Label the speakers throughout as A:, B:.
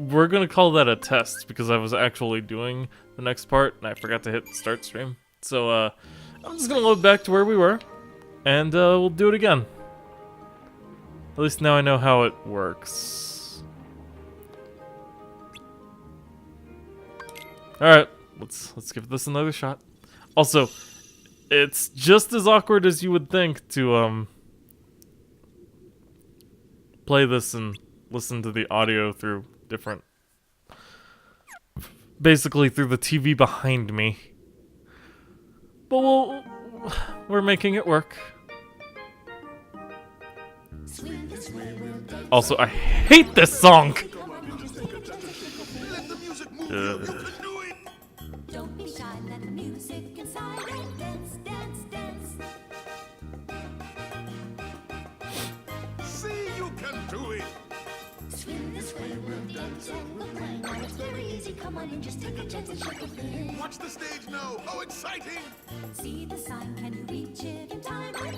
A: we're gonna call that a test because I was actually doing the next part and I forgot to hit start stream. So I'm just gonna load back to where we were, and we'll do it again. At least now I know how it works. All right, let's give this another shot. Also, it's just as awkward as you would think to play this and listen to the audio through different, basically through the TV behind me. But we're making it work. Also, I hate this song.
B: Don't be shy, let the music inside and dance, dance, dance.
C: See, you can do it.
B: Swing this way, we'll dance and we'll play. Now it's very easy, come on and just take a chance and shake a thing.
C: Watch the stage now. How exciting!
B: See the sign, can you reach it in time? Tap,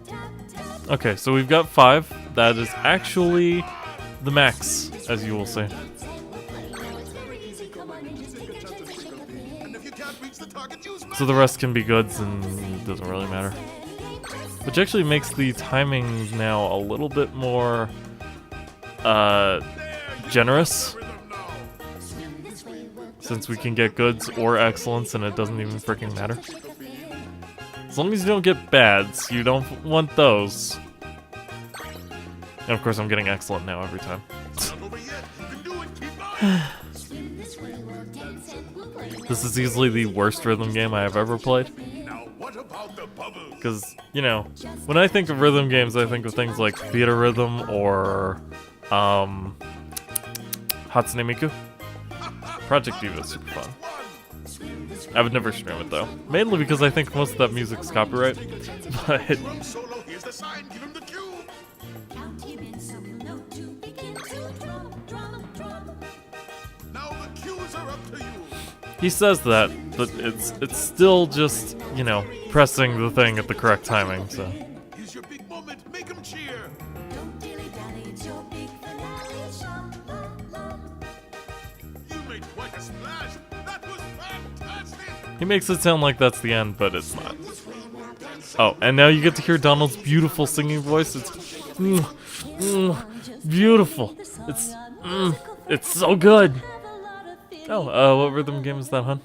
B: tap, tap.
A: Okay, so we've got 5. That is actually the max, as you will see.
B: Dance and we'll play. Now it's very easy, come on and just take a chance and shake a thing.
C: And if you can't reach the target, use
A: So the rest can be goods and it doesn't really matter. Which actually makes the timing now a little bit more generous, since we can get goods or excellence and it doesn't even freaking matter. As long as you don't get bads, you don't want those. And of course I'm getting excellent now every time. This is easily the worst rhythm game I have ever played.
C: Now, what about the bubbles?
A: Because, you know, when I think of rhythm games, I think of things like Theater Rhythm or Hatsune Miku. Project Diva is super fun. I would never stream it though. Mainly because I think most of that music's copyright. But
C: Drum solo, here's the sign. Give him the cue.
B: Count him in so he'll know to begin to drum, drum, drum.
C: Now the cues are up to you.
A: he says that, but it's still just, you know, pressing the thing at the correct timing, so.
C: Here's your big moment. Make him cheer.
B: Don't dilly-dally, it's your big finale. Sha-la-la.
C: You made quite a splash. That was fantastic.
A: He makes it sound like that's the end, but it's not. Oh, and now you get to hear Donald's beautiful singing voice. It's beautiful. It's so good. Oh, what rhythm game is that, hon?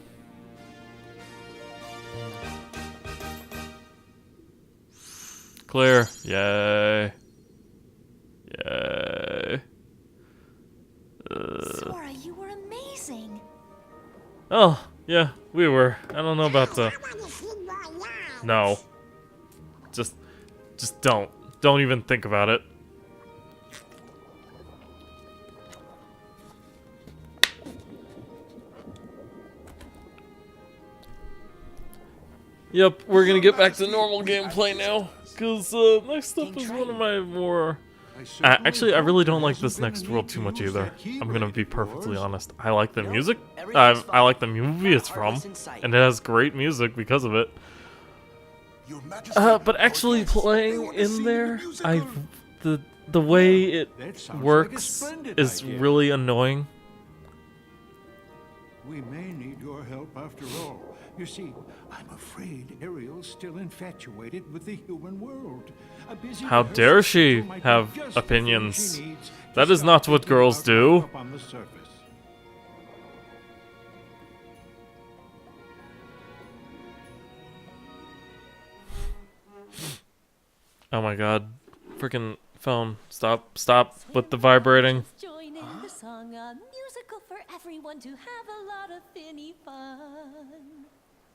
A: Clear. Yay. Yay.
B: Sora, you were amazing.
A: Oh, yeah, we were. I don't know about the... No. Just don't. Don't even think about it. Yep, we're gonna get back to normal gameplay now. Because next up is one of my more... actually, I really don't like this next world too much either. I'm gonna be perfectly honest. I like the music. I like the movie it's from. And it has great music because of it.
C: Your Majesty,
A: But actually playing in there, the way it works is really annoying.
D: We may need your help after all. You see, I'm afraid Ariel's still infatuated with the human world. A busy
A: How
D: person
A: dare she
D: who might
A: have
D: be just the thing
A: opinions?
D: she needs
A: That
D: to
A: is
D: stop
A: not what
D: thinking
A: girls
D: about
A: do.
D: up on the surface.
A: Oh my god. Freaking phone. Stop with the vibrating.
B: Join in the song, a musical for everyone to have a lot of finny fun.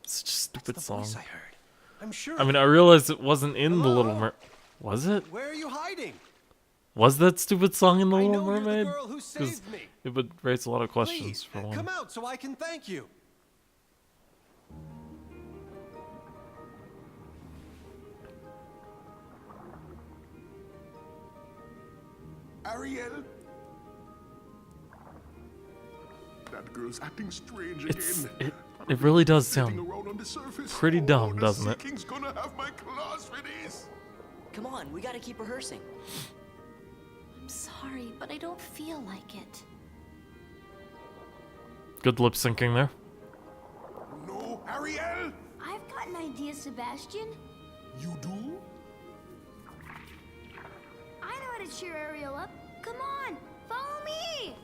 A: Such a stupid song.
E: I heard. I'm sure.
A: I mean, I realized it wasn't in The Little Mer... Was it?
E: Where are you hiding?
A: Was that stupid song in The
E: I
A: Little
E: know you're the
A: Mermaid?
E: girl who saved me.
A: It would raise a lot of questions,
E: Please,
A: for one.
E: come out so I can thank you.
C: Ariel. That girl's acting strange
A: It's...
C: again.
A: It really does
C: Sitting
A: sound...
C: around on the surface.
A: pretty dumb,
C: the
A: doesn't it?
C: Sea King's gonna have my claws for this.
F: Come on, we gotta keep rehearsing.
B: I'm sorry, but I don't feel like it.
A: Good lip syncing there.
C: No, Ariel?
B: I've got an idea, Sebastian.
C: You do?
B: I know how to cheer Ariel up. Come on, follow me.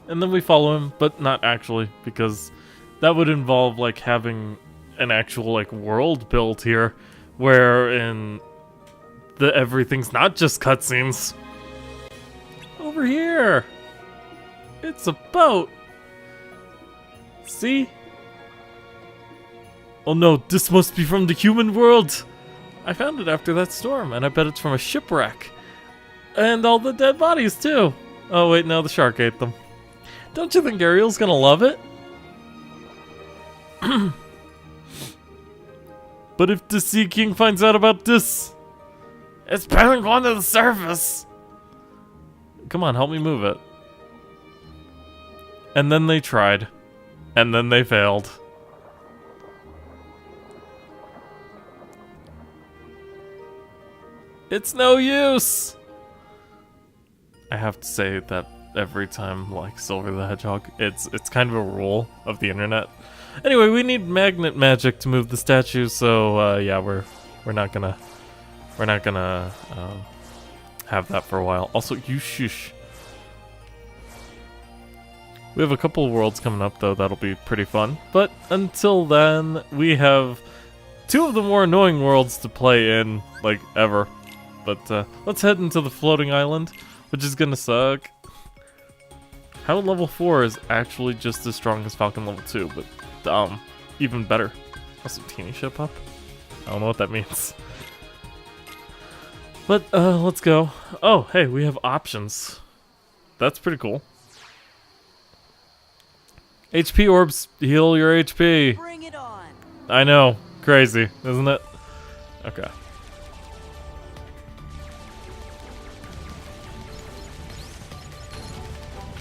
A: And then we follow him, but not actually, because that would involve like having an actual like world built here, where in the everything's not just cutscenes. Over here, it's a boat. See? Oh no, this must be from the human world. I found it after that storm, and I bet it's from a shipwreck. And all the dead bodies too. Oh wait, no, the shark ate them. Don't you think Ariel's gonna love it? But if the Sea King finds out about this, it's better than going to the surface. Come on, help me move it. And then they tried. And then they failed. It's no use! I have to say that every time, like Silver the Hedgehog, it's kind of a rule of the internet. Anyway, we need magnet magic to move the statue, so yeah, we're not gonna have that for a while. Also, you shush. We have a couple of worlds coming up though, that'll be pretty fun. But until then, we have 2 of the more annoying worlds to play in, like, ever. But let's head into the floating island, which is gonna suck. How level 4 is actually just as strong as Falcon level 2, but even better. Also, teeny ship up? I don't know what that means. But let's go. Oh, hey, we have options. That's pretty cool. HP orbs heal your HP.
F: Bring it on.
A: I know, crazy, isn't it? Okay.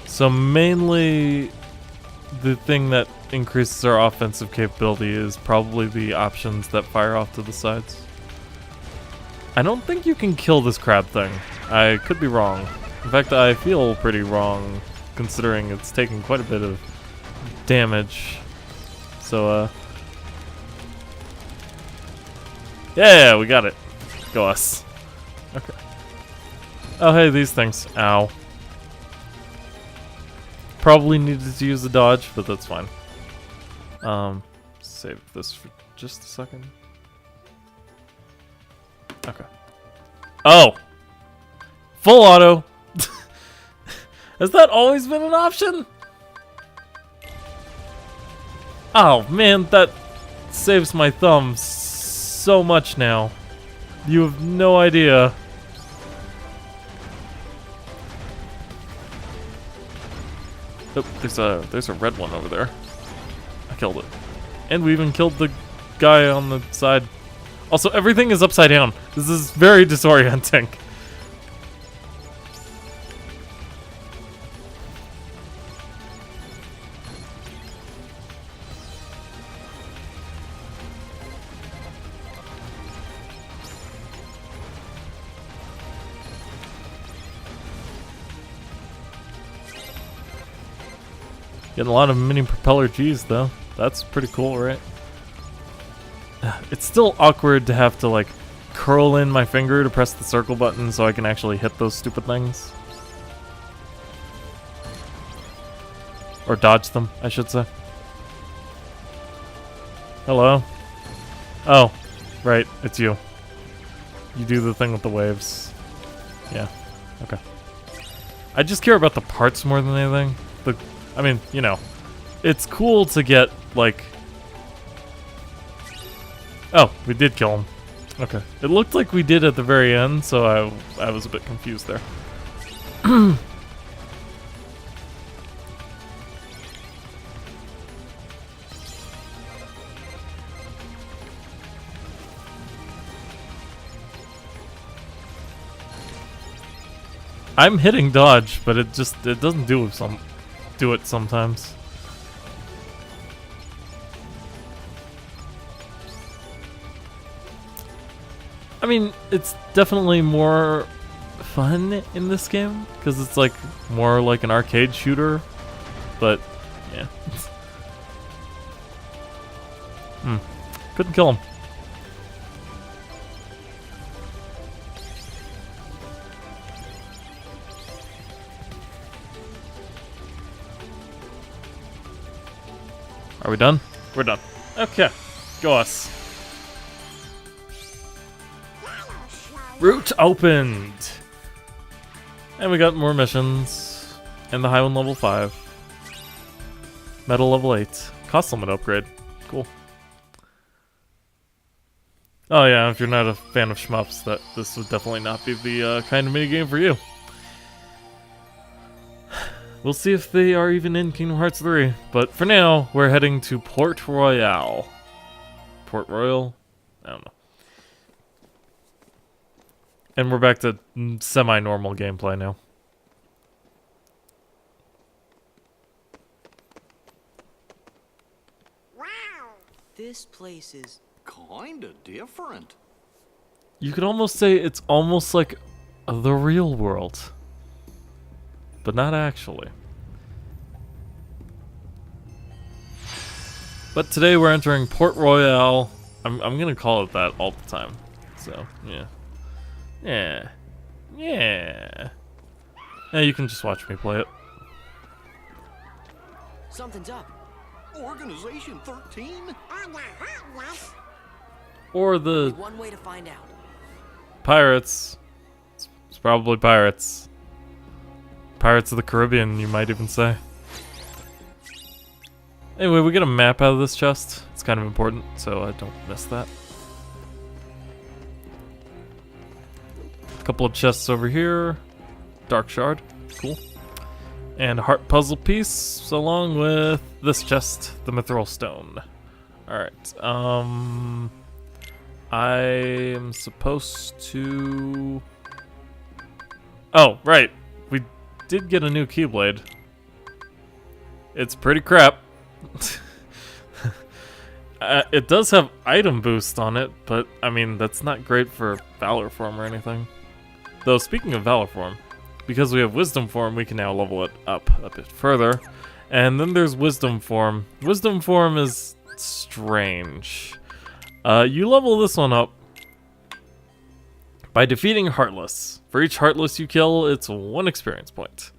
A: So mainly, the thing that increases our offensive capability is probably the options that fire off to the sides. I don't think you can kill this crab thing. I could be wrong. In fact, I feel pretty wrong, considering it's taking quite a bit of damage. So, yeah, we got it. Go us. Okay. Oh, hey, these things. Ow. Probably needed to use the dodge, but that's fine. Save this for just a second. Okay. Oh! Full auto! Has that always been an option? Oh man, that saves my thumb so much now. You have no idea. Oh, there's a red one over there. I killed it. And we even killed the guy on the side. Also, everything is upside down. This is very disorienting. Getting a lot of mini propeller G's though. That's pretty cool, right? It's still awkward to have to like curl in my finger to press the circle button so I can actually hit those stupid things. Or dodge them, I should say. Hello? Oh, right, it's you. You do the thing with the waves. Yeah, okay. I just care about the parts more than anything. I mean, you know, it's cool to get, like... Oh, we did kill him. Okay. It looked like we did at the very end, so I was a bit confused there. I'm hitting dodge, but it doesn't do it sometimes. I mean, it's definitely more fun in this game because it's like more like an arcade shooter, but yeah. Couldn't kill him. Are we done? We're done. Okay. Go us. Route opened! And we got more missions. And the high one level 5. Metal level 8. Cost limit upgrade. Cool. Oh yeah, if you're not a fan of shmups, this would definitely not be the kind of minigame for you. We'll see if they are even in Kingdom Hearts 3. But for now, we're heading to Port Royale. Port Royal? I don't know. And we're back to semi-normal gameplay now.
F: This place is
E: Kinda different.
A: You could almost say it's almost like the real world. But not actually. But today we're entering Port Royale. I'm gonna call it that all the time. So, yeah. Yeah. Yeah. Yeah, you can just watch me play it.
F: something's up.
E: Organization 13?
A: Or the
F: One way to find out.
A: pirates. It's probably pirates. Pirates of the Caribbean, you might even say. Anyway, we get a map out of this chest. It's kind of important, so I don't miss that. A couple of chests over here. Dark Shard. Cool. And a heart puzzle piece, along with this chest, the Mithril Stone. Alright, I am supposed to... Oh, right. We did get a new Keyblade. It's pretty crap. It does have item boost on it, but I mean, that's not great for Valor Form or anything. Though, speaking of Valor Form, because we have Wisdom Form, we can now level it up a bit further. And then there's Wisdom Form. Wisdom Form is strange. You level this one up by defeating Heartless. For each Heartless you kill, it's 1 experience point.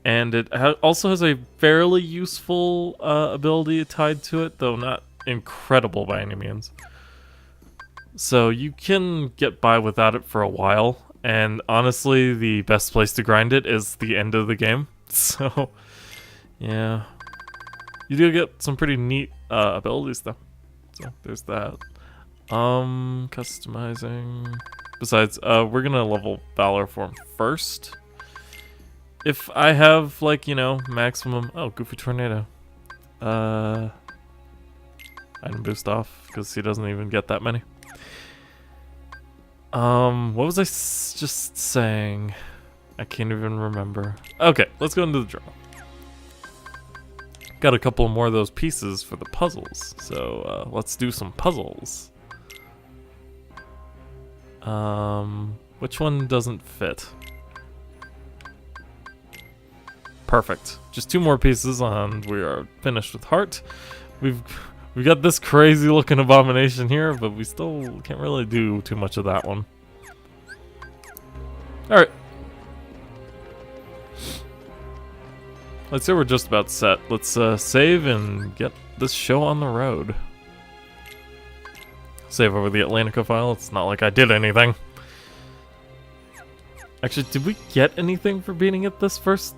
A: And it also has a fairly useful ability tied to it, though not incredible by any means. So you can get by without it for a while, and honestly, the best place to grind it is the end of the game. So, yeah. You do get some pretty neat abilities, though. So, there's that. Customizing. Besides, we're gonna level Valor Form first. If I have, like, you know, maximum... Oh, Goofy Tornado. Item boost off, because he doesn't even get that many. What was I just saying? I can't even remember. Okay, let's go into the journal. Got a couple more of those pieces for the puzzles, so let's do some puzzles. Which one doesn't fit? Perfect. Just 2 more pieces and we are finished with Heart. We've got this crazy looking abomination here, but we still can't really do too much of that one. Alright. Let's say we're just about set. Let's save and get this show on the road. Save over the Atlantica file. It's not like I did anything. Actually, did we get anything for beating it the first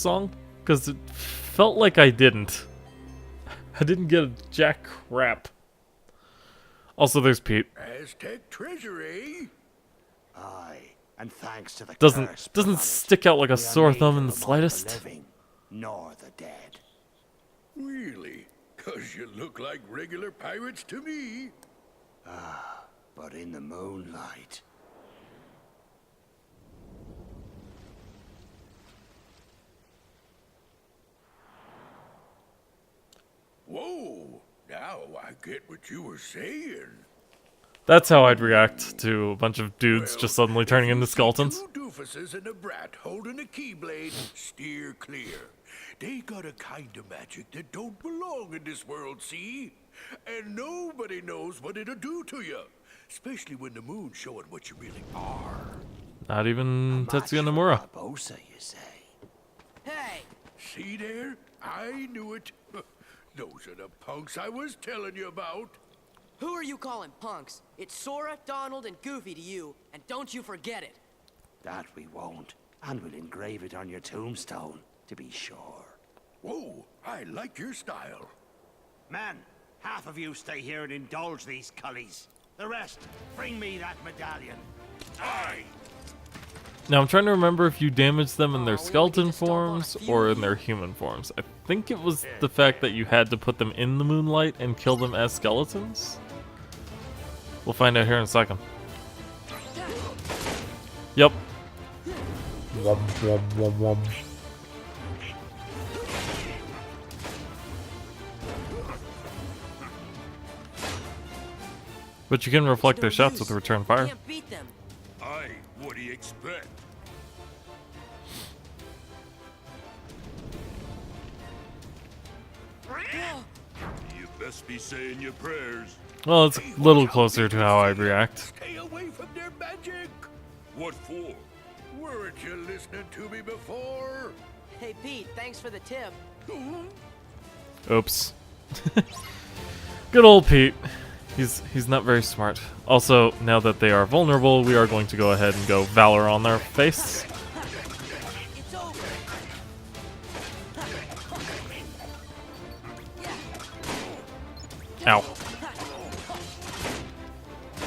A: song? Because it felt like I didn't. I didn't get a jack crap. Also, there's Pete.
C: Aztec treasury.
G: Aye, and thanks to the
A: Doesn't
G: curse,
A: doesn't
G: beloved,
A: stick out like a
G: we are
A: sore thumb in the
G: neither among
A: slightest.
G: living nor the dead.
C: Really? 'Cause you look like regular pirates to me.
G: But in the moonlight,
C: Whoa. Now I get what you were saying.
A: That's how I'd react to a bunch of dudes just suddenly turning into skeletons.
C: You do doofuses and a brat holding a keyblade, steer clear. They got a kind of magic that don't belong in this world, see? And nobody knows what it'll do to you. Especially when the moon's showing what you really are.
A: Not even Tetsuya
G: Match
A: Nomura.
G: Barbossa, you say?
F: Hey!
C: See there? I knew it. Those are the punks I was telling you about.
F: Who are you calling punks? It's Sora, Donald, and Goofy to you, and don't you forget it.
G: That we won't. And we'll engrave it on your tombstone, to be sure.
C: Whoa, I like your style.
G: Men, half of you stay here and indulge these cullies. The rest, bring me that medallion.
C: Aye.
A: Now I'm trying to remember if you damaged them in their
F: Oh, we only
A: skeleton
F: get to stomp on a
A: forms
F: few
A: or
F: of
A: in their human forms. I think it was the fact that you had to put them in the moonlight and kill them as skeletons. We'll find out here in a second. Yep. But you can reflect their shots with return fire.
F: Can't beat them.
C: Aye, what do you expect? You best be saying your prayers.
A: Well, it's a little closer to how I'd react.
C: Stay away from their magic. What for? Weren't you listening to me before?
F: Hey, Pete, thanks for the tip.
A: Oops. Good old Pete. He's not very smart. Also, now that they are vulnerable, we are going to go ahead and go Valor on their face.
F: It's over.
A: Ow.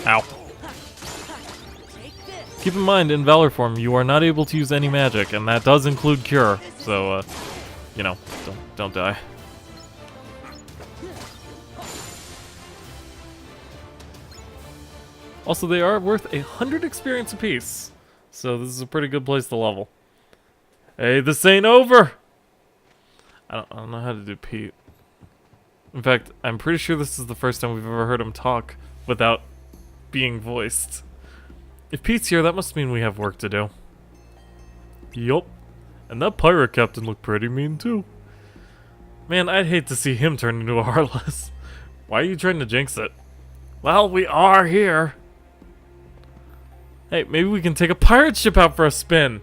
A: Ow.
F: Take this.
A: Keep in mind, in Valor form, you are not able to use any magic, and that does include Cure. So, you know, don't die. Also, they are worth 100 experience apiece, so this is a pretty good place to level. Hey, this ain't over! I don't know how to do Pete. In fact, I'm pretty sure this is the first time we've ever heard him talk without being voiced. If Pete's here, that must mean we have work to do. Yup. And that pirate captain looked pretty mean too. Man, I'd hate to see him turn into a Heartless. Why are you trying to jinx it? Well, we are here. Hey, maybe we can take a pirate ship out for a spin.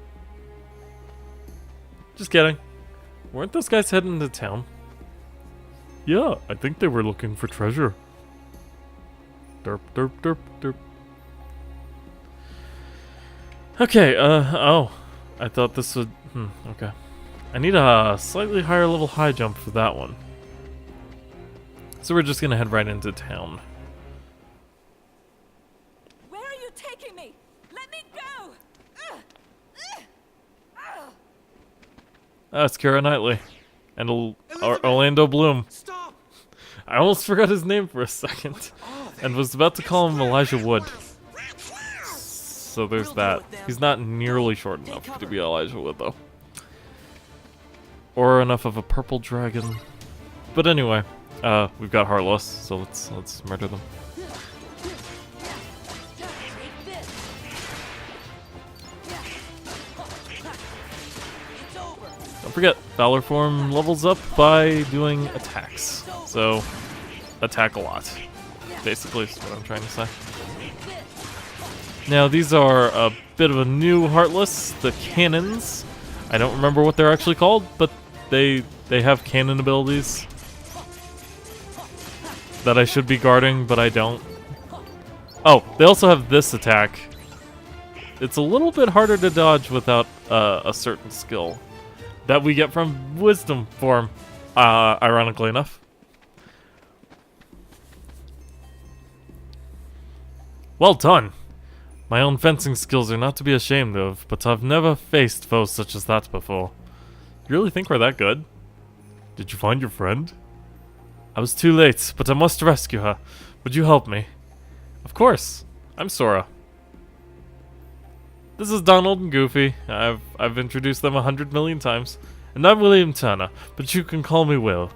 A: Just kidding. Weren't those guys heading to town? Yeah, I think they were looking for treasure. Derp, derp, derp, derp. Okay, oh. I thought this would... okay. I need a slightly higher level high jump for that one. So we're just gonna head right into town.
B: Where are you taking me? Let me go!
A: That's Keira Knightley. And Orlando Bloom.
E: Stop!
A: I almost forgot his name for a second. And was about to call him Elijah Wood. So there's that. He's not nearly short enough to be Elijah Wood, though. Or enough of a purple dragon. But anyway, we've got Heartless, so let's murder them.
B: Take this! It's over!
A: Don't forget, Valor form levels up by doing attacks. So, attack a lot. Basically, is what I'm trying to say. Now, these are a bit of a new Heartless, the Cannons. I don't remember what they're actually called, but they have cannon abilities that I should be guarding, but I don't. Oh, they also have this attack. It's a little bit harder to dodge without a certain skill that we get from Wisdom form, ironically enough. Well done. My own fencing skills are not to be ashamed of, but I've never faced foes such as that before. You really think we're that good? Did you find your friend? I was too late, but I must rescue her. Would you help me? Of course. I'm Sora. This is Donald and Goofy. I've introduced them 100 million times. And I'm William Turner, but you can call me Will.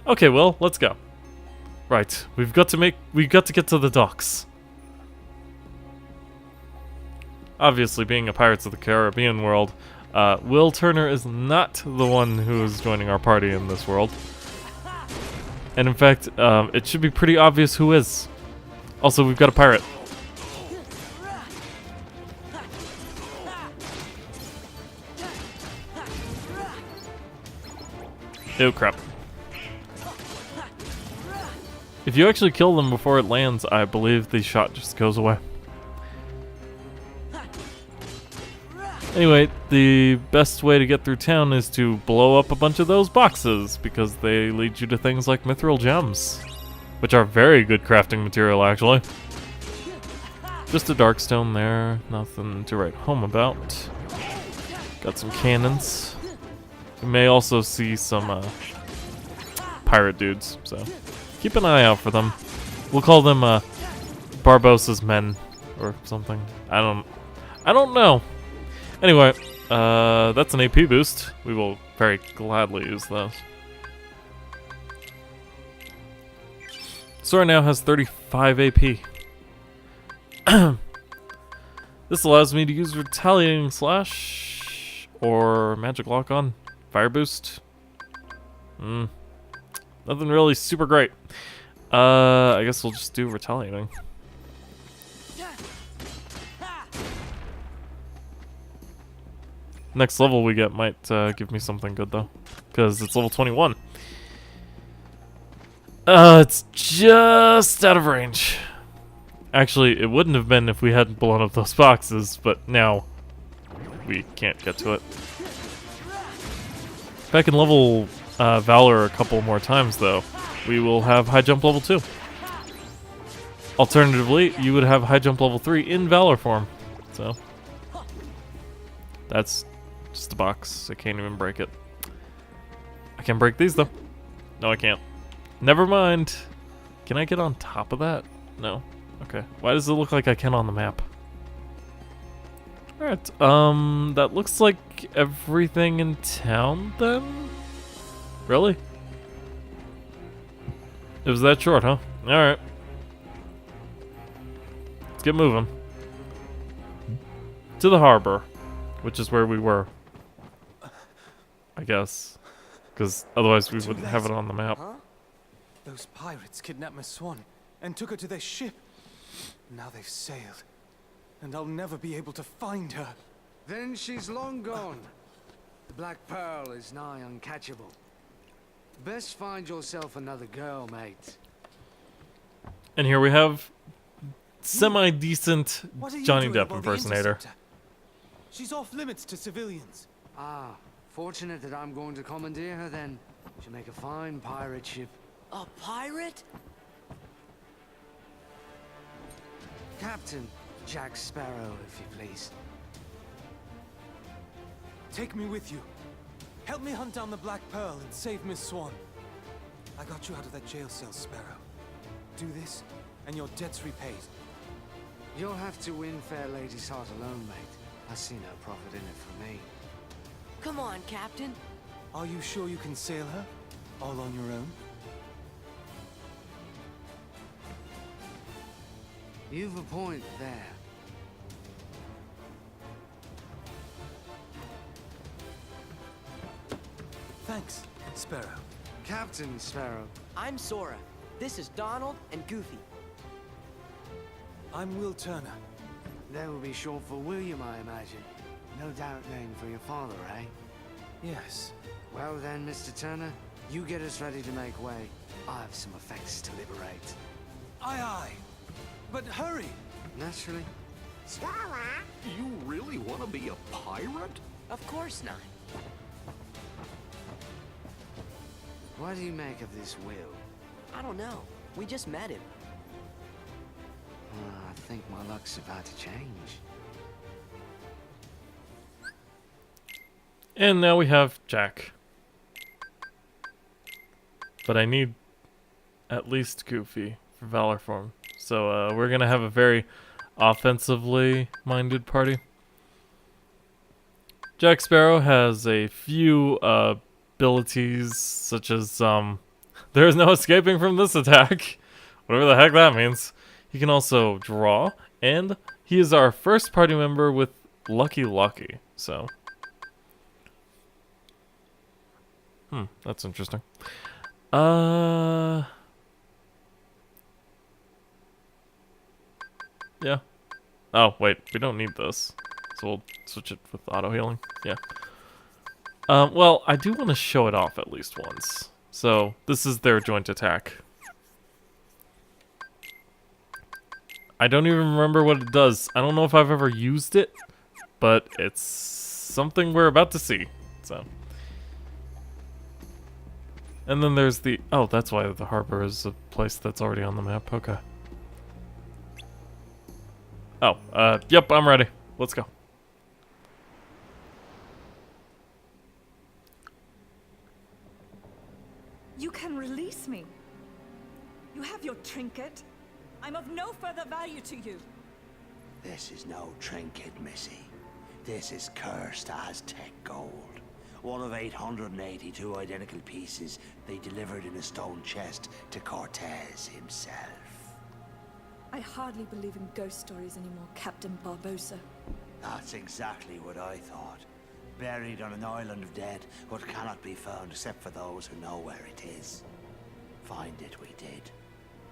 A: Okay, Will, let's go. Right, we've got to get to the docks. obviously being a Pirates of the Caribbean world, Will Turner is not the one who is joining our party in this world. And in fact, it should be pretty obvious who is. Also, we've got a pirate. Oh crap. If you actually kill them before it lands, I believe the shot just goes away. Anyway, the best way to get through town is to blow up a bunch of those boxes, because they lead you to things like mithril gems, which are very good crafting material, actually. Just a dark stone there, nothing to write home about. Got some cannons. You may also see some pirate dudes, so keep an eye out for them. We'll call them Barbossa's men or something. I don't know. Anyway, that's an AP boost. We will very gladly use those. Sora now has 35 AP. This allows me to use Retaliating Slash or Magic Lock on. Fire Boost. Nothing really super great. I guess we'll just do Retaliating. Next level we get might give me something good though, because it's level 21. It's just out of range. Actually, it wouldn't have been if we hadn't blown up those boxes, but now we can't get to it. If I can level Valor a couple more times though, we will have high jump level 2. Alternatively, you would have high jump level 3 in Valor form. So that's just a box. I can't even break it. I can break these though. No, I can't. Never mind. Can I get on top of that? No. Okay. Why does it look like I can on the map? Alright. That looks like everything in town then? Really? It was that short, huh? Alright. Let's get moving. To the harbor, which is where we were. I guess. Because otherwise we wouldn't have it on the map.
H: Huh? Those pirates kidnapped Miss Swan and took her to their ship. Now they've sailed, and I'll never be able to find her.
I: Then she's long gone. The Black Pearl is nigh uncatchable. Best find yourself another girl, mate.
A: And here we have semi-decent
H: What are you
A: Johnny
H: doing
A: Depp
H: about the
A: impersonator.
H: Interceptor? She's off limits to civilians.
I: Ah, fortunate that I'm going to commandeer her then. She'll make a fine pirate ship.
F: A pirate?
I: Captain Jack Sparrow, if you please.
H: Take me with you. Help me hunt down the Black Pearl and save Miss Swan. I got you out of that jail cell, Sparrow. Do this, and your debt's repaid.
I: You'll have to win fair lady's heart alone, mate. I see no profit in it for me.
F: Come on, Captain.
H: Are you sure you can sail her? All on your own?
I: You've a point there.
H: Thanks, Sparrow.
I: Captain Sparrow.
F: I'm Sora. This is Donald and Goofy.
H: I'm Will Turner.
I: That will be short for William, I imagine. No doubt named for your father, eh?
H: Yes.
I: Well then, Mr. Turner, you get us ready to make way. I have some effects to liberate.
H: Aye, aye. But hurry!
I: Naturally.
E: You really want to be a pirate?
F: Of course not.
I: What do you make of this will?
F: I don't know. We just met him.
I: I think my luck's about to change.
A: And now we have Jack. But I need at least Goofy for Valor form. So we're going to have a very offensively minded party. Jack Sparrow has a few abilities such as there is no escaping from this attack. Whatever the heck that means. He can also draw, and he is our first party member with Lucky Lucky, so. That's interesting. Yeah. Oh, wait, we don't need this. So we'll switch it with auto healing. Yeah. Well, I do want to show it off at least once. So, this is their joint attack. I don't even remember what it does. I don't know if I've ever used it, but it's something we're about to see. So. And then there's the... Oh, that's why the harbor is a place that's already on the map. Okay. Oh, yep, I'm ready. Let's go.
J: You can release me. You have your trinket. I'm of no further value to you.
G: This is no trinket, Missy. This is cursed Aztec gold. One of 882 identical pieces they delivered in a stone chest to Cortez himself.
J: I hardly believe in ghost stories anymore, Captain Barbosa.
G: That's exactly what I thought. Buried on an island of dead, what cannot be found except for those who know where it is. Find it we did.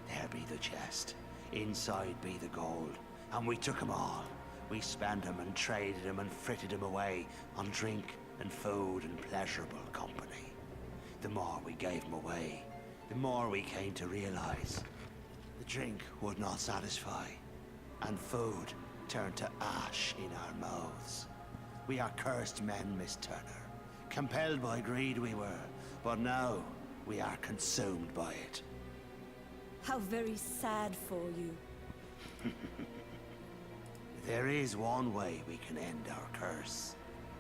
G: There be the chest. Inside be the gold. And we took 'em all. We spent 'em and traded 'em and fritted 'em away on drink and food and pleasurable company. The more we gave 'em away, the more we came to realize the drink would not satisfy, and food turned to ash in our mouths. We are cursed men, Miss Turner. Compelled by greed we were, but now we are consumed by it.
J: How very sad for you.
G: There is one way we can end our curse.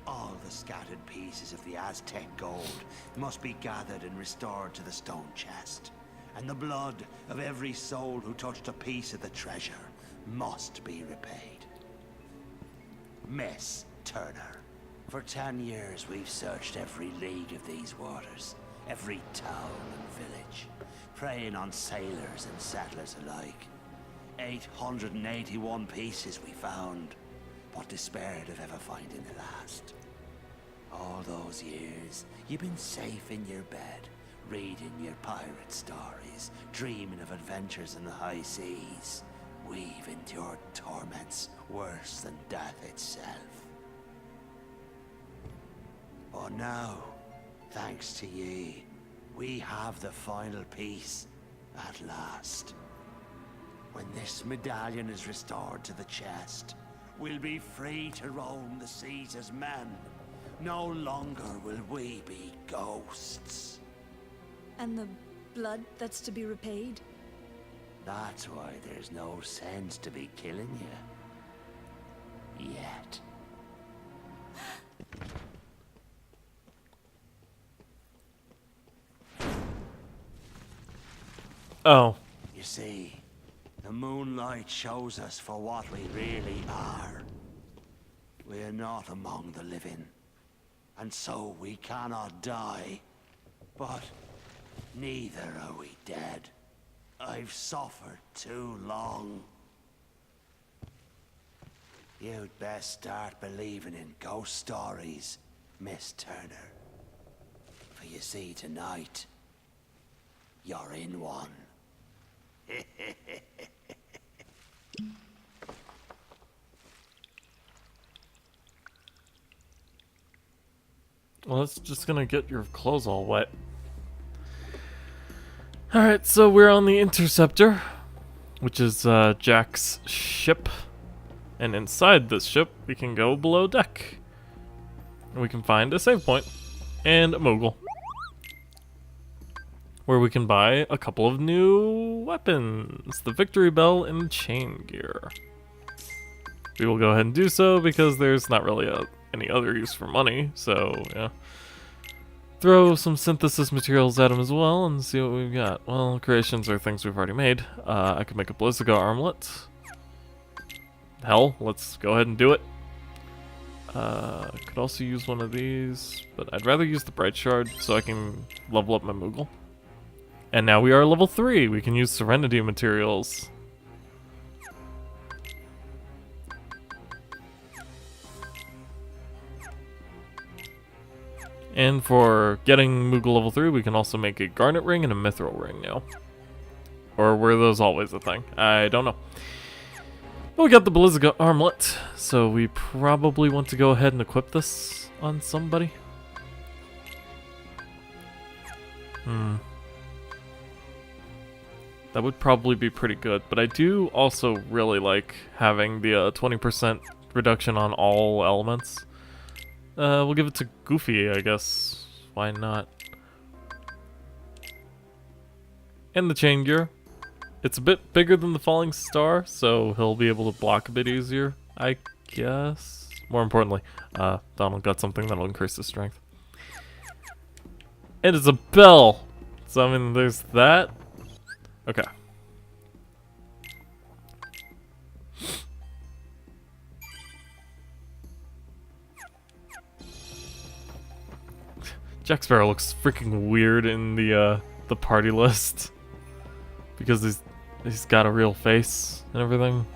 G: All the scattered pieces of the Aztec gold must be gathered and restored to the stone chest. And the blood of every soul who touched a piece of the treasure must be repaid. Miss Turner, for 10 years we've searched every league of these waters, every town and village, preying on sailors and settlers alike. 881 pieces we found, but despaired of ever finding the last. All those years, you've been safe in your bed, reading your pirate stories, dreaming of adventures in the high seas. We've endured torments worse than death itself. But now, thanks to ye, we have the final piece at last. When this medallion is restored to the chest, we'll be free to roam the seas as men. No longer will we be ghosts.
J: And the blood that's to be repaid?
G: That's why there's no sense to be killing you. Yet.
A: Oh.
G: You see, the moonlight shows us for what we really are. We're not among the living, and so we cannot die. But neither are we dead. I've suffered too long. You'd best start believing in ghost stories, Miss Turner. For you see, tonight, you're in one.
A: Well, that's just gonna get your clothes all wet. Alright, so we're on the Interceptor, which is Jack's ship. And inside this ship, we can go below deck. And we can find a save point and a Moogle, where we can buy a couple of new weapons, the Victory Bell and the Chain Gear. We will go ahead and do so because there's not really any other use for money, so yeah. Throw some synthesis materials at them as well and see what we've got. Well, creations are things we've already made. I could make a Blizzaga armlet. Hell, let's go ahead and do it. Could also use one of these, but I'd rather use the Bright Shard so I can level up my Moogle. And now we are level 3. We can use Serenity materials. And for getting Moogle level 3, we can also make a Garnet ring and a Mithril ring now. Or were those always a thing? I don't know. But we got the Blizzaga armlet, so we probably want to go ahead and equip this on somebody. That would probably be pretty good, but I do also really like having the 20% reduction on all elements. We'll give it to Goofy, I guess. Why not? And the chain gear. It's a bit bigger than the falling star, so he'll be able to block a bit easier, I guess. More importantly, Donald got something that'll increase his strength. And it's a bell! So, I mean, there's that. Okay. Jack Sparrow looks freaking weird in the party list. Because he's got a real face and everything.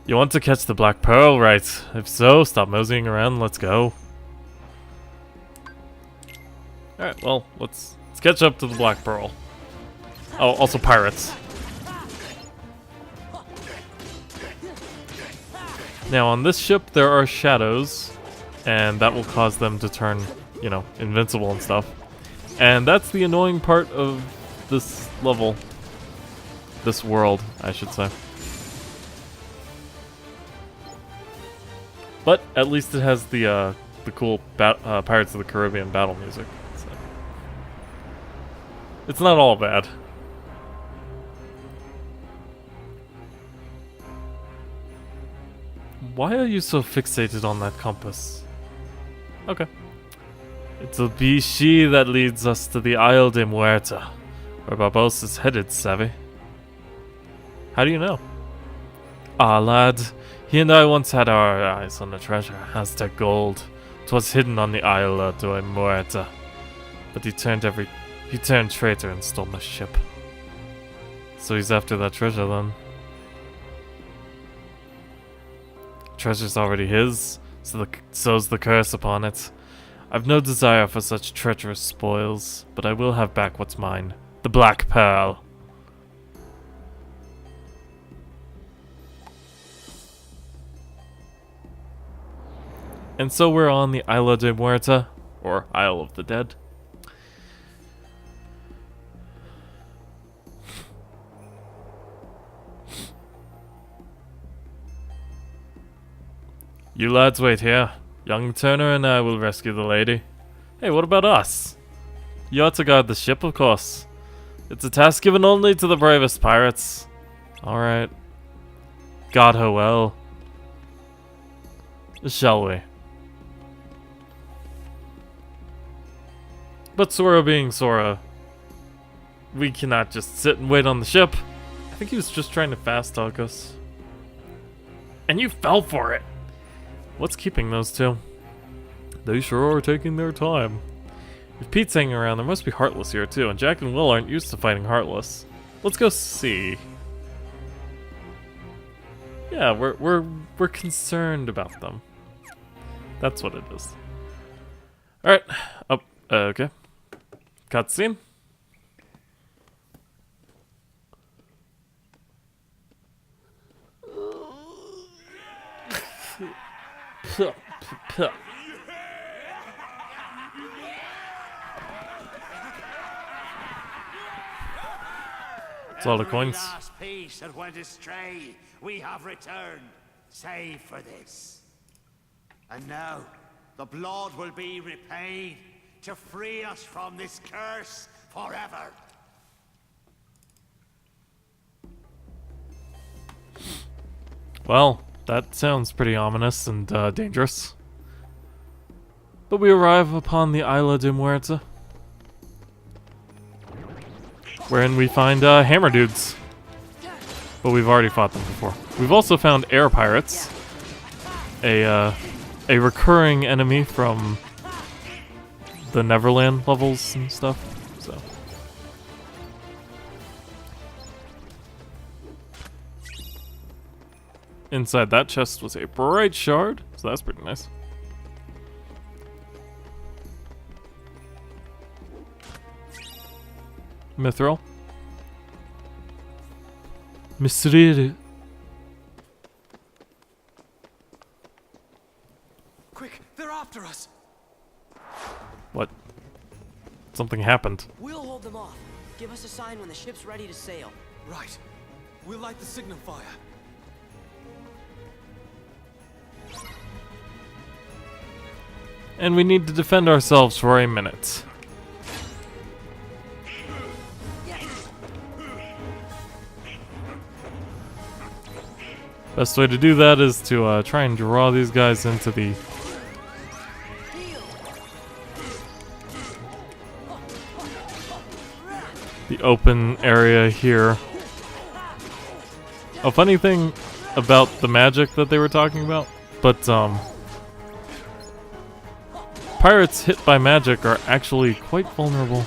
A: You want to catch the Black Pearl, right? If so, stop moseying around and let's go. Alright, well, let's catch up to the Black Pearl. Oh, also pirates. Now, on this ship, there are shadows, and that will cause them to turn, you know, invincible and stuff. And that's the annoying part of this level. This world, I should say. But at least it has the cool Pirates of the Caribbean battle music. So. It's not all bad. Why are you so fixated on that compass? Okay. It'll be she that leads us to the Isle de Muerta, where Barbossa is headed, savvy. How do you know? Ah, lad, he and I once had our eyes on the treasure, Aztec gold. 'Twas hidden on the Isle de Muerta, but he turned traitor and stole my ship. So he's after that treasure then. Treasure's already his, so's the curse upon it. I've no desire for such treacherous spoils, but I will have back what's mine. The Black Pearl. And so we're on the Isla de Muerta, or Isle of the Dead. You lads wait here. Young Turner and I will rescue the lady. Hey, what about us? You ought to guard the ship, of course. It's a task given only to the bravest pirates. Alright. Guard her well. Shall we? But Sora being Sora, we cannot just sit and wait on the ship. I think he was just trying to fast talk us. And you fell for it! What's keeping those two? They sure are taking their time. If Pete's hanging around, there must be Heartless here too, and Jack and Will aren't used to fighting Heartless. Let's go see. Yeah, we're concerned about them. That's what it is. Alright. Oh, okay. Cutscene. It's all the coins.
G: The last piece that went astray, we have returned, save for this. And now, the blood will be repaid to free us from this curse forever.
A: Well, that sounds pretty ominous and dangerous. But we arrive upon the Isla de Muerta, wherein we find hammer dudes. But we've already fought them before. We've also found air pirates, a recurring enemy from the Neverland levels and stuff. So. Inside that chest was a bright shard, so that's pretty nice. Mithril. Misrir.
H: Quick, they're after us.
A: What? Something happened.
F: We'll hold them off. Give us a sign when the ship's ready to sail.
H: Right. We'll light the signal fire.
A: And we need to defend ourselves for a minute. Best way to do that is to try and draw these guys into the open area here. A funny thing about the magic that they were talking about, but pirates hit by magic are actually quite vulnerable.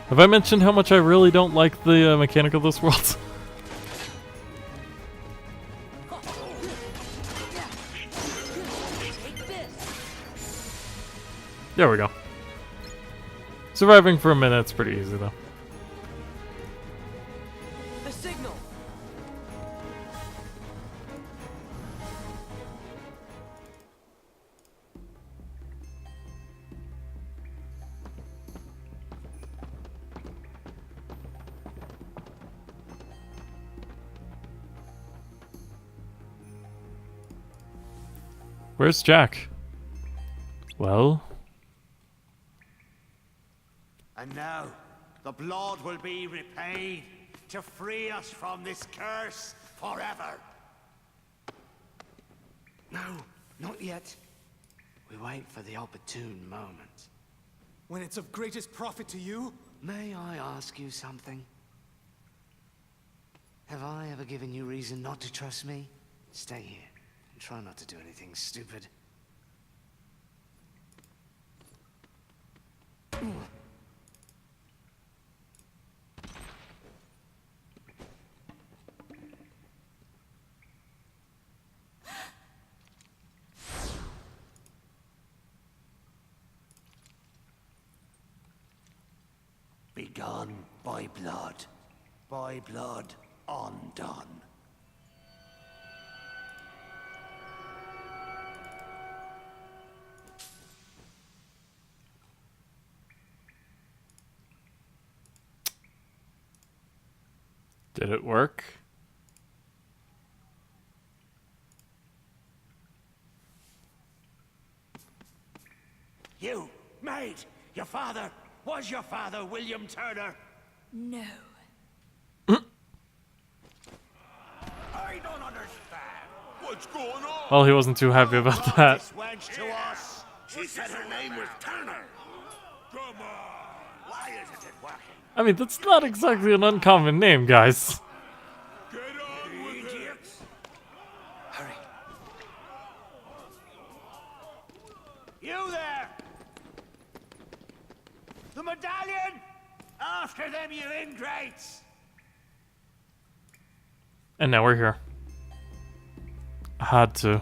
A: Have I mentioned how much I really don't like the mechanic of this world? There we go. Surviving for a minute's pretty easy though.
F: The signal.
A: Where's Jack? Well?
G: And now, the blood will be repaid to free us from this curse forever.
I: No, not yet. We wait for the opportune moment.
H: When it's of greatest profit to you?
I: May I ask you something? Have I ever given you reason not to trust me? Stay here and try not to do anything stupid.
G: Begun by blood undone.
A: Did it work?
G: You, maid, your father, was your father William Turner?
J: No.
C: I don't understand. What's going on?
A: Well, he wasn't too happy about that.
G: This wench to us. She said her name was Turner.
C: Come on.
G: Why isn't it working?
A: I mean, that's not exactly an uncommon name, guys.
C: Get on with it.
G: Idiots.
I: Hurry.
G: You there! The medallion! After them, you ingrates!
A: And now we're here. I had to.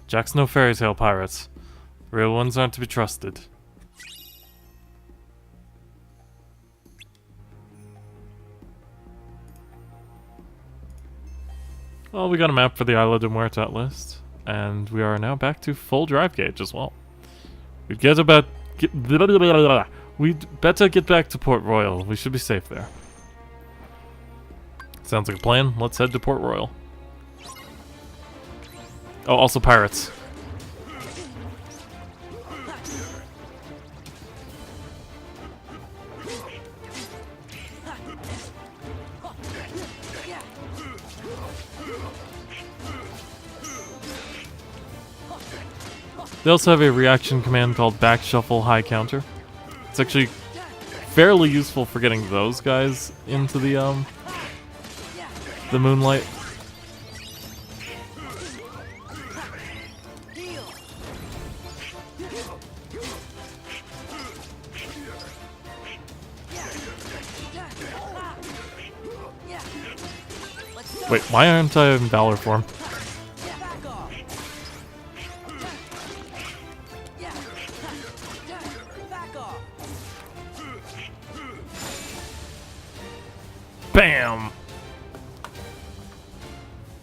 A: Jack's no fairy tale pirates. The real ones aren't to be trusted. Well, we got a map for the Isla de Muerta at least. And we are now back to full drive gauge as well. We'd better get back to Port Royal. We should be safe there. Sounds like a plan. Let's head to Port Royal. Oh, also pirates. They also have a reaction command called Back Shuffle High Counter. It's actually fairly useful for getting those guys into the moonlight. Wait, why aren't I in Valor form?
F: Back off. Back off.
A: Bam!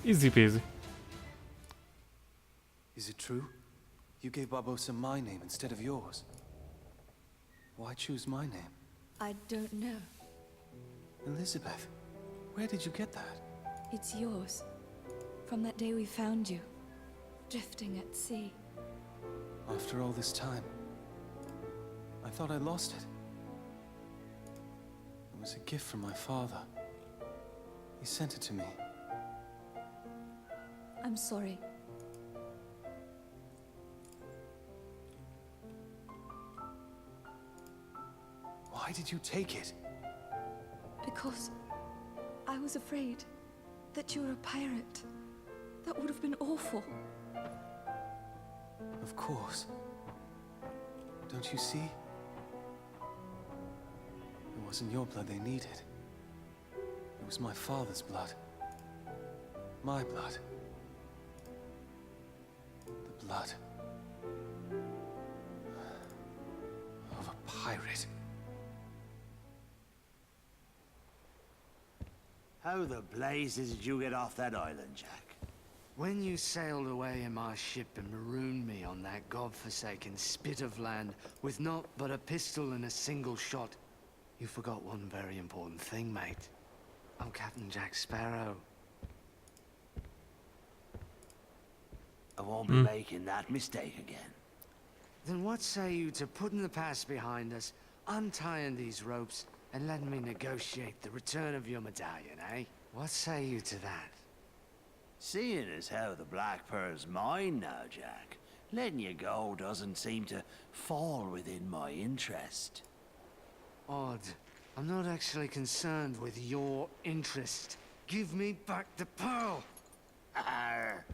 A: Easy peasy.
H: Is it true? You gave Barbosa my name instead of yours. Why choose my name?
J: I don't know.
H: Elizabeth, where did you get that?
J: It's yours. From that day we found you. Drifting at sea.
H: After all this time, I thought I lost it. It was a gift from my father. He sent it to me.
J: I'm sorry.
H: Why did you take it?
J: Because I was afraid that you were a pirate. That would have been awful.
H: Of course. Don't you see? It wasn't your blood they needed. It was my father's blood. My blood. The blood of a pirate.
G: How the blazes did you get off that island, Jack?
I: When you sailed away in my ship and marooned me on that godforsaken spit of land with naught but a pistol and a single shot, you forgot one very important thing, mate. I'm Captain Jack Sparrow.
G: I won't be making that mistake again.
I: Then what say you to putting the past behind us, untying these ropes, and letting me negotiate the return of your medallion, eh? What say you to that?
G: Seeing as how the Black Pearl's mine now, Jack, letting you go doesn't seem to fall within my interest.
I: Odd. I'm not actually concerned with your interest. Give me back the pearl!
G: Arr.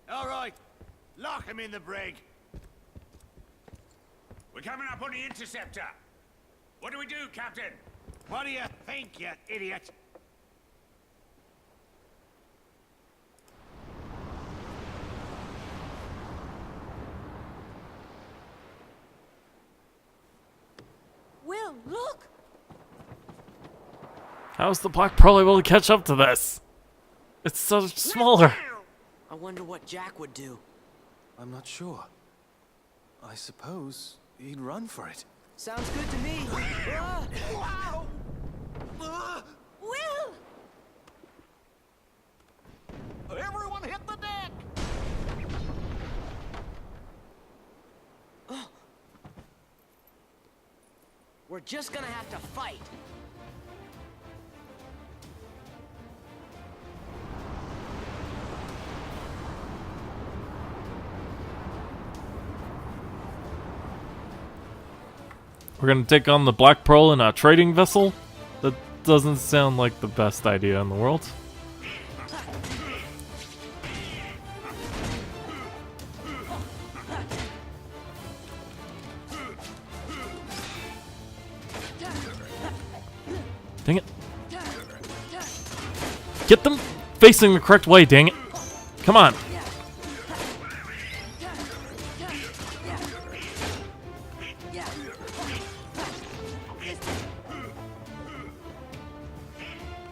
G: All right, lock him in the brig.
C: We're coming up on the interceptor. What do we do, Captain?
G: What do you think, you idiot?
J: Will, look!
A: How's the Black Pearl able to catch up to this? It's so smaller.
F: I wonder what Jack would do.
H: I'm not sure. I suppose he'd run for it.
F: Sounds good to me.
J: Will!
E: Everyone hit the deck!
F: We're just gonna have to fight.
A: We're gonna take on the Black Pearl in a trading vessel? That doesn't sound like the best idea in the world. Dang it. Get them facing the correct way, dang it. Come on.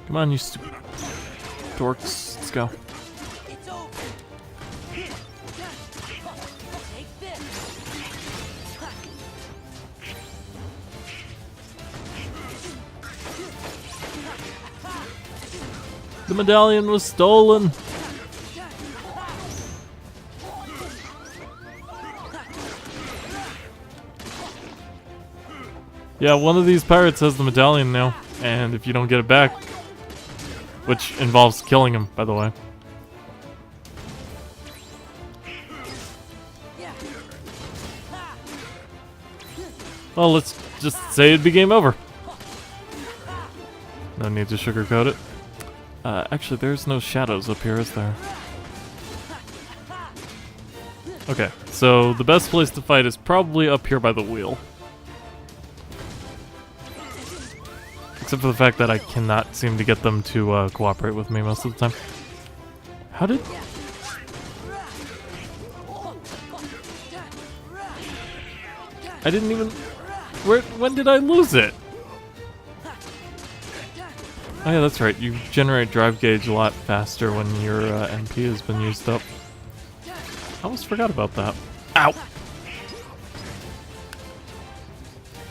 A: Come on, you stupid dorks. Let's go.
F: It's over. Take this.
A: The medallion was stolen. Yeah, one of these pirates has the medallion now, and if you don't get it back, which involves killing him, by the way. Well, let's just say it'd be game over. No need to sugarcoat it. Actually, there's no shadows up here, is there? Okay, so the best place to fight is probably up here by the wheel. Except Except for the fact that I cannot seem to get them to cooperate with me most of the time. How did... I didn't even... When did I lose it? Oh yeah, that's right. You generate drive gauge a lot faster when your MP has been used up. I almost forgot about that. Ow!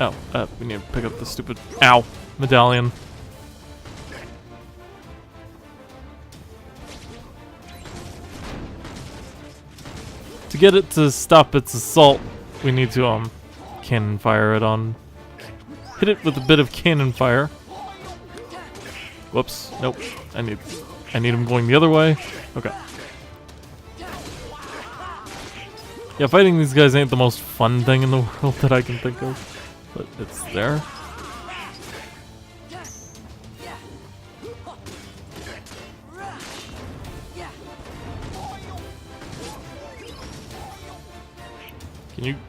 A: Oh, we need to pick up the stupid... Ow! Medallion. To get it to stop its assault, we need to, cannon fire it on... Hit it with a bit of cannon fire. Whoops. Nope. I need him going the other way. Okay. Yeah, fighting these guys ain't the most fun thing in the world that I can think of. But it's there.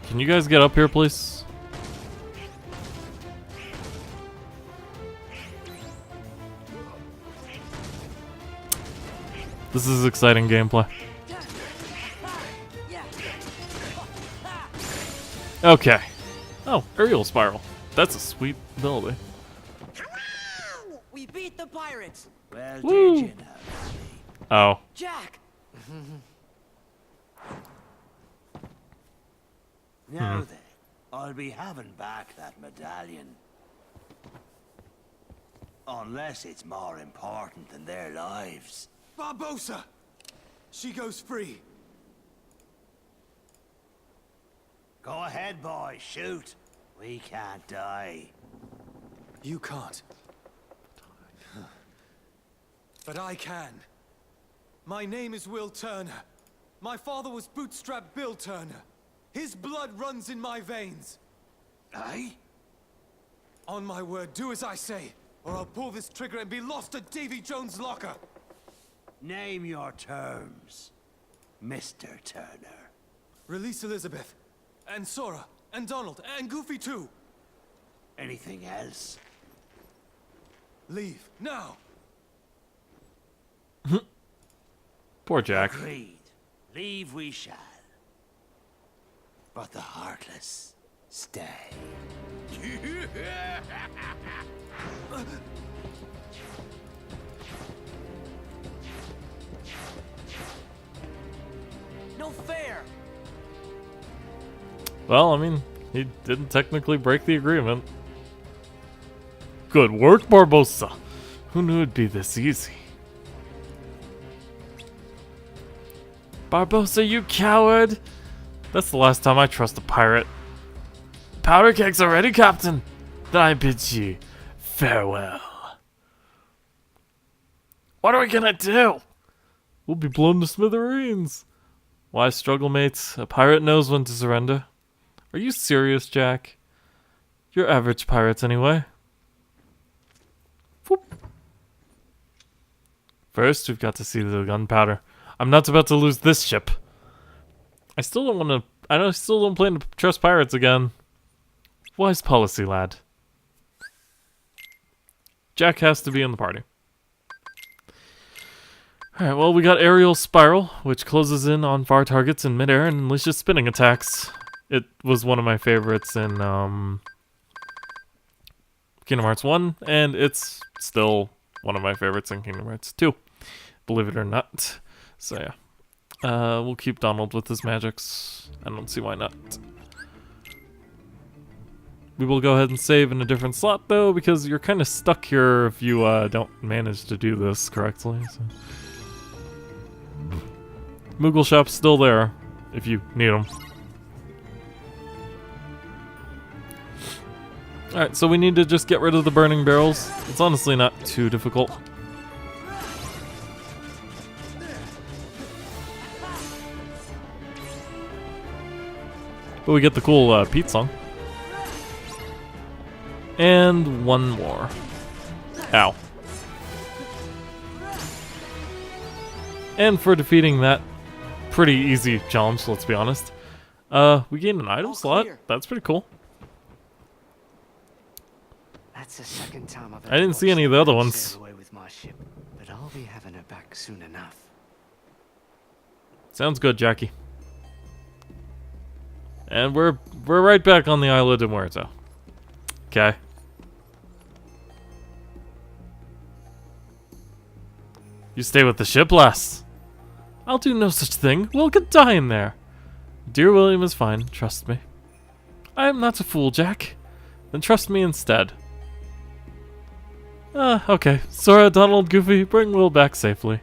A: Can you guys get up here, please? This is exciting gameplay. Okay. Oh, aerial spiral. That's a sweet ability.
F: We beat the pirates.
G: Well,
A: Woo.
G: did you know?
A: Oh.
F: Jack.
G: Now then, I'll be having back that medallion. Unless it's more important than their lives.
H: Barbossa! She goes free.
G: Go ahead, boy, shoot. We can't die.
H: You can't. But I can. My name is Will Turner. My father was Bootstrap Bill Turner. His blood runs in my veins.
G: Aye?
H: On my word, do as I say, or I'll pull this trigger and be lost at Davy Jones' locker.
G: Name your terms, Mr. Turner.
H: Release Elizabeth, and Sora, and Donald, and Goofy too.
G: Anything else?
H: Leave, now!
A: Poor Jack.
G: Agreed. Leave we shall. But the Heartless stay.
F: No fair.
A: Well, I mean, he didn't technically break the agreement. Good work, Barbossa. Who knew it'd be this easy? Barbossa, you coward! That's the last time I trust a pirate. Powder kegs are ready, Captain. Then I bid you farewell. What are we gonna do? We'll be blown to smithereens. Why struggle, mates? A pirate knows when to surrender. Are you serious, Jack? You're average pirates anyway. Whoop. First, we've got to see the gunpowder. I'm not about to lose this ship. I still don't want to... I still don't plan to trust pirates again. Wise policy, lad. Jack has to be in the party. Alright, well, we got Aerial Spiral, which closes in on far targets in midair and unleashes spinning attacks. It was one of my favorites in Kingdom Hearts 1, and it's still one of my favorites in Kingdom Hearts 2, believe it or not. So yeah, we'll keep Donald with his magics. I don't see why not. We will go ahead and save in a different slot, though, because you're kind of stuck here if you don't manage to do this correctly. So. Moogle Shop's still there, if you need them. Alright, so we need to just get rid of the burning barrels. It's honestly not too difficult. But we get the cool Pete song. And one more. Ow. And for defeating that pretty easy challenge, let's be honest, we gained an item slot. That's pretty cool.
I: That's the second time I've
A: I didn't see any of the other ones.
I: sail away with my ship, but I'll be having her back soon enough.
A: Sounds good, Jackie. And we're right back on the Isla de Muerto. Okay. You stay with the ship, lass. I'll do no such thing. Will could die in there. Dear William is fine. Trust me. I am not a fool, Jack. Then trust me instead. Okay. Sora, Donald, Goofy, bring Will back safely.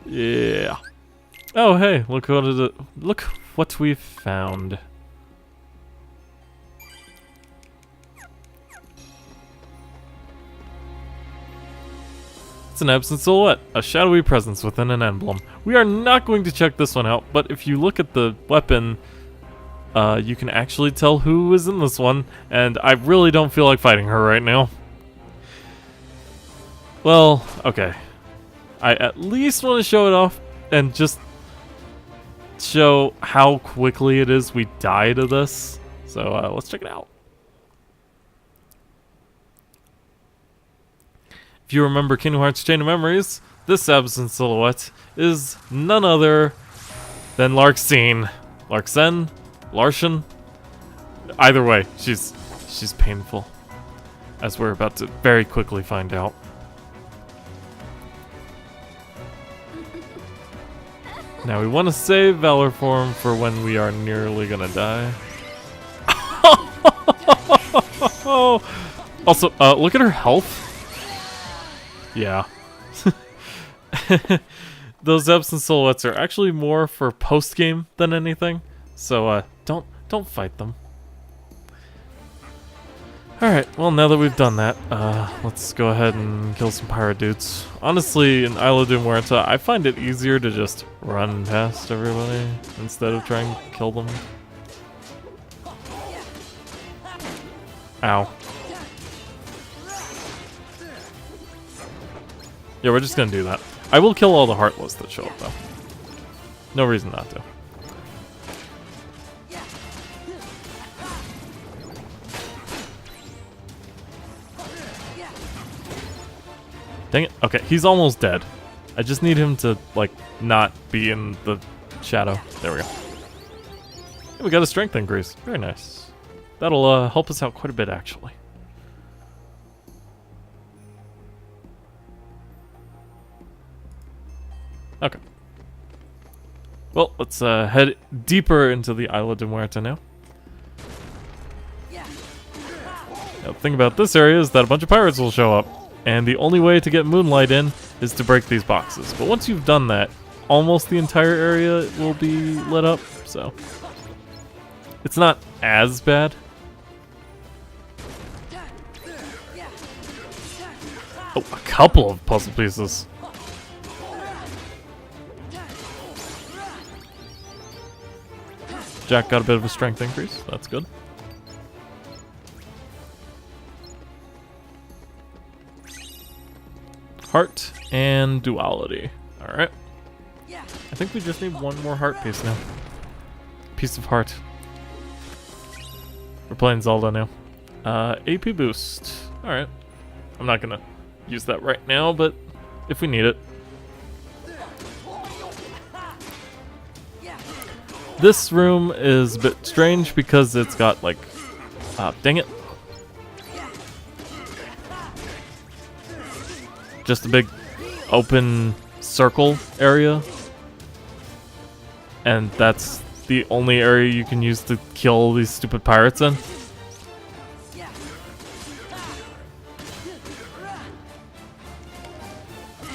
A: Yeah. Oh, hey, look what we've found. It's an absent silhouette, a shadowy presence within an emblem. We are not going to check this one out, but if you look at the weapon, you can actually tell who is in this one, and I really don't feel like fighting her right now. Well, okay. I at least want to show it off and just show how quickly it is we die to this. So let's check it out. If you remember Kingdom Hearts Chain of Memories, this absent silhouette is none other than Larxene. Larxene? Lartian? Either way, she's painful. As we're about to very quickly find out. Now we want to save Valor Form for when we are nearly gonna die. Also, look at her health. Yeah. Those absent silhouettes are actually more for post-game than anything. So, don't fight them. Alright, well now that we've done that, let's go ahead and kill some pirate dudes. Honestly, in Isla de Muerta, I find it easier to just run past everybody instead of trying to kill them. Ow. Yeah, we're just gonna do that. I will kill all the Heartless that show up, though. No reason not to. Dang it. Okay, he's almost dead. I just need him to, like, not be in the shadow. There we go. Hey, we got a strength increase. Very nice. That'll help us out quite a bit, actually. Okay. Well, let's head deeper into the Isla de Muerta now. Now, the thing about this area is that a bunch of pirates will show up. And the only way to get Moonlight in is to break these boxes. But once you've done that, almost the entire area will be lit up, so it's not as bad. Oh, a couple of puzzle pieces. Jack got a bit of a strength increase. That's good. Heart and duality. Alright. I think we just need one more heart piece now. Piece of heart. We're playing Zelda now. AP boost. Alright. I'm not gonna use that right now, but if we need it. This room is a bit strange because it's got like... dang it. Just a big open circle area. And that's the only area you can use to kill these stupid pirates in.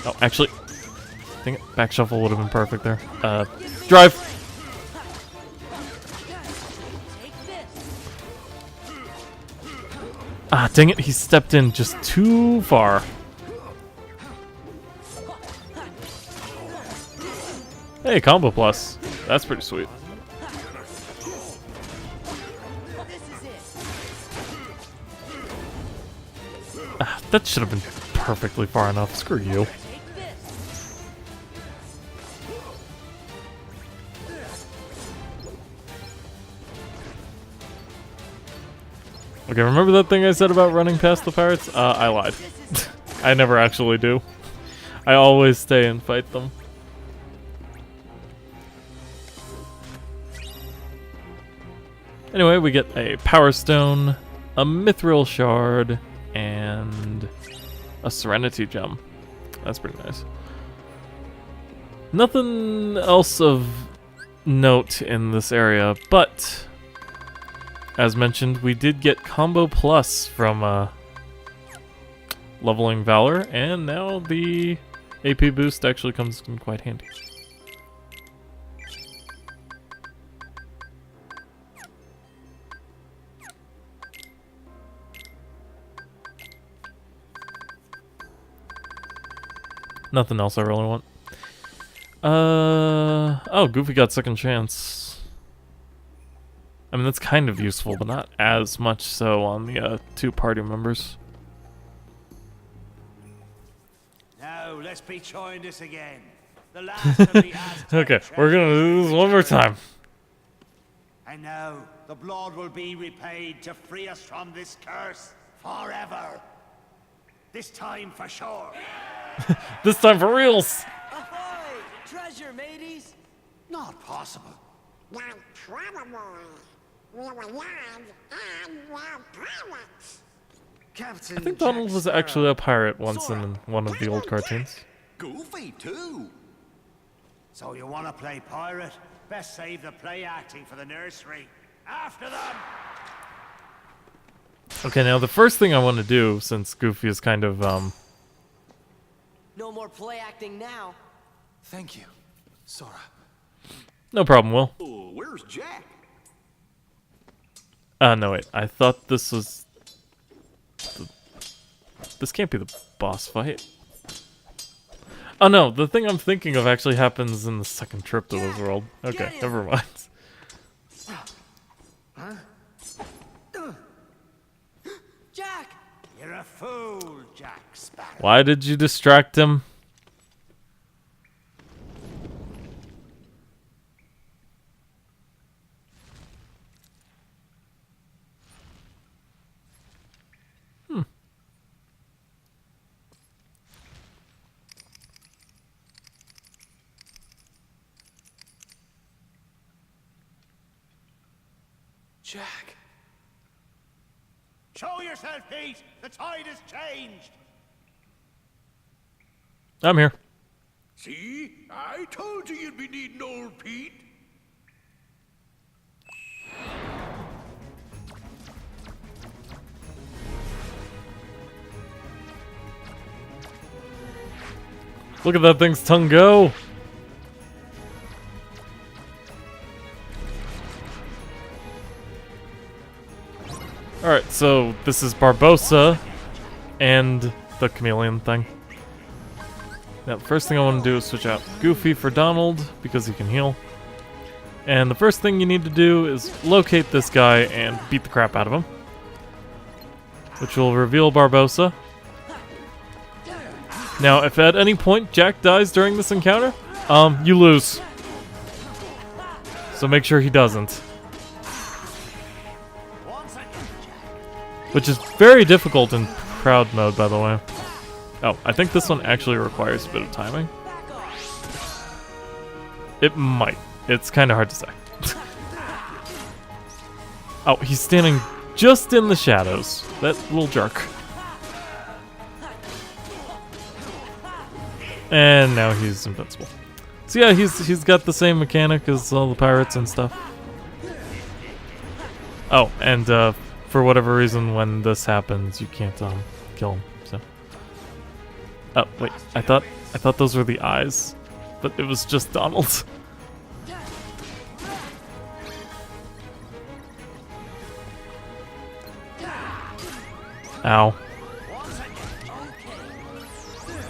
A: Oh, actually, I think back shuffle would have been perfect there. Drive! Ah, dang it, he stepped in just too far. Hey, combo plus. That's pretty sweet. Ah, that should have been perfectly far enough. Screw you. Okay, remember that thing I said about running past the pirates? I lied. I never actually do. I always stay and fight them. Anyway, we get a Power Stone, a Mithril Shard, and a Serenity Gem. That's pretty nice. Nothing else of note in this area, but as mentioned, we did get Combo Plus from leveling Valor, and now the AP boost actually comes in quite handy. Nothing else I really want. Oh, Goofy got second chance. I mean, that's kind of useful, but not as much so on the 2 party members.
G: Now, let's be trying this again. The last of the Aztec
A: Okay, we're gonna do this one more time.
G: And now, the blood will be repaid to free us from this curse forever. This time for sure.
A: This time for reals!
F: Ahoy! Treasure, mateys!
G: Not possible.
B: Not probable. We were young and we're pirates.
I: Captain
A: I think Donald
I: Jack
A: was
I: Sparrow.
A: actually a pirate once in one of the old cartoons.
E: Goofy, too.
G: So you want to play pirate? Best save the play acting for the nursery. After them!
A: Okay, now the first thing I want to do, since Goofy is kind of,
F: No more play acting now.
H: Thank you, Sora.
A: no problem, Will.
E: Oh, where's Jack?
A: No, wait, I thought this was... This can't be the boss fight. Oh no, the thing I'm thinking of actually happens in the second trip to this world. Okay, never mind.
F: Jack!
G: You're a fool, Jack Sparrow.
A: Why did you distract him?
H: Jack.
G: Show yourself, Pete! The tide has changed!
A: I'm here.
C: See? I told you you'd be needing old Pete.
A: Look at that thing's tongue go! Alright, so this is Barbossa and the chameleon thing. Now, first thing I want to do is switch out Goofy for Donald, because he can heal. And the first thing you need to do is locate this guy and beat the crap out of him. Which will reveal Barbossa. Now, if at any point Jack dies during this encounter, you lose. So make sure he doesn't. Which is very difficult in Proud mode, by the way. Oh, I think this one actually requires a bit of timing. It might. It's kind of hard to say. Oh, he's standing just in the shadows. That little jerk. And now he's invincible. So yeah, he's got the same mechanic as all the pirates and stuff. Oh, and for whatever reason, when this happens, you can't kill him. So. Oh wait, I thought those were the eyes, but it was just Donald. Ow.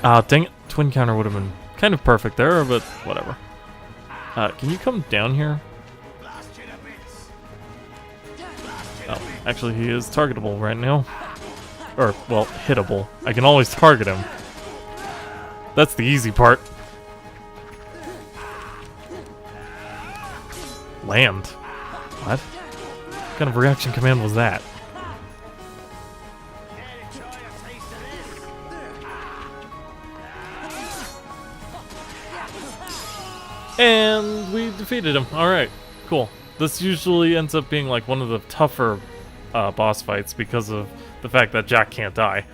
A: Ah, dang it. Twin counter would have been kind of perfect there, but whatever. Can you come down here? Oh, actually he is targetable right now. Or, well, hittable. I can always target him. That's the easy part. Land. What? What kind of reaction command was that? And we defeated him. Alright, cool. This usually ends up being like one of the tougher boss fights because of the fact that Jack can't die.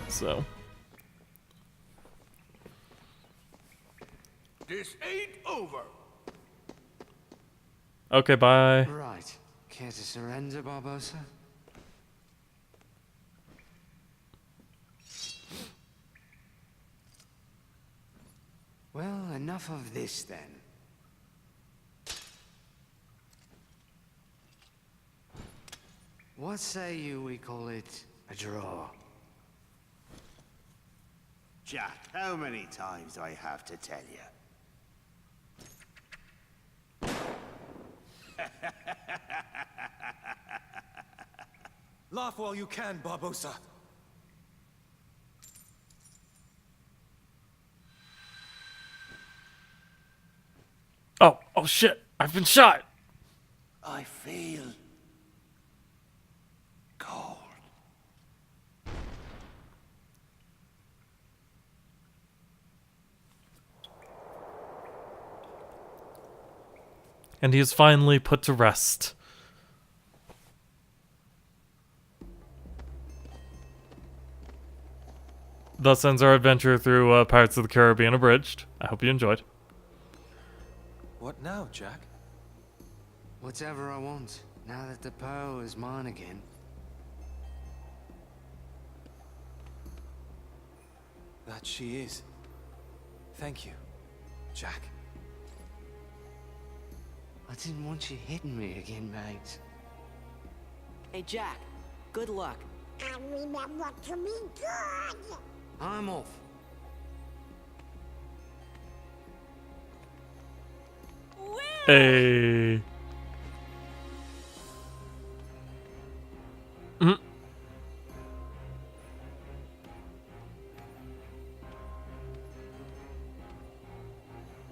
A: So.
C: This ain't over.
A: Okay, bye.
I: Right. Care to surrender, Barbosa? Well, enough of this then. What say you we call it a draw?
G: Jack, how many times do I have to tell you?
H: Laugh while you can, Barbosa.
A: Oh shit, I've been shot!
G: I feel cold.
A: And he is finally put to rest. Thus ends our adventure through Pirates of the Caribbean Abridged. I hope you enjoyed.
H: What now, Jack?
I: Whatever I want, now that the pearl is mine again.
H: That she is. Thank you, Jack.
I: I didn't want you hitting me again, mate.
F: Hey, Jack. Good luck.
B: And remember to be good.
I: I'm off.
A: Hey.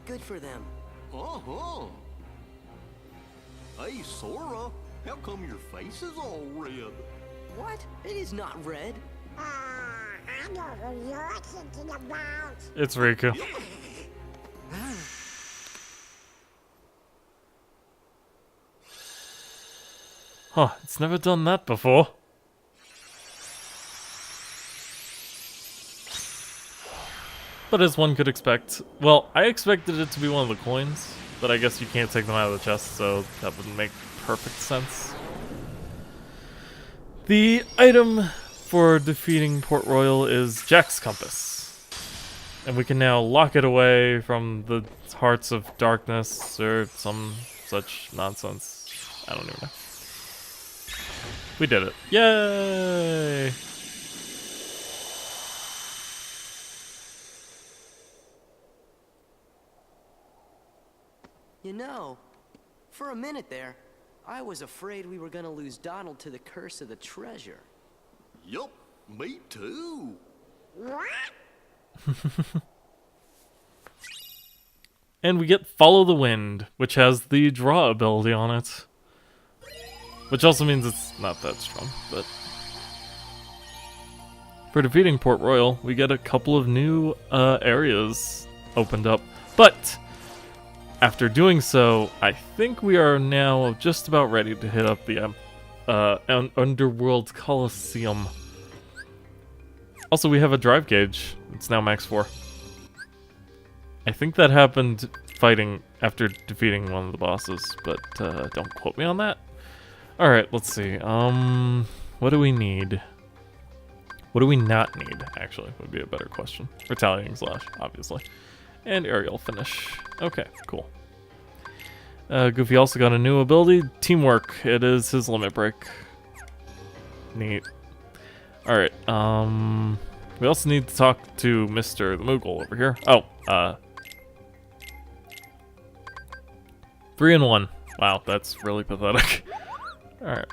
F: Good for them.
E: Uh-huh. Hey, Sora, how come your face is all red?
F: What? It is not red.
B: I know who you're thinking about.
A: It's Riku. Huh, it's never done that before. But as one could expect, well, I expected it to be one of the coins, but I guess you can't take them out of the chest, so that would make perfect sense. The item for defeating Port Royal is Jack's Compass. And we can now lock it away from the Hearts of Darkness or some such nonsense. I don't even know. We did it. Yay!
F: You know, for a minute there, I was afraid we were gonna lose Donald to the curse of the treasure.
E: Yup, me too.
B: What?
A: And we get Follow the Wind, which has the draw ability on it. Which also means it's not that strong, but... For defeating Port Royal, we get a couple of new areas opened up. But, after doing so, I think we are now just about ready to hit up the Underworld Coliseum. Also, we have a drive gauge. It's now max 4. I think that happened fighting after defeating one of the bosses, but don't quote me on that. Alright, let's see. What do we need? What do we not need, actually, would be a better question. Retaliating Slash, obviously. And Aerial Finish. Okay, cool. Goofy also got a new ability, Teamwork. It is his limit break. Neat. Alright, we also need to talk to Mr. the Moogle over here. Oh, 3 in 1. Wow, that's really pathetic. Alright.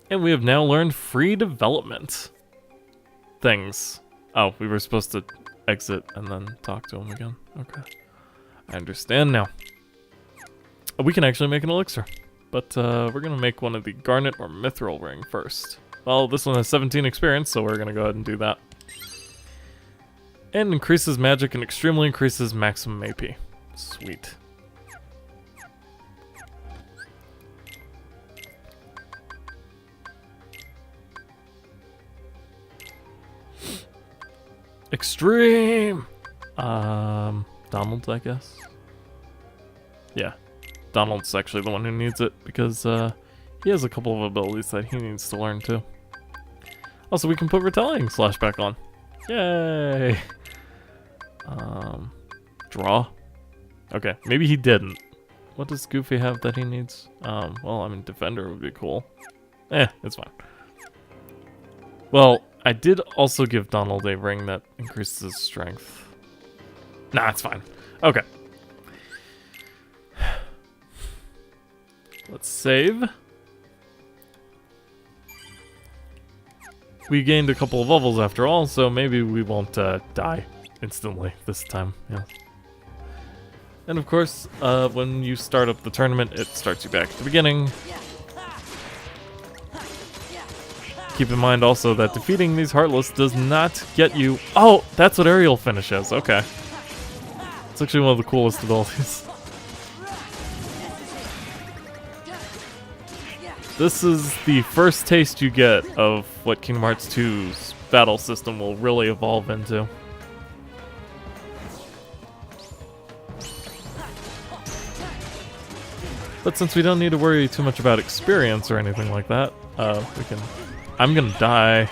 A: And we have now learned free development things. Oh, we were supposed to exit and then talk to him again. Okay. I understand now. We can actually make an elixir. But we're going to make one of the Garnet or Mithril ring first. Well, this one has 17 experience, so we're going to go ahead and do that. And increases magic and extremely increases maximum AP. Sweet. Extreme! Donald, I guess? Yeah. Donald's actually the one who needs it, because, he has a couple of abilities that he needs to learn, too. Also, we can put Retelling Slash back on. Yay! Draw? Okay, maybe he didn't. What does Goofy have that he needs? Well, I mean, Defender would be cool. It's fine. Well, I did also give Donald a ring that increases his strength. Nah, it's fine. Okay. Let's save. We gained a couple of levels after all, so maybe we won't die instantly this time. Yeah. And of course, when you start up the tournament, it starts you back at the beginning. Keep in mind also that defeating these Heartless does not get you... Oh, that's what Aerial Finish is. Okay. It's actually one of the coolest abilities. This is the first taste you get of what Kingdom Hearts 2's battle system will really evolve into. But since we don't need to worry too much about experience or anything like that, we can... I'm gonna die.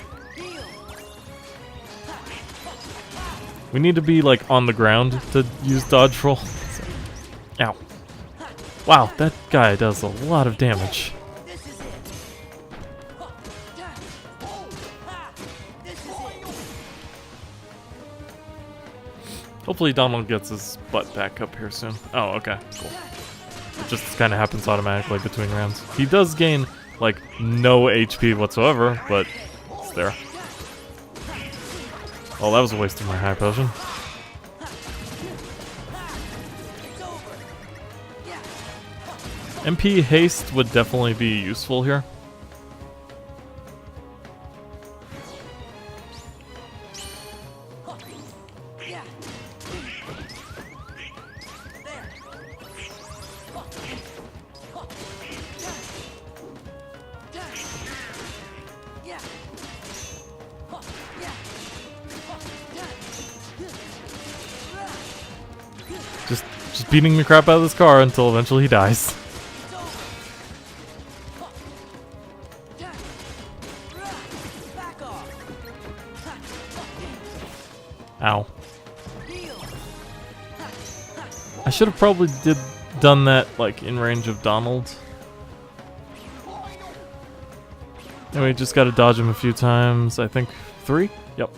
A: We need to be, like, on the ground to use dodge roll. So. Ow. Wow, that guy does a lot of damage. Hopefully Donald gets his butt back up here soon. Oh, okay, cool. It just kind of happens automatically between rounds. He does gain, like, no HP whatsoever, but it's there. Oh, that was a waste of my high potion. MP haste would definitely be useful here. Just beating the crap out of this car until eventually he dies. Ow. I should have probably done that, like, in range of Donald. Anyway, just gotta dodge him a few times. I think 3? Yep.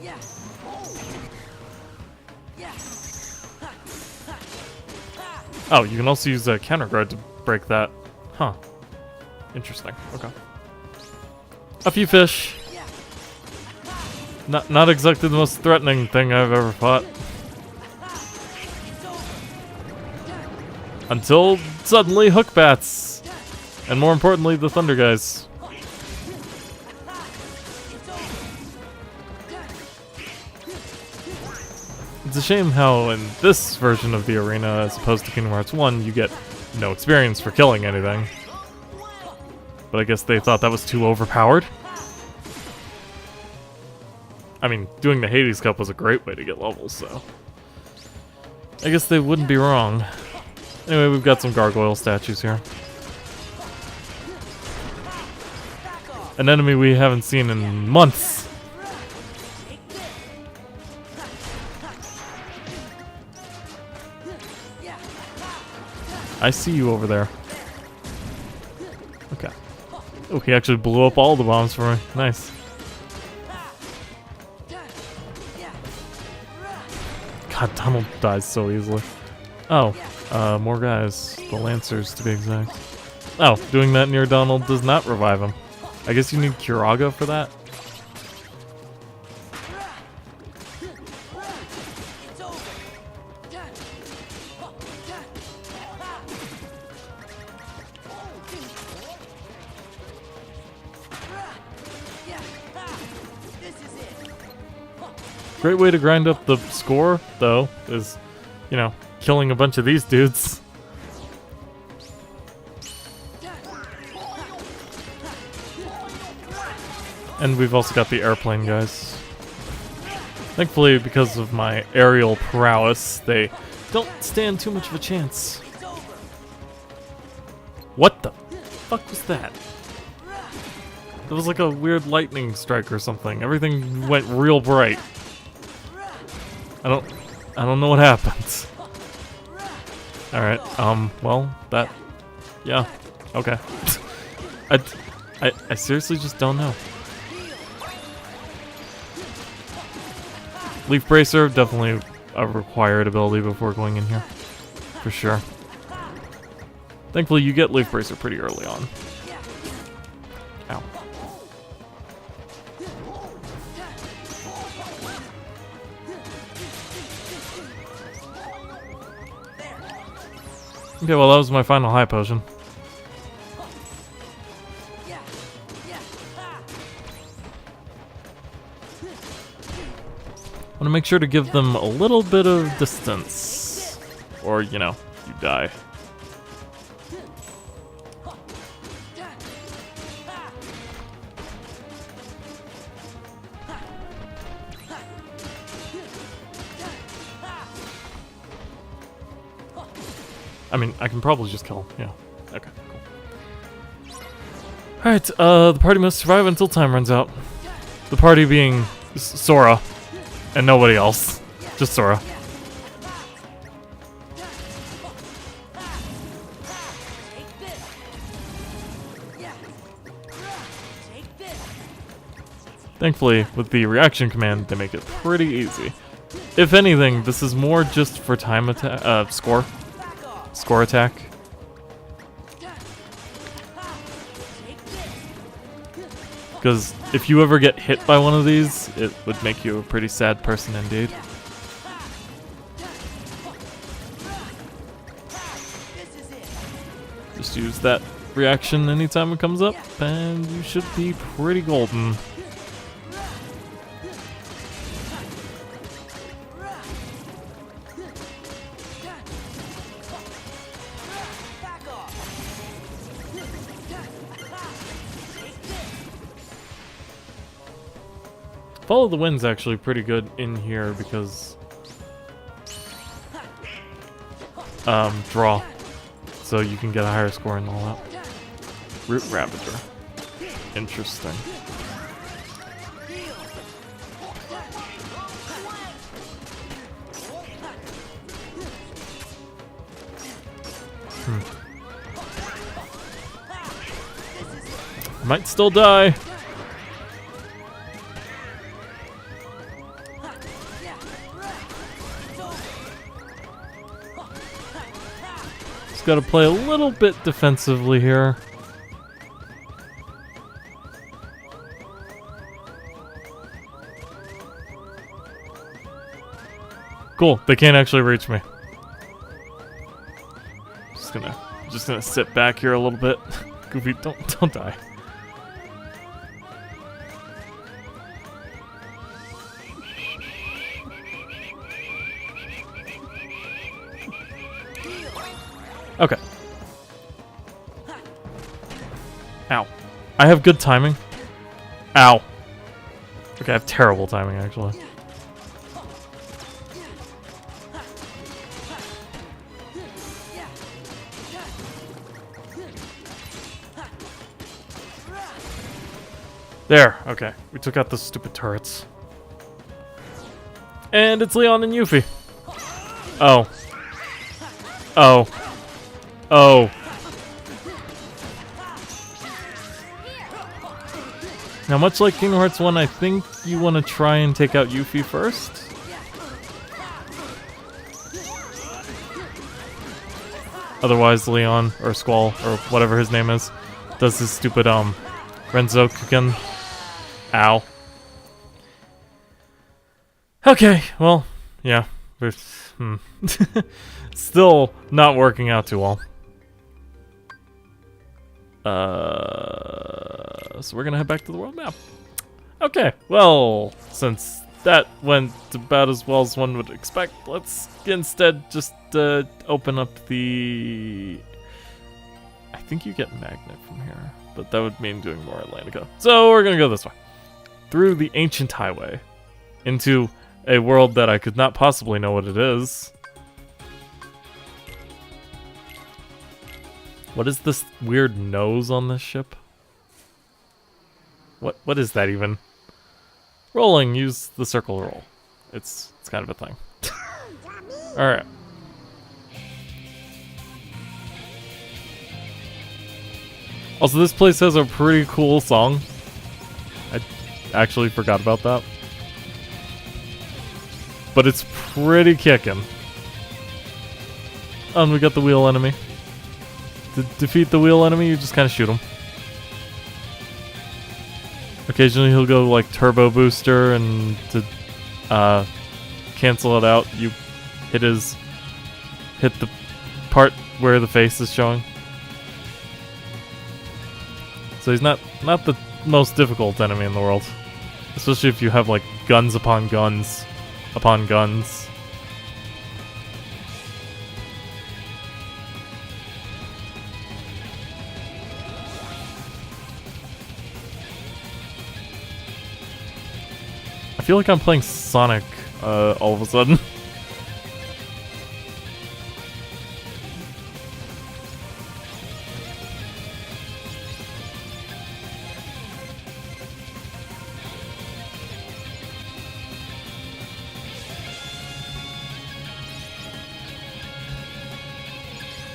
A: Oh, you can also use a counter guard to break that. Huh. Interesting. Okay. A few fish. Not exactly the most threatening thing I've ever fought. Until suddenly hook bats. And more importantly, the thunder guys. It's a shame how in this version of the arena, as opposed to Kingdom Hearts 1, you get no experience for killing anything. But I guess they thought that was too overpowered. I mean, doing the Hades Cup was a great way to get levels, so... I guess they wouldn't be wrong. Anyway, we've got some gargoyle statues here. An enemy we haven't seen in months. I see you over there. Okay. Oh, he actually blew up all the bombs for me. Nice. God, Donald dies so easily. Oh, more guys. The Lancers, to be exact. Oh, doing that near Donald does not revive him. I guess you need Curaga for that? Great way to grind up the score, though, is, you know, killing a bunch of these dudes. And we've also got the airplane guys. Thankfully, because of my aerial prowess, they don't stand too much of a chance. What the fuck was that? That was like a weird lightning strike or something. Everything went real bright. I don't know what happened. Alright, well, that... Yeah, okay. I seriously just don't know. Leaf Bracer, definitely a required ability before going in here. For sure. Thankfully, you get Leaf Bracer pretty early on. Ow. Okay, well that was my final high potion. Want to make sure to give them a little bit of distance. Or, you know, you die. I mean, I can probably just kill him. Yeah. Okay, cool. Alright, the party must survive until time runs out. The party being Sora. And nobody else. Just Sora. Thankfully, with the reaction command, they make it pretty easy. If anything, this is more just for time attack, score attack. Because if you ever get hit by one of these, it would make you a pretty sad person indeed. Just use that reaction anytime it comes up, and you should be pretty golden. Follow the Wind's actually pretty good in here because draw, so you can get a higher score and all that. Root Ravager, interesting. Might still die. Got to play a little bit defensively here. Cool, they can't actually reach me. Just gonna sit back here a little bit. Goofy, don't die. Okay. Ow. I have good timing. Ow. Okay, I have terrible timing, actually. There, okay. We took out the stupid turrets. And it's Leon and Yuffie. Oh. Oh. Oh. Now, much like Kingdom Hearts 1, I think you want to try and take out Yuffie first. Otherwise, Leon, or Squall, or whatever his name is, does his stupid, Renzokuken. Ow. Okay, well, yeah. Still not working out too well. So we're gonna head back to the world map. Okay, well, since that went about as well as one would expect. Let's instead just open up the... I think you get Magnet from here, but that would mean doing more Atlantica. So we're gonna go this way. Through the ancient highway. Into a world that I could not possibly know what it is. What is this weird nose on this ship? What is that even? Rolling, use the circle roll. It's kind of a thing. Alright. Also, this place has a pretty cool song. I actually forgot about that. But it's pretty kickin'. Oh, and we got the wheel enemy. To defeat the wheel enemy, you just kind of shoot him. Occasionally he'll go like turbo booster, and to cancel it out, you hit the part where the face is showing. So he's not the most difficult enemy in the world, especially if you have like guns upon guns upon guns. I feel like I'm playing Sonic all of a sudden.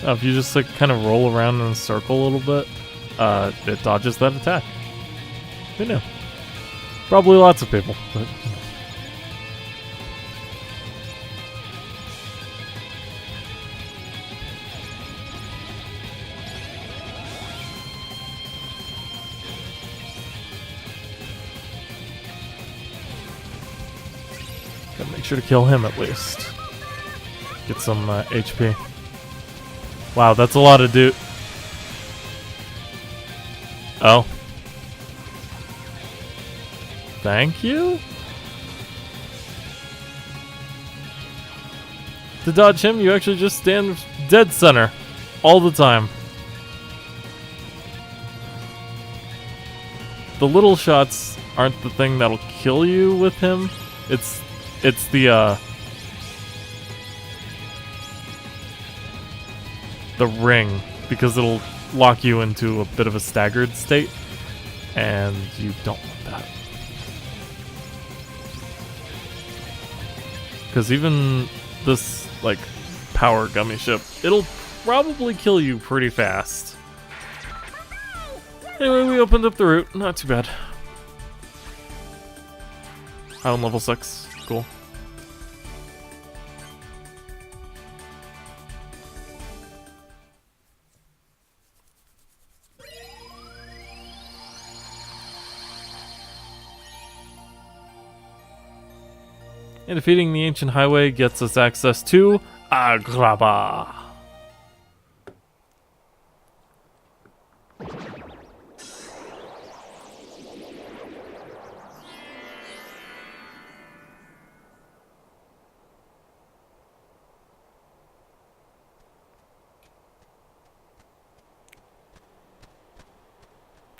A: If you just like kind of roll around in a circle a little bit, it dodges that attack. Who knew? Probably lots of people, but... Gotta make sure to kill him at least. Get some HP. Wow, that's a lot of dude. Oh. Thank you? To dodge him, you actually just stand dead center all the time. The little shots aren't the thing that'll kill you with him. It's the ring, because it'll lock you into a bit of a staggered state, and you don't want that. Because even this, like, power gummy ship, it'll probably kill you pretty fast. Anyway, we opened up the route. Not too bad. Island level 6. Cool. And defeating the ancient highway gets us access to Agrabah.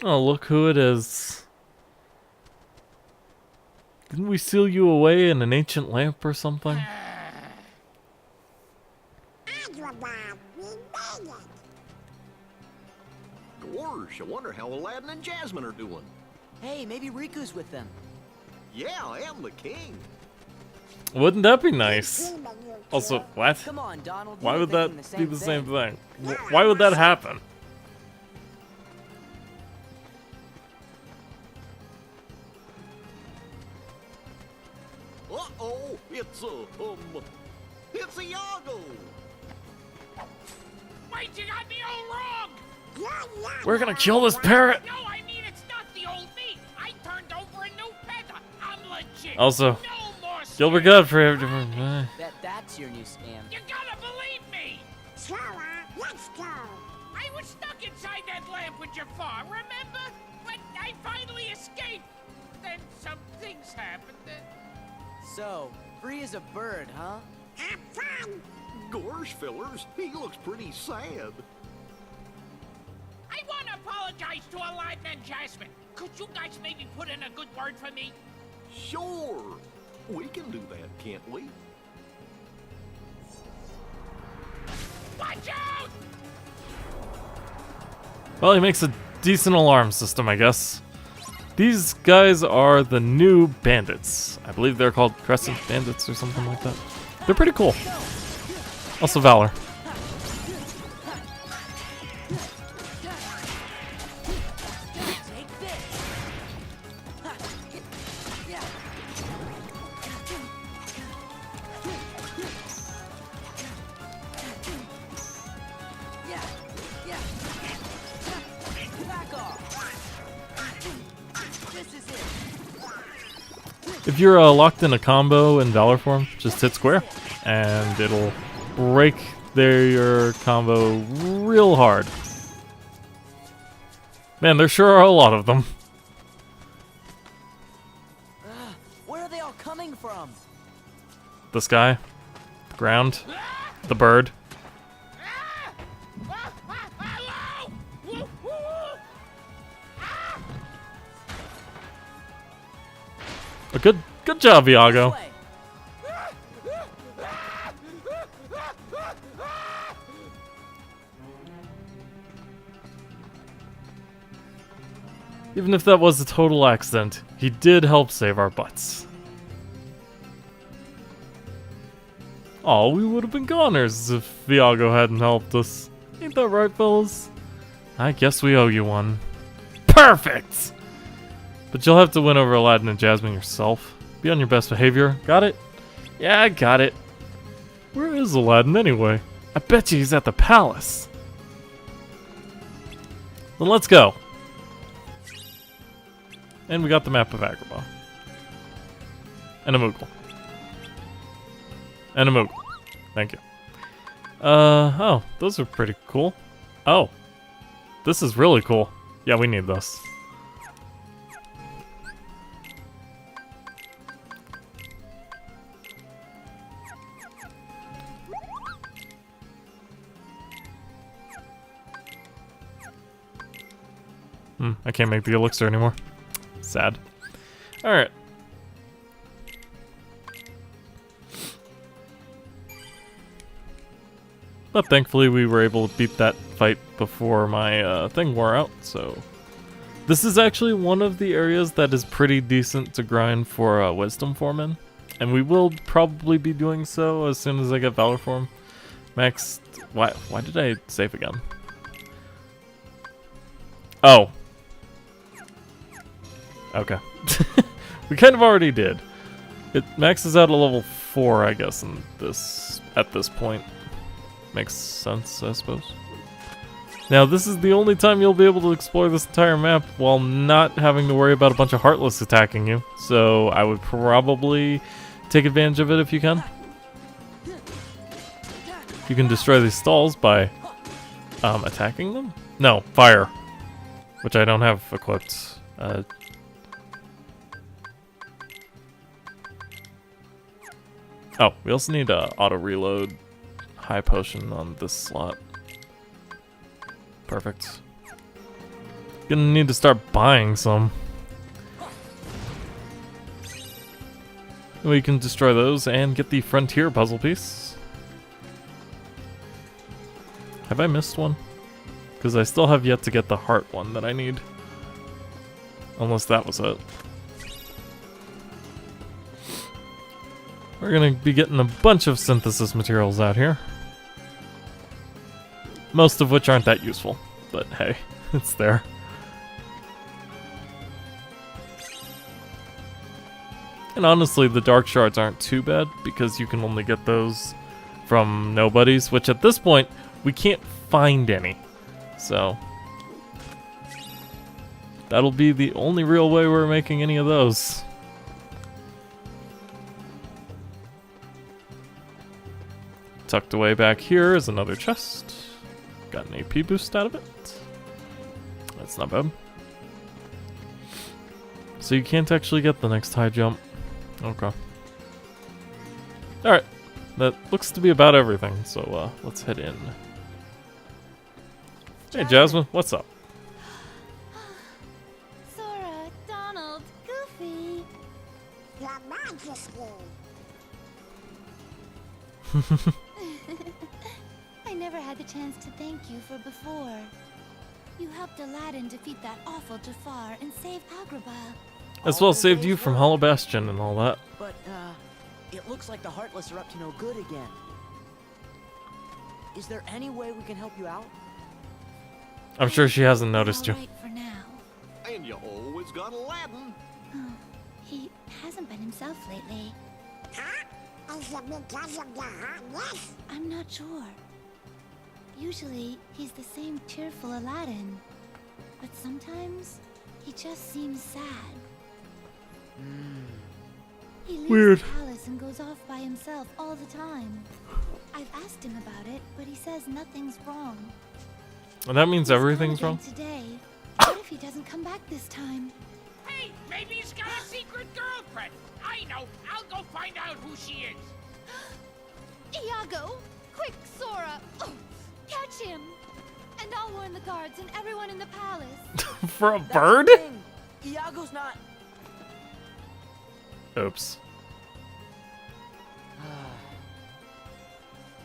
A: Oh, look who it is. Didn't we seal you away in an ancient lamp or something?
E: Gosh, I wonder how Aladdin and Jasmine are doing.
F: Hey, maybe Riku's with them.
E: Yeah, I am the king.
A: Wouldn't that be nice? Also, what?
F: Come on, Donald.
A: Why
F: you're
A: would that
F: thinking
A: be the same thing? Why would that happen?
E: Uh-oh, it's a Iago.
K: Wait, you got me all wrong!
A: We're gonna kill this parrot!
K: No, I mean, it's not the old me! I turned over a new feather! I'm legit!
A: Also,
K: no more
A: Gilbert
K: scam.
A: Godfrey.
F: That's your new scam.
K: You gotta believe me!
B: Let's go.
K: I was stuck inside that lamp with Jafar, remember? But I finally escaped. Then some things happened.
F: So, free as a bird, huh?
K: Have fun!
E: Gosh, fellers, he looks pretty sad.
K: I want to apologize to Aladdin and Jasmine. Could you guys maybe put in a good word for me?
E: Sure. We can do that, can't we?
K: Watch out!
A: Well, he makes a decent alarm system, I guess. These guys are the new bandits. I believe they're called Crescent Bandits or something like that. They're pretty cool. Also Valor. If you're locked in a combo in Valor form, just hit square, and it'll break your combo real hard. Man, there sure are a lot of them.
F: Where are they all coming from?
A: The sky, the ground, the bird. A good job, Iago. Even if that was a total accident, he did help save our butts. Oh, we would have been goners if Iago hadn't helped us. Ain't that right, fellas? I guess we owe you one. Perfect! But you'll have to win over Aladdin and Jasmine yourself. Be on your best behavior. Got it? Yeah, I got it. Where is Aladdin anyway? I bet you he's at the palace. Then let's go. And we got the map of Agrabah. And a Moogle. And a Moogle. Thank you. Oh, those are pretty cool. Oh. This is really cool. Yeah, we need this. I can't make the elixir anymore. Sad. Alright. But thankfully we were able to beat that fight before my thing wore out, so... This is actually one of the areas that is pretty decent to grind for Wisdom form in. And we will probably be doing so as soon as I get Valor form. Max... Why did I save again? Oh. Okay. We kind of already did. It maxes out at level 4, I guess, in at this point. Makes sense, I suppose. Now, this is the only time you'll be able to explore this entire map while not having to worry about a bunch of Heartless attacking you. So I would probably take advantage of it if you can. You can destroy these stalls by attacking them? No, fire. Which I don't have equipped. Oh, we also need a auto reload high potion on this slot. Perfect. Gonna need to start buying some. We can destroy those and get the frontier puzzle piece. Have I missed one? Because I still have yet to get the heart one that I need. Unless that was it. We're gonna be getting a bunch of synthesis materials out here. Most of which aren't that useful, but hey, it's there. And honestly, the dark shards aren't too bad because you can only get those from nobodies, which at this point, we can't find any. So, that'll be the only real way we're making any of those. Tucked away back here is another chest. Got an AP boost out of it. That's not bad. So you can't actually get the next high jump. Okay. Alright, that looks to be about everything, so let's head in. Hey Jasmine, what's up?
B: Sora, Donald, Goofy. Your Majesty. I never had the chance to thank you for before. You helped Aladdin defeat that awful Jafar and save Agrabah.
A: As well as saved you from Hollow Bastion and all that.
F: But, it looks like the Heartless are up to no good again. Is there any way we can help you out?
A: I'm sure she hasn't noticed you.
B: All right for now.
E: And you always got Aladdin.
B: Oh, he hasn't been himself lately. Huh? Is it because of the Heartless? I'm not sure. Usually, he's the same cheerful Aladdin. But sometimes, he just seems sad. He leaves
A: Weird.
B: the palace and goes off by himself all the time. I've asked him about it, but he says nothing's wrong.
A: And that means
B: He's
A: everything's
B: gone
A: wrong?
B: again today. What if he doesn't come back this time?
K: Hey, maybe he's got a secret girlfriend. I know. I'll go find out who she is.
B: Iago! Quick, Sora! Oh, catch him! And I'll warn the guards and everyone in the palace.
A: For a
F: That's
A: bird?
F: the thing. Iago's not...
A: Oops.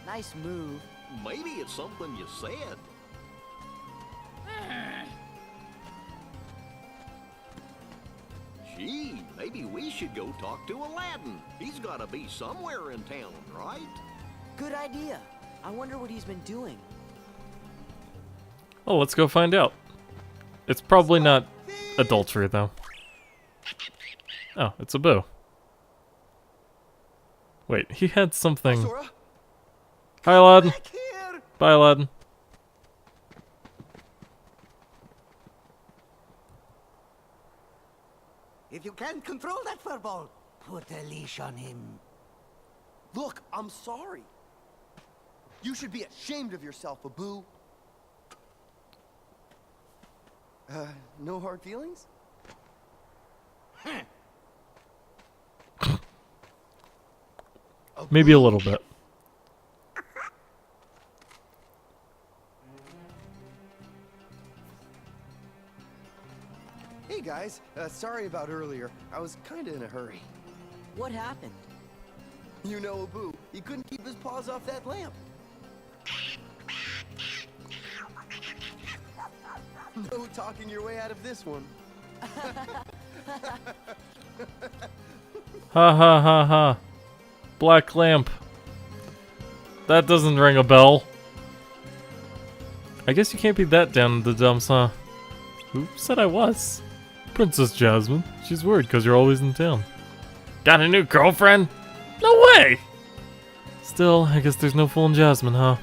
F: Nice move.
E: Maybe it's something you said. Gee, maybe we should go talk to Aladdin. He's gotta be somewhere in town, right?
F: Good idea. I wonder what he's been doing.
A: Oh, let's go find out. It's probably not adultery, though. Oh, it's a boo. Wait, he had something...
H: Sora,
A: Hi, Aladdin.
H: back here!
A: Bye, Aladdin.
G: If you can't control that furball, put a leash on him.
H: Look, I'm sorry. You should be ashamed of yourself, Abu. No hard feelings?
A: Maybe a little bit.
H: Hey guys, sorry about earlier. I was kinda in a hurry.
F: What happened?
H: You know Abu, he couldn't keep his paws off that lamp. No talking your way out of this one.
A: Ha ha ha ha. Black lamp. That doesn't ring a bell. I guess you can't be that down in the dumps, huh? Who said I was? Princess Jasmine. She's worried because you're always in town. Got a new girlfriend? No way! Still, I guess there's no fooling Jasmine, huh?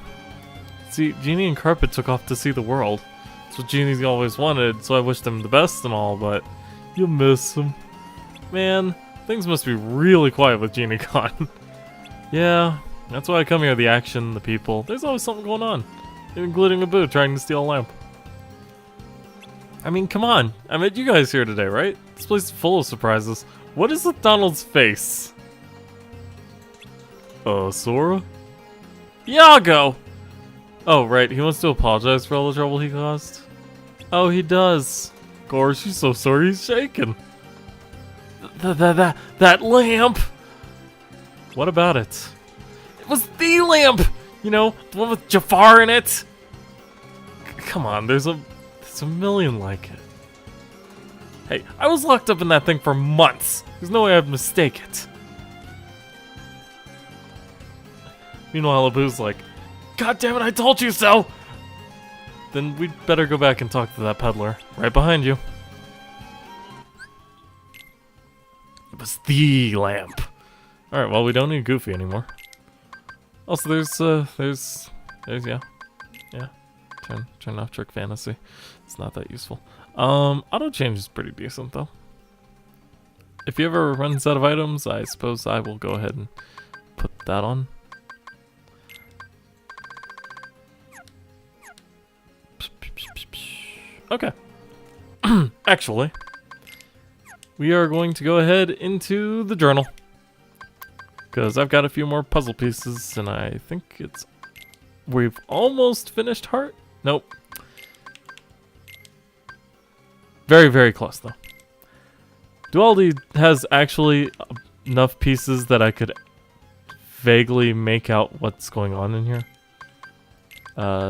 A: See, Genie and Carpet took off to see the world. That's what Genie's always wanted, so I wished him the best and all, but you'll miss him. Man, things must be really quiet with Genie gone. Yeah, that's why I come here, the action, the people. There's always something going on. Including Abu trying to steal a lamp. I mean, come on. I met you guys here today, right? This place is full of surprises. What is with Donald's face? Sora? Iago! Oh, right. He wants to apologize for all the trouble he caused. Oh, he does. Of course, he's so sorry he's shaking. That lamp! What about it? It was the lamp! You know, the one with Jafar in it? Come on, there's a million like it. Hey, I was locked up in that thing for months. There's no way I'd mistake it. Meanwhile, Abu's like, God damn it, I told you so! Then we'd better go back and talk to that peddler. Right behind you. It was the lamp. Alright, well, we don't need Goofy anymore. Also, there's, yeah. Turn off Trick Fantasy. It's not that useful. Auto change is pretty decent, though. If he ever runs out of items, I suppose I will go ahead and put that on. Okay. Actually, we are going to go ahead into the journal. because I've got a few more puzzle pieces, and I think we've almost finished Heart. Nope. Very, very close though. Duality has actually enough pieces that I could vaguely make out what's going on in here.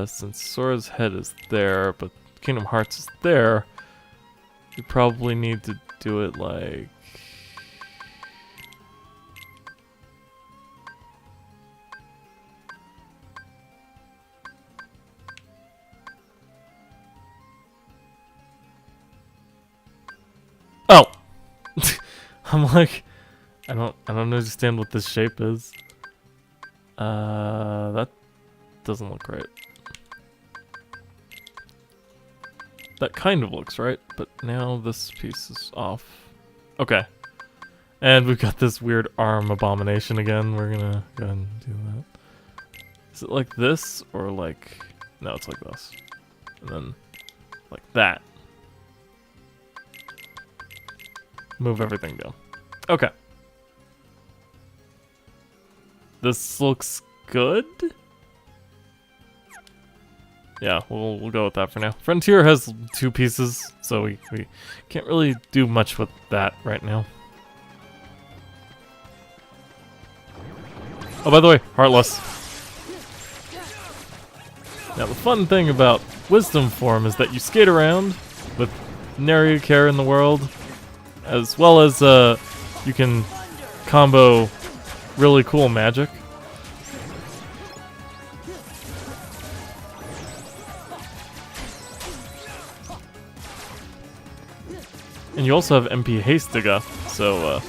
A: Since Sora's head is there, but Kingdom Hearts is there, you probably need to do it like... Oh! I'm like, I don't understand what this shape is. That doesn't look right. That kind of looks right, but now this piece is off. Okay. And we've got this weird arm abomination again. We're gonna go ahead and do that. Is it like this, or like... No, it's like this. And then, like that. Move everything down. Okay. This looks good? Yeah, we'll go with that for now. Frontier has 2 pieces, so we can't really do much with that right now. Oh, by the way, Heartless. Now, the fun thing about Wisdom Form is that you skate around with nary a care in the world, as well as you can combo really cool magic. And you also have MP Hastiga, so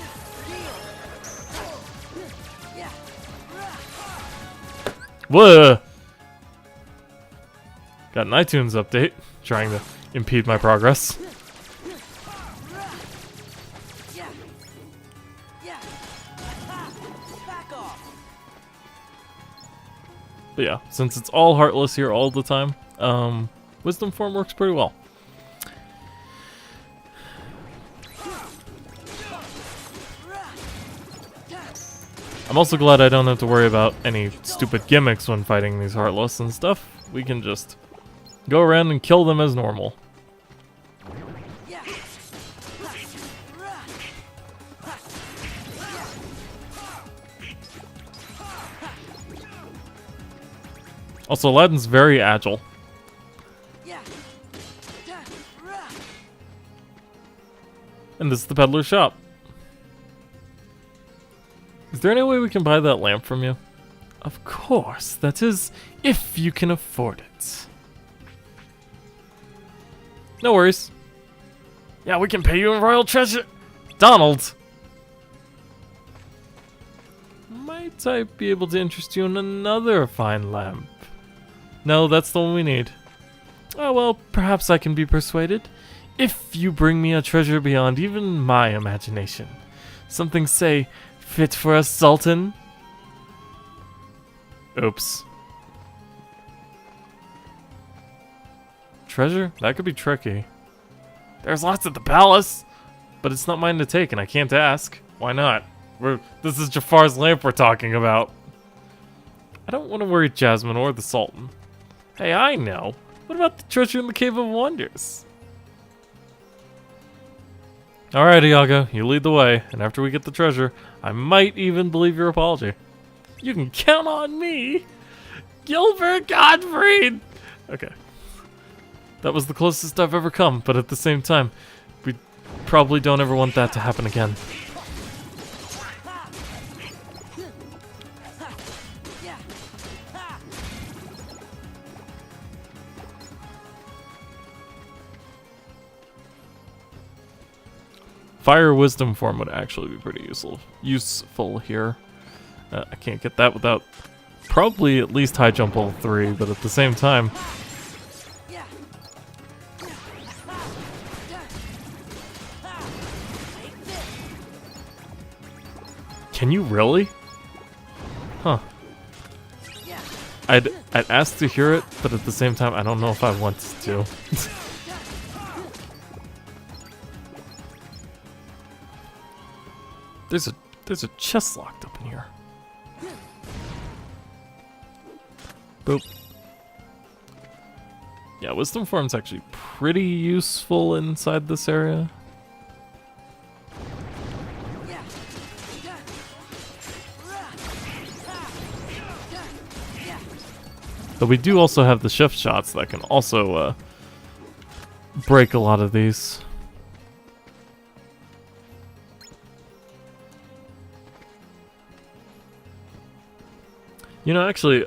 A: whoa! Got an iTunes update trying to impede my progress. But yeah, since it's all Heartless here all the time, Wisdom Form works pretty well. I'm also glad I don't have to worry about any stupid gimmicks when fighting these Heartless and stuff. We can just go around and kill them as normal. Also, Aladdin's very agile. And this is the peddler's shop. Is there any way we can buy that lamp from you? Of course, that is, if you can afford it. No worries. Yeah, we can pay you in royal treasure. Donald! Might I be able to interest you in another fine lamp? No, that's the one we need. Oh well, perhaps I can be persuaded. If you bring me a treasure beyond even my imagination. Something, say, fit for a sultan? Oops. Treasure? That could be tricky. There's lots at the palace, but it's not mine to take and I can't ask. Why not? This is Jafar's lamp we're talking about. I don't want to worry Jasmine or the Sultan. Hey, I know. What about the treasure in the Cave of Wonders? Alright, Iago, you lead the way, and after we get the treasure, I might even believe your apology. You can count on me! Gilbert Gottfried! Okay. That was the closest I've ever come, but at the same time, we probably don't ever want that to happen again. Fire Wisdom Form would actually be pretty useful here. I can't get that without probably at least high jump level 3, but at the same time... Can you really? Huh. I'd ask to hear it, but at the same time, I don't know if I want to. There's a chest locked up in here. Boop. Yeah, Wisdom Form's actually pretty useful inside this area. But we do also have the shift shots that can also break a lot of these. You know, actually,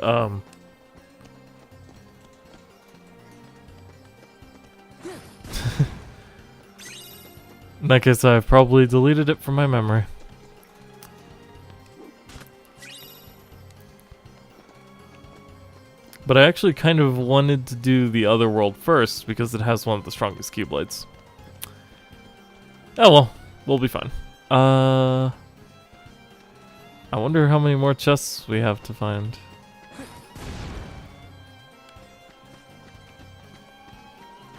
A: in that case, I've probably deleted it from my memory. But I actually kind of wanted to do the other world first because it has one of the strongest Keyblades. Oh well, we'll be fine. I wonder how many more chests we have to find.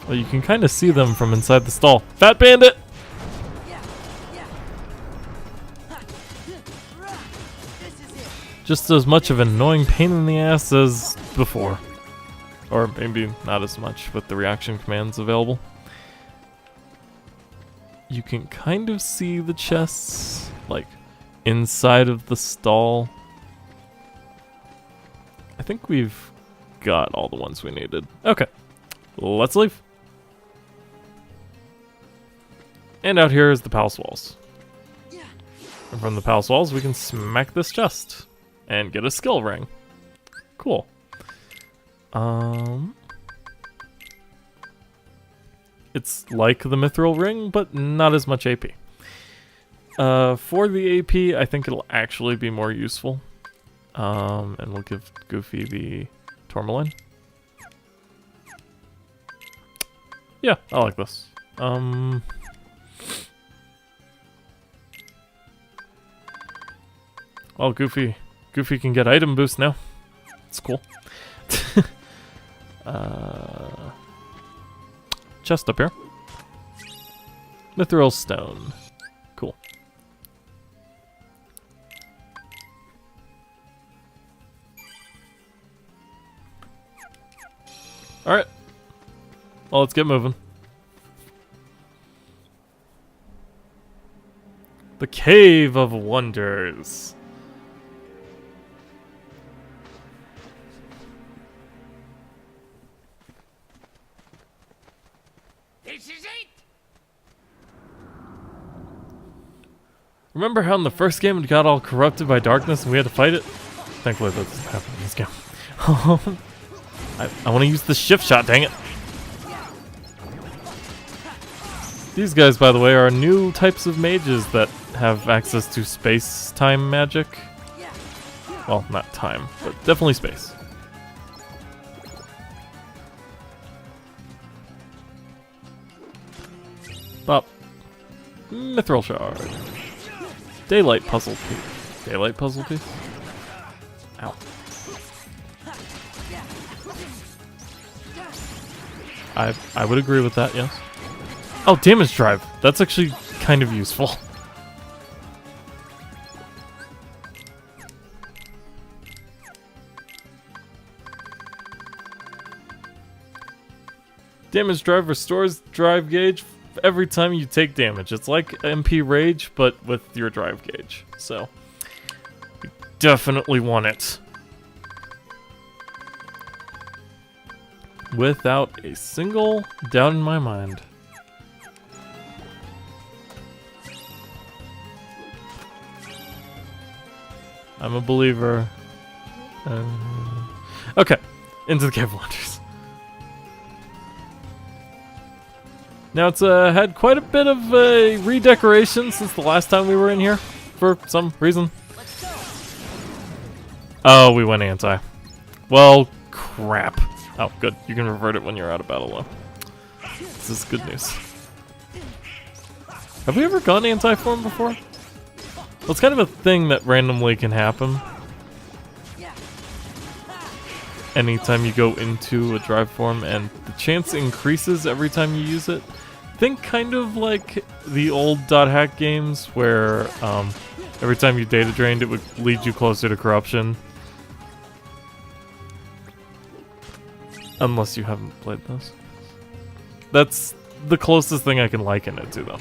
A: Well, you can kind of see them from inside the stall. Fat Bandit! Just as much of an annoying pain in the ass as before. Or maybe not as much with the reaction commands available. You can kind of see the chests, like, inside of the stall. I think we've got all the ones we needed. Okay, let's leave. And out here is the palace walls. And from the palace walls, we can smack this chest and get a skill ring. Cool. It's like the Mithril ring, but not as much AP. For the AP, I think it'll actually be more useful. And we'll give Goofy the Tourmaline. Yeah, I like this. Well, Goofy can get item boost now. It's cool. Chest up here. Mithril stone. Cool. Alright. Well, let's get moving. The Cave of Wonders.
K: This is it!
A: Remember how in the first game it got all corrupted by darkness and we had to fight it? Thankfully that doesn't happen in this game. I want to use the shift shot, dang it. These guys, by the way, are new types of mages that have access to space-time magic. Well, not time, but definitely space. Bop. Mithril shard. Daylight puzzle piece. Daylight puzzle piece? Ow. I would agree with that, yes. Oh, damage drive. That's actually kind of useful. Damage drive restores drive gauge every time you take damage. It's like MP Rage, but with your drive gauge. So, we definitely want it. Without a single doubt in my mind. I'm a believer. Okay, into the Cave of Wonders. Now it's had quite a bit of redecoration since the last time we were in here, for some reason. Oh, we went anti. Well, crap. Oh, good. You can revert it when you're out of battle, though. This is good news. Have we ever gone anti-form before? Well, it's kind of a thing that randomly can happen. Anytime you go into a drive form, and the chance increases every time you use it. Think kind of like the old dot hack games where every time you data drained it would lead you closer to corruption. Unless you haven't played those. That's the closest thing I can liken it to, though.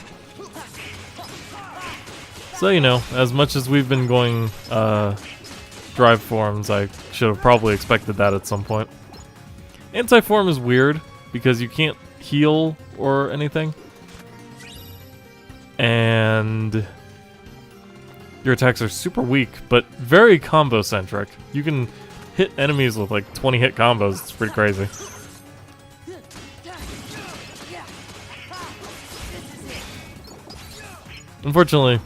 A: So, you know, as much as we've been going drive forms, I should have probably expected that at some point. Anti-form is weird because you can't heal or anything. And your attacks are super weak, but very combo-centric. You can hit enemies with like 20 hit combos. It's pretty crazy. Unfortunately,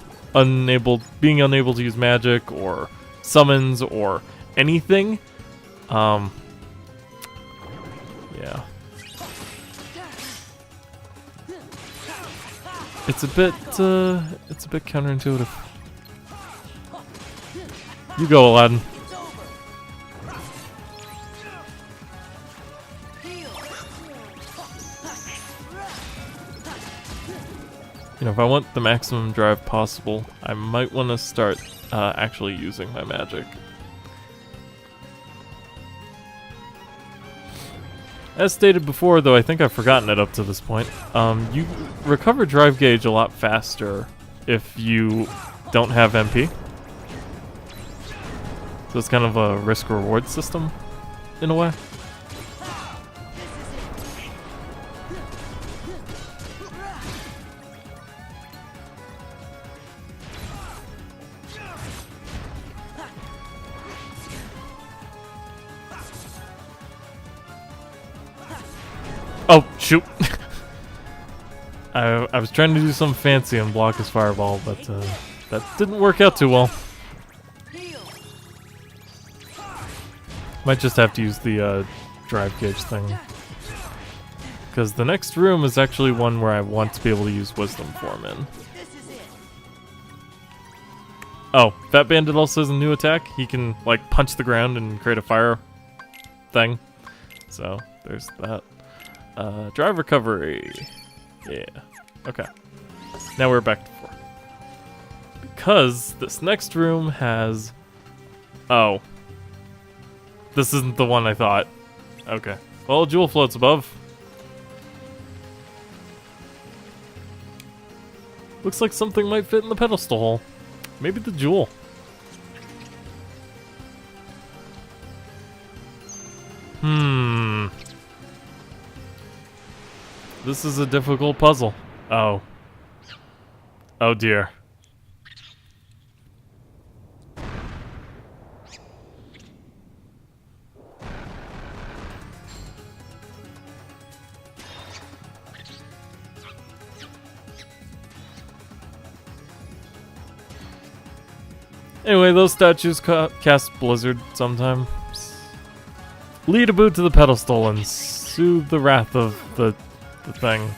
A: being unable to use magic or summons or anything, yeah. It's a bit counterintuitive. You go, Aladdin. You know, if I want the maximum drive possible, I might want to start actually using my magic. As stated before, though I think I've forgotten it up to this point, you recover drive gauge a lot faster if you don't have MP. So it's kind of a risk-reward system, in a way. Oh, shoot. I was trying to do something fancy and block his fireball, but that didn't work out too well. Might just have to use the drive gauge thing. Because the next room is actually one where I want to be able to use Wisdom Form in. Oh, Fat Bandit also has a new attack. He can, like, punch the ground and create a fire thing. So, there's that. Drive recovery. Yeah. Okay. Now we're back to 4. Because this next room has... Oh. This isn't the one I thought. Okay. Well, a jewel floats above. Looks like something might fit in the pedestal hole. Maybe the jewel. This is a difficult puzzle. Oh. Oh dear. Anyway, those statues cast Blizzard sometimes. Lead a boot to the pedestal and soothe the wrath of the thing.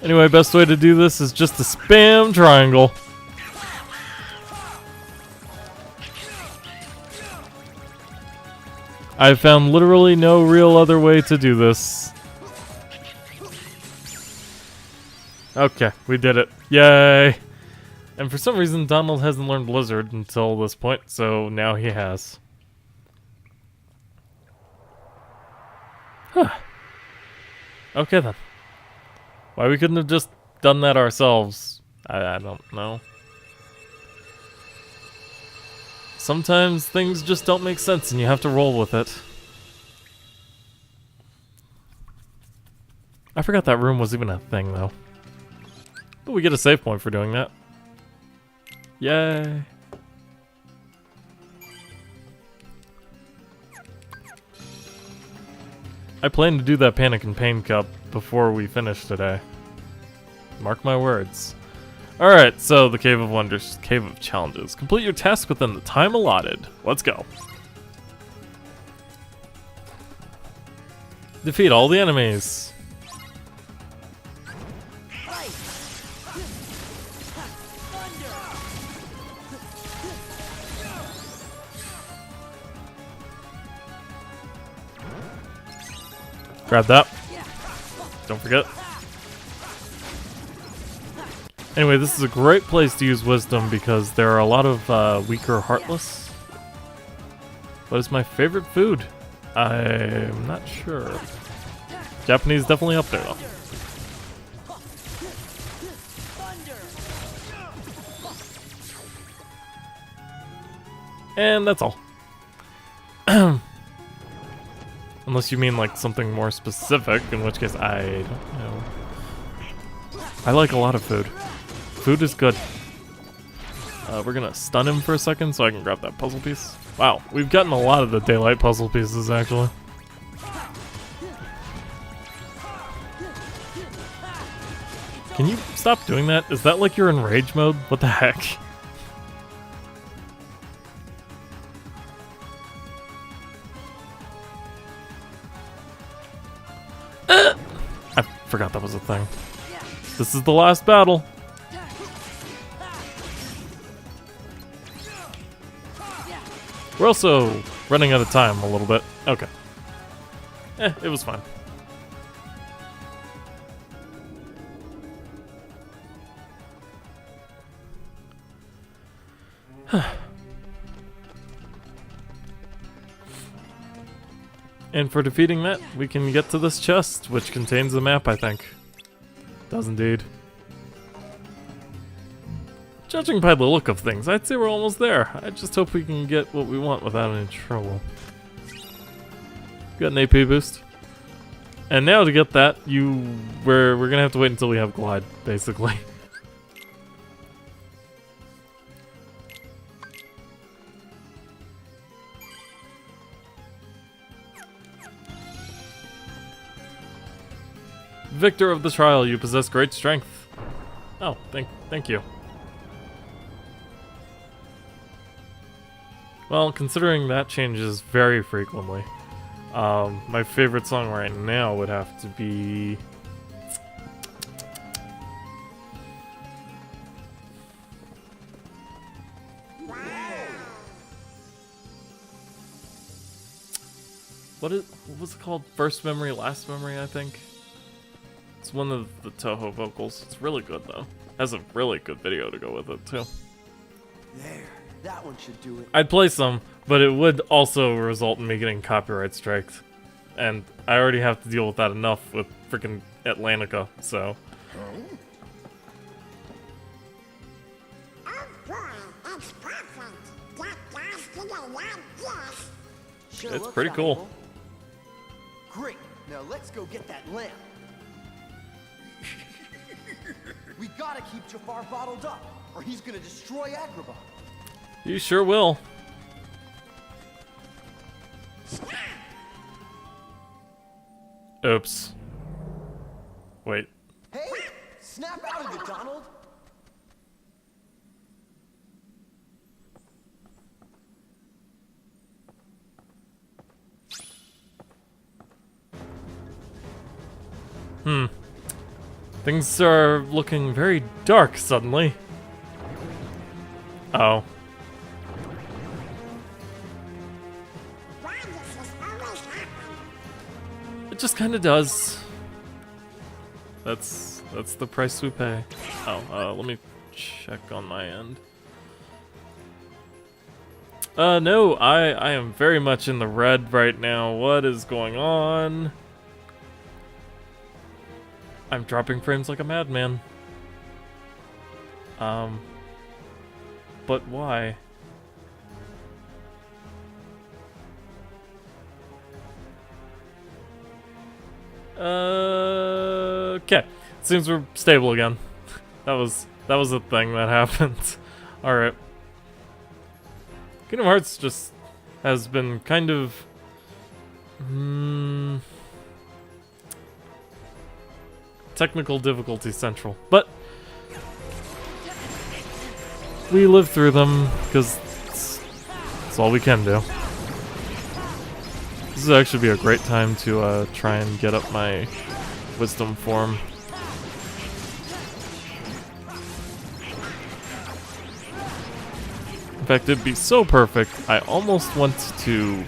A: Anyway, best way to do this is just to spam triangle. I've found literally no real other way to do this. Okay, we did it. Yay! And for some reason, Donald hasn't learned Blizzard until this point, so now he has. Huh. Okay then. Why we couldn't have just done that ourselves, I don't know. Sometimes things just don't make sense and you have to roll with it. I forgot that room was even a thing though. But we get a save point for doing that. Yay! I plan to do that Panic and Pain Cup before we finish today. Mark my words. Alright, so the Cave of Wonders, Cave of Challenges. Complete your task within the time allotted. Let's go. Defeat all the enemies. Grab that. Don't forget. Anyway, this is a great place to use Wisdom because there are a lot of weaker Heartless. What is my favorite food? I'm not sure. Japanese definitely up there though. And that's all. Unless you mean like something more specific, in which case I don't know. I like a lot of food. Food is good. We're gonna stun him for a second so I can grab that puzzle piece. Wow, we've gotten a lot of the daylight puzzle pieces actually. Can you stop doing that? Is that like you're in rage mode? What the heck? I forgot that was a thing. This is the last battle. We're also running out of time a little bit. Okay. It was fine. And for defeating that, we can get to this chest, which contains a map, I think. Does indeed. Judging by the look of things, I'd say we're almost there. I just hope we can get what we want without any trouble. Got an AP boost. And now to get that, we're gonna have to wait until we have Glide, basically. Victor of the trial, you possess great strength. Oh, thank you. Well, considering that changes very frequently, my favorite song right now would have to be... What was it called? First Memory, Last Memory, I think? It's one of the Toho vocals. It's really good, though. Has a really good video to go with it, too.
F: There, that one should do it.
A: I'd play some, but it would also result in me getting copyright striked. And I already have to deal with that enough with freaking Atlantica, so...
F: Sure
A: It's
F: looks
A: pretty cool.
F: valuable. Great, now let's go get that lamp. We gotta keep Jafar bottled up, or he's gonna destroy Agrabah.
A: You sure will. Oops. Wait.
F: Hey, snap out of it, Donald.
A: Things are looking very dark suddenly. Oh. It just kind of does. That's the price we pay. Oh, let me check on my end. No, I am very much in the red right now. What is going on? I'm dropping frames like a madman. But why? Okay. Seems we're stable again. that was a thing that happened. Alright. Kingdom Hearts just has been kind of technical difficulty central, but we live through them because it's all we can do. This would actually be a great time to try and get up my wisdom form. In fact, it'd be so perfect. I almost want to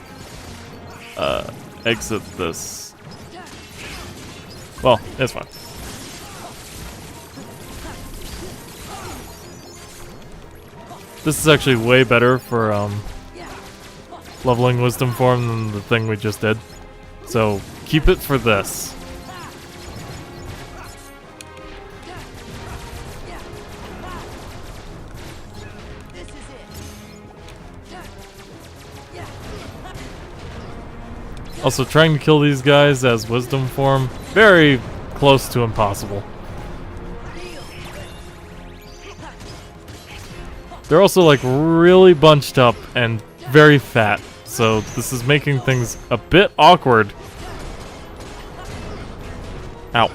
A: exit this. Well, it's fine. This is actually way better for leveling wisdom form than the thing we just did. So keep it for this. Also, trying to kill these guys as wisdom form, very close to impossible. They're also like really bunched up and very fat, so this is making things a bit awkward. Ow.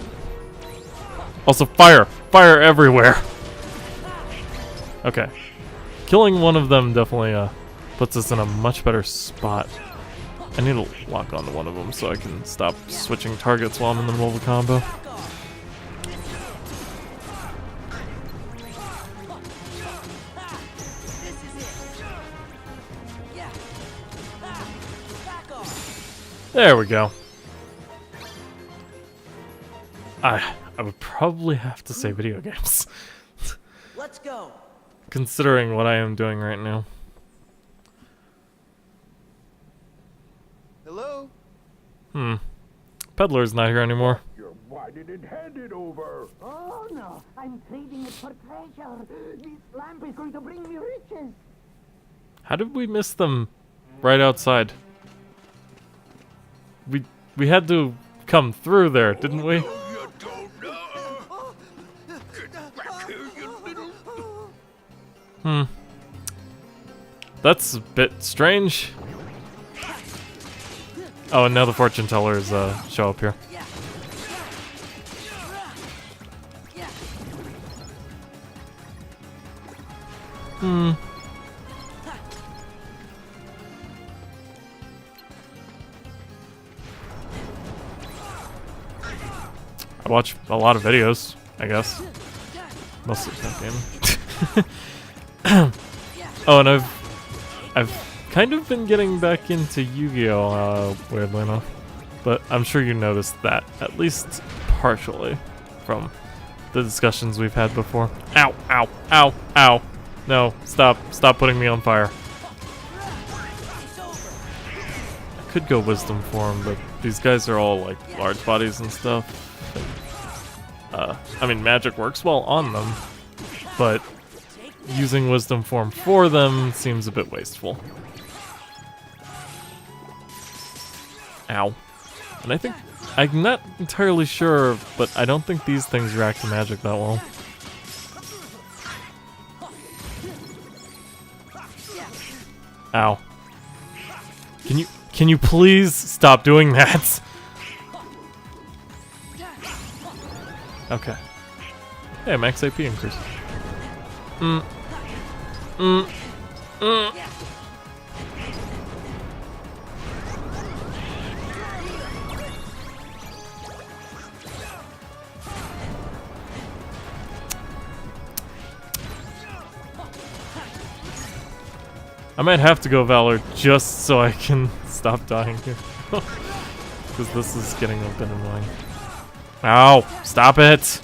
A: Also fire! Fire everywhere! Okay. Killing one of them definitely puts us in a much better spot. I need to lock onto one of them so I can stop switching targets while I'm in the middle of a combo. There we go. I would probably have to say video games.
F: Let's go.
A: Considering what I am doing right now.
H: Hello?
A: Peddler's not here anymore.
C: Why did it hand it over?
L: Oh no, I'm trading it for treasure. This lamp is going to bring me riches.
A: How did we miss them right outside? We had to come through there, didn't we?
C: You don't know. Get back here, you little...
A: That's a bit strange. Oh, and now the fortune tellers show up here. I watch a lot of videos, I guess. Mostly that game. Oh, and I've kind of been getting back into Yu-Gi-Oh! Weirdly enough. But I'm sure you noticed that, at least partially, from the discussions we've had before. Ow, ow, ow, ow. No, stop putting me on fire. I could go wisdom form, but these guys are all like large bodies and stuff. I mean, magic works well on them, but using wisdom form for them seems a bit wasteful. Ow. And I think, I'm not entirely sure, but I don't think these things react to magic that well. Ow. Can you please stop doing that? Okay. Hey, max AP increase. I might have to go Valor just so I can stop dying here. Because this is getting a bit annoying. Ow! Stop it!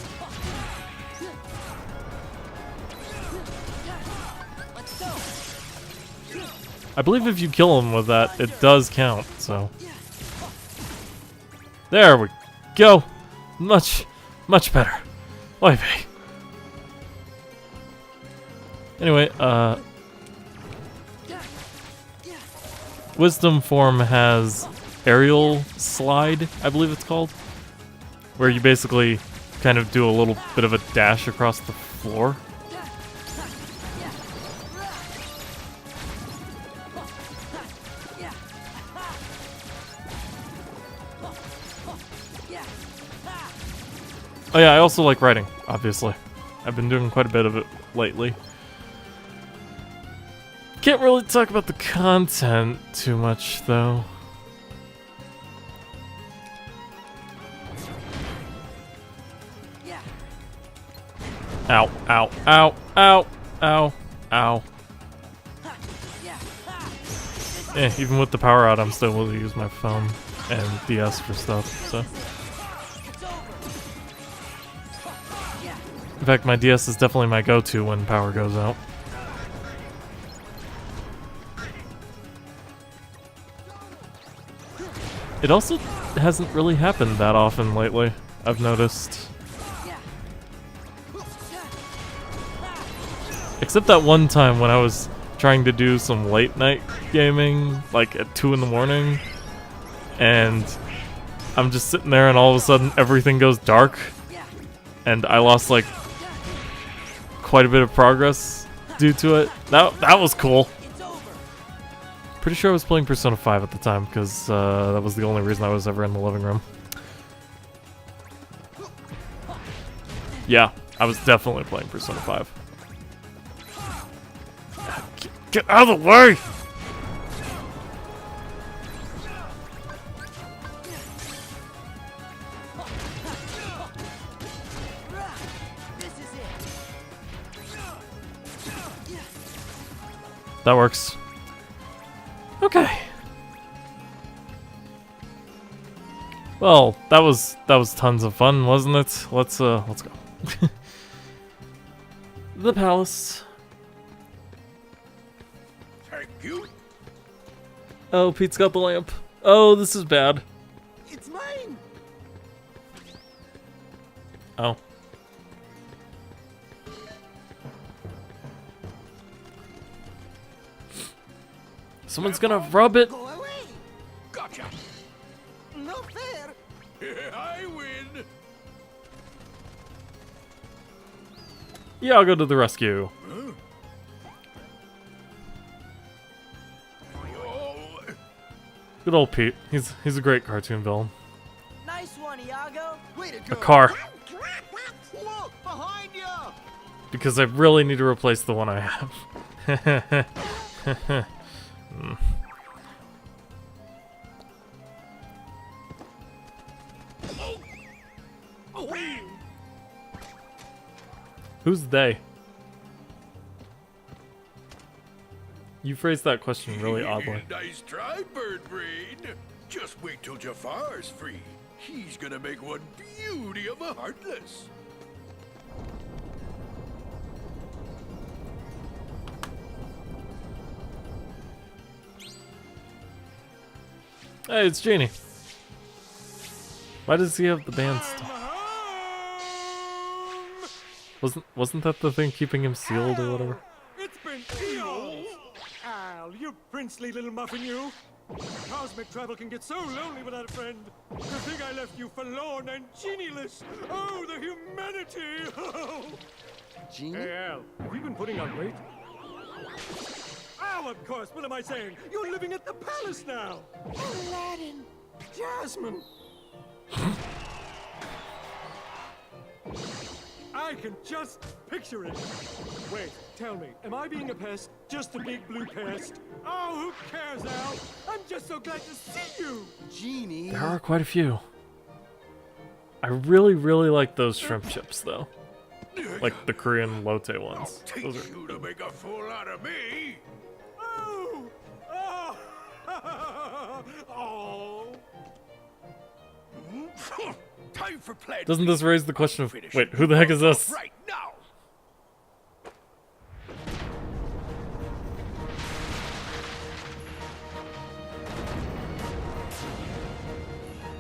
A: I believe if you kill him with that, it does count, so... There we go! Much better. Oy vey. Anyway, Wisdom form has aerial slide, I believe it's called, where you basically kind of do a little bit of a dash across the floor. Oh yeah, I also like writing, obviously. I've been doing quite a bit of it lately. Can't really talk about the content too much, though. Ow, ow, ow, ow, ow, ow. Even with the power out, I'm still able to use my phone and DS for stuff, so. In fact, my DS is definitely my go-to when power goes out. It also hasn't really happened that often lately, I've noticed. Except that one time when I was trying to do some late night gaming, like at 2 in the morning, and I'm just sitting there and all of a sudden everything goes dark, and I lost like quite a bit of progress due to it. That was cool. Pretty sure I was playing Persona 5 at the time, because that was the only reason I was ever in the living room. Yeah, I was definitely playing Persona 5. Get out of the way! That works. Okay. Well, that was tons of fun, wasn't it? Let's go. The palace.
C: Thank you.
A: Oh, Pete's got the lamp. Oh, this is bad.
H: It's mine!
A: Oh. Someone's gonna rub it.
H: Go away!
C: Gotcha.
H: No fair!
C: I win.
A: Yeah, I'll go to the rescue.
C: Huh?
A: Good old Pete. He's a great cartoon villain.
F: Nice one, Iago. Way to go.
A: A car.
E: Look, behind you!
A: Because I really need to replace the one I have. Who's they? You phrased that question really oddly.
C: Nice try, Bird Brain. Just wait till Jafar's free. He's gonna make one beauty of a Heartless.
A: Hey, it's Genie. Why does he have the band stuff? Wasn't that the thing keeping him sealed or whatever?
H: It's been eons! Al, you princely little muffin, you! Cosmic travel can get so lonely without a friend. To think I left you forlorn and genieless. Oh, the humanity!
F: Genie?
H: Hey, Al, have you been putting on weight? Al, of course. What am I saying? You're living at the palace now. Aladdin. Jasmine. I can just picture it. Wait, tell me, am I being a pest? Just a big blue pest? Oh, who cares, Al? I'm just so glad to see you.
F: Genie.
A: There are quite a few. I really, really like those shrimp chips, though. Like the Korean lotte ones.
C: Take
A: Those are
C: you to make a fool out of me.
H: Oh! Oh! Oh!
C: Time for plan.
A: Doesn't this raise the question of, wait, who the heck is this?
C: Right now.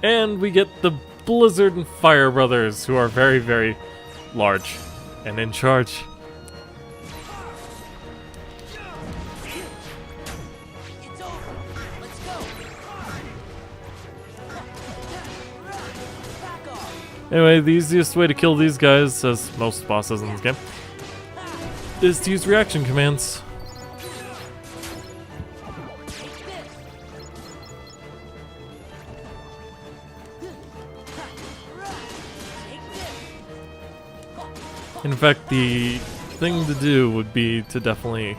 A: And we get the Blizzard and Fire Brothers, who are very, very large and in charge.
F: It's over. Let's go. Back off.
A: Anyway, the easiest way to kill these guys, as most bosses in this game, is to use reaction commands. In fact, the thing to do would be to definitely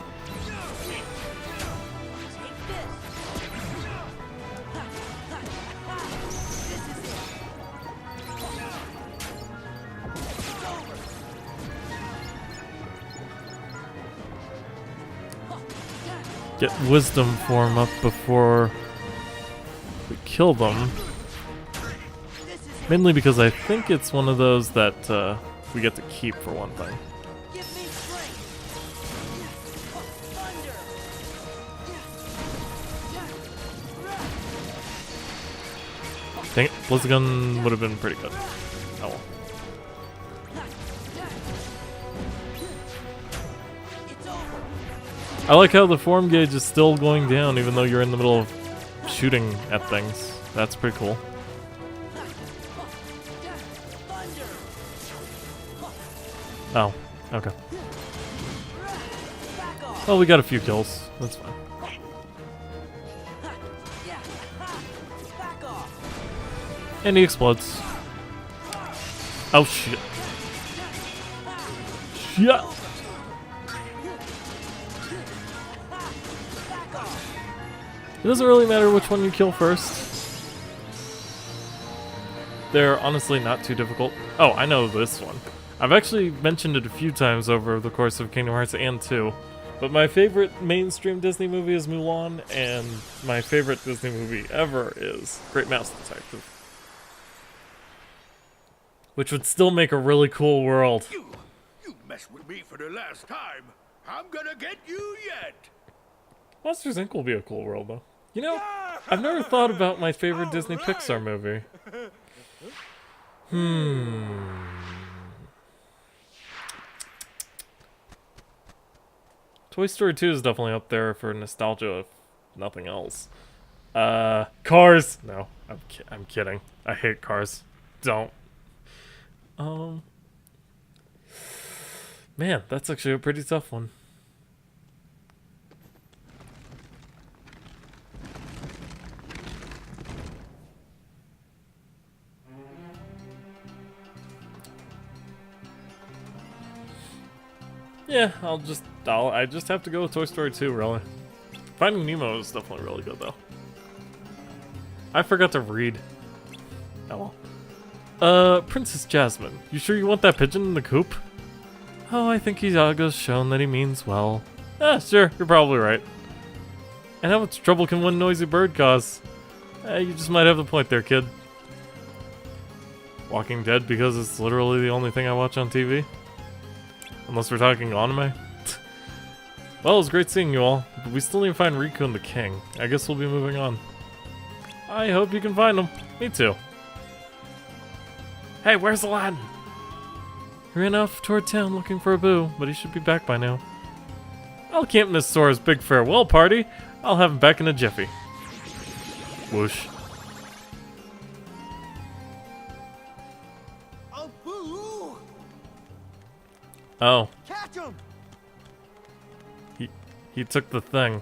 A: get wisdom form up before we kill them. Mainly because I think it's one of those that we get to keep for one thing.
F: Give me strength. Thunder.
A: Dang it, Blizzagun would have been pretty good. Oh well. I like how the form gauge is still going down even though you're in the middle of shooting at things. That's pretty cool. Oh, okay. Well, we got a few kills. That's fine. And he explodes. Oh shit. Shit! It doesn't really matter which one you kill first. They're honestly not too difficult. Oh, I know this one. I've actually mentioned it a few times over the course of Kingdom Hearts and 2. But my favorite mainstream Disney movie is Mulan, and my favorite Disney movie ever is Great Mouse Detective. Which would still make a really cool world.
C: You mess with me for the last time. I'm gonna get you yet.
A: Monsters Inc. will be a cool world, though. You know, I've never thought about my favorite Disney Pixar movie. Toy Story 2 is definitely up there for nostalgia, if nothing else. Cars! No, I'm kidding. I hate Cars. Don't. Man, that's actually a pretty tough one. Yeah, I just have to go with Toy Story 2, really. Finding Nemo is definitely really good, though. I forgot to read. Oh well. Princess Jasmine, you sure you want that pigeon in the coop? Oh, I think Isago's shown that he means well. Sure, you're probably right. And how much trouble can one noisy bird cause? You just might have the point there, kid. Walking Dead because it's literally the only thing I watch on TV? Unless we're talking anime. Well, it was great seeing you all, but we still need to find Riku and the King. I guess we'll be moving on. I hope you can find them. Me too. Hey, where's Aladdin? He ran off toward town looking for Abu, but he should be back by now. I'll can't miss Sora's big farewell party. I'll have him back in a jiffy. Whoosh.
E: Abu!
A: Oh.
E: Catch him!
A: He took the thing.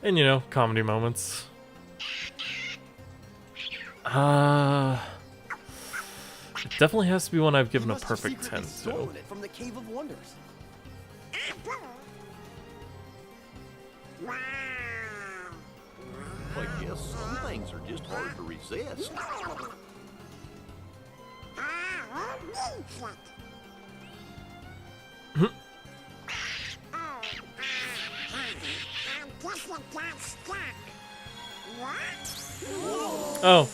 A: And you know, comedy moments. It definitely has to be one I've given a perfect 10 to.
F: Stolen it from the Cave of Wonders.
E: I guess some things are just hard to resist.
A: Oh,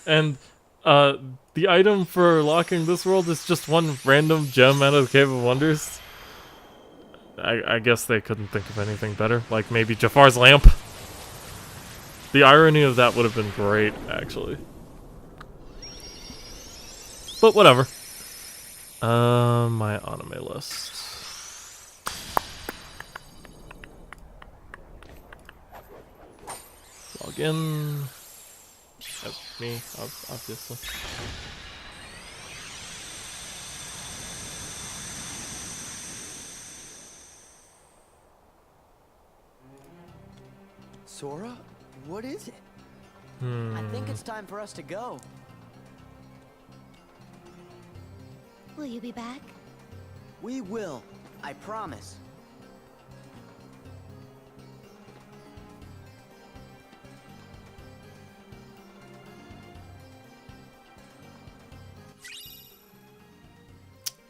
A: and the item for locking this world is just one random gem out of the Cave of Wonders. I guess they couldn't think of anything better, like maybe Jafar's lamp. The irony of that would have been great, actually. But whatever. My anime list. Log in. That's me, obviously.
F: Sora, what is it?
A: I
F: think it's time for us to go.
B: Will you be back?
F: We will. I promise.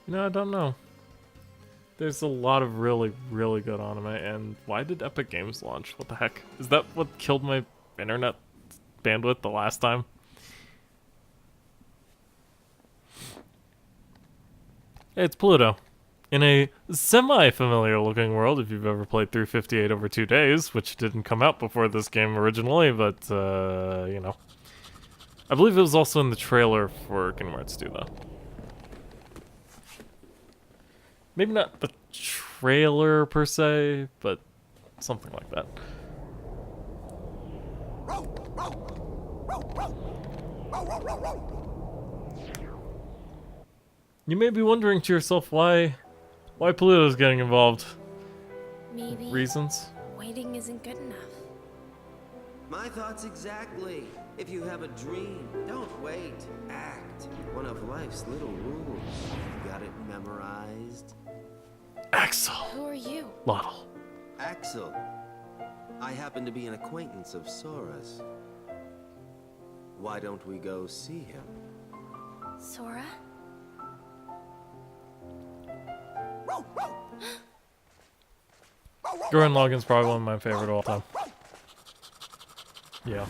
A: No, I don't know. There's a lot of really, really good anime, and why did Epic Games launch? What the heck? Is that what killed my internet bandwidth the last time? Hey, it's Pluto. in a semi-familiar looking world, if you've ever played through 58 over 2 days, which didn't come out before this game originally, but, you know. I believe it was also in the trailer for Kingdom Hearts 2, though. Maybe not the trailer, per se, but something like that. You may be wondering to yourself why Pluto's getting involved.
M: Maybe
A: Reasons?
M: waiting isn't good enough.
F: My thoughts exactly. If you have a dream, don't wait. Act. One of life's little rules. You got it memorized?
A: Axel.
M: Who are you?
A: Lottle.
F: Axel. I happen to be an acquaintance of Sora's. Why don't we go see him?
M: Sora?
A: Gurren Lagann's probably one of my favorite of all time. Yeah.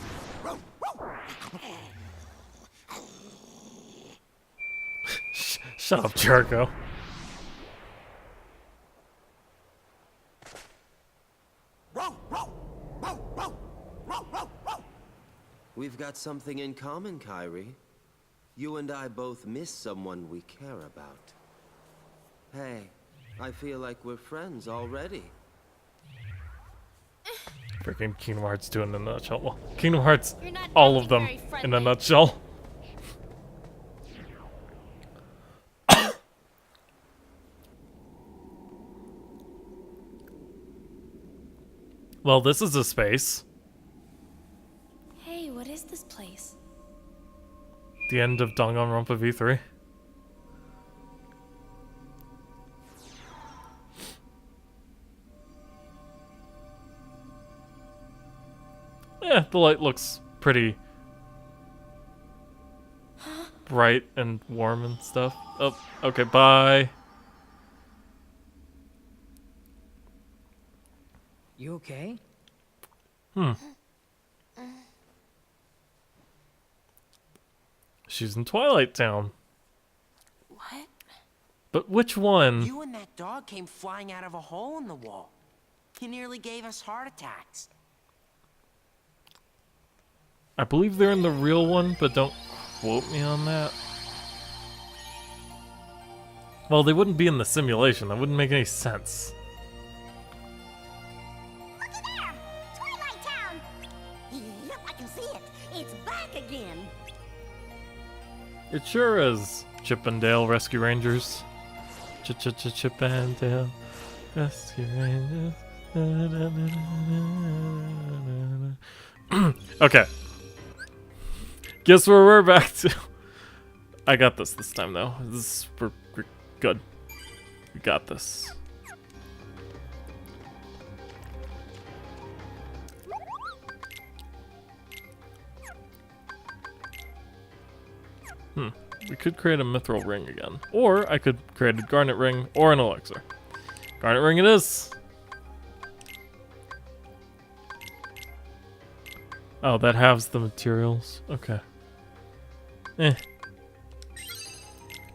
A: Shut up, Jericho.
F: We've got something in common, Kairi. You and I both miss someone we care about. Hey, I feel like we're friends already.
A: Freaking Kingdom Hearts 2 in a nutshell. Well, Kingdom Hearts, all of them in a nutshell. Well, this is a space.
M: Hey, what is this place?
A: The end of Danganronpa V3. Yeah, the light looks pretty bright and warm and stuff. Oh, okay, bye.
N: You okay?
A: She's in Twilight Town.
F: What?
A: But which one?
F: You and that dog came flying out of a hole in the wall. He nearly gave us heart attacks.
A: I believe they're in the real one, but don't quote me on that. Well, they wouldn't be in the simulation. That wouldn't make any sense.
L: Twilight Town! Yep, I can see it. It's back again.
A: It sure is. Chip and Dale Rescue Rangers. Chip and Dale Rescue Rangers. Okay. Guess where we're back to. I got this time though. We're good. We got this. We could create a mithril ring again. Or I could create a garnet ring or an elixir. Garnet ring it is! Oh, that halves the materials. Okay.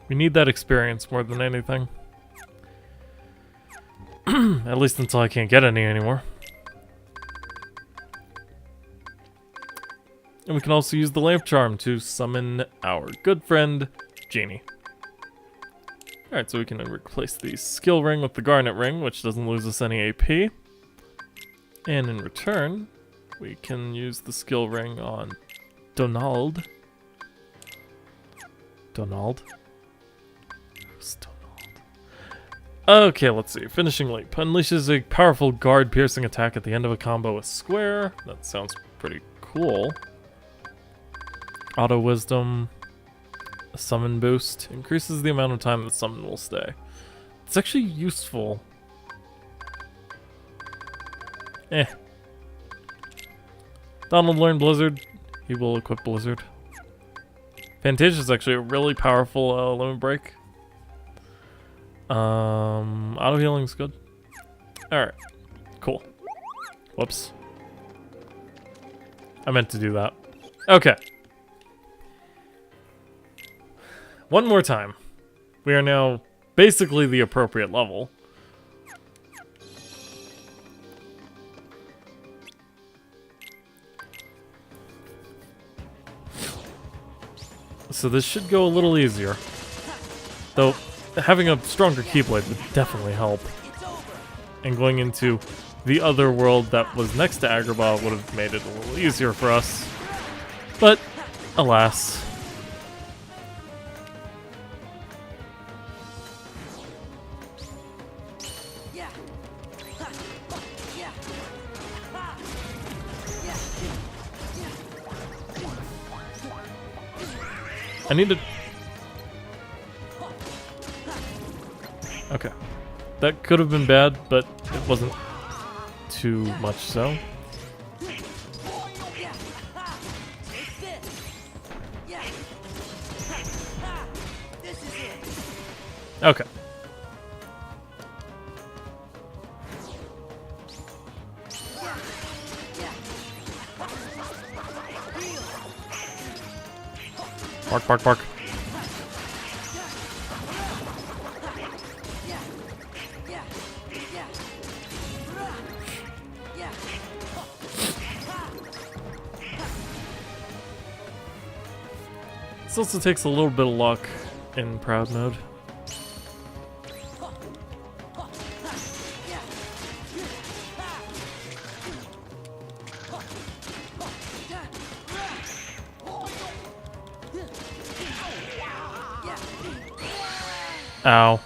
A: We need that experience more than anything. At least until I can't get any anymore. And we can also use the lamp charm to summon our good friend, Genie. Alright, so we can replace the skill ring with the garnet ring, which doesn't lose us any AP. And in return, we can use the skill ring on Donald. Donald? Who's Donald? Okay, let's see. Finishing Leap. Unleashes a powerful guard-piercing attack at the end of a combo with Square. That sounds pretty cool. Auto Wisdom. A summon boost. Increases the amount of time the summon will stay. It's actually useful. Donald learned Blizzard. He will equip Blizzard. Fantasia is actually a really powerful limit break. Auto healing's good. Alright. Cool. Whoops. I meant to do that. Okay. One more time. We are now basically the appropriate level. So this should go a little easier. Though, having a stronger Keyblade would definitely help. And going into the other world that was next to Agrabah would have made it a little easier for us. But, alas. I need to... Okay. That could have been bad, but it wasn't too much so. Okay. Bark, bark, bark. This also takes a little bit of luck in Proud Mode. Ow.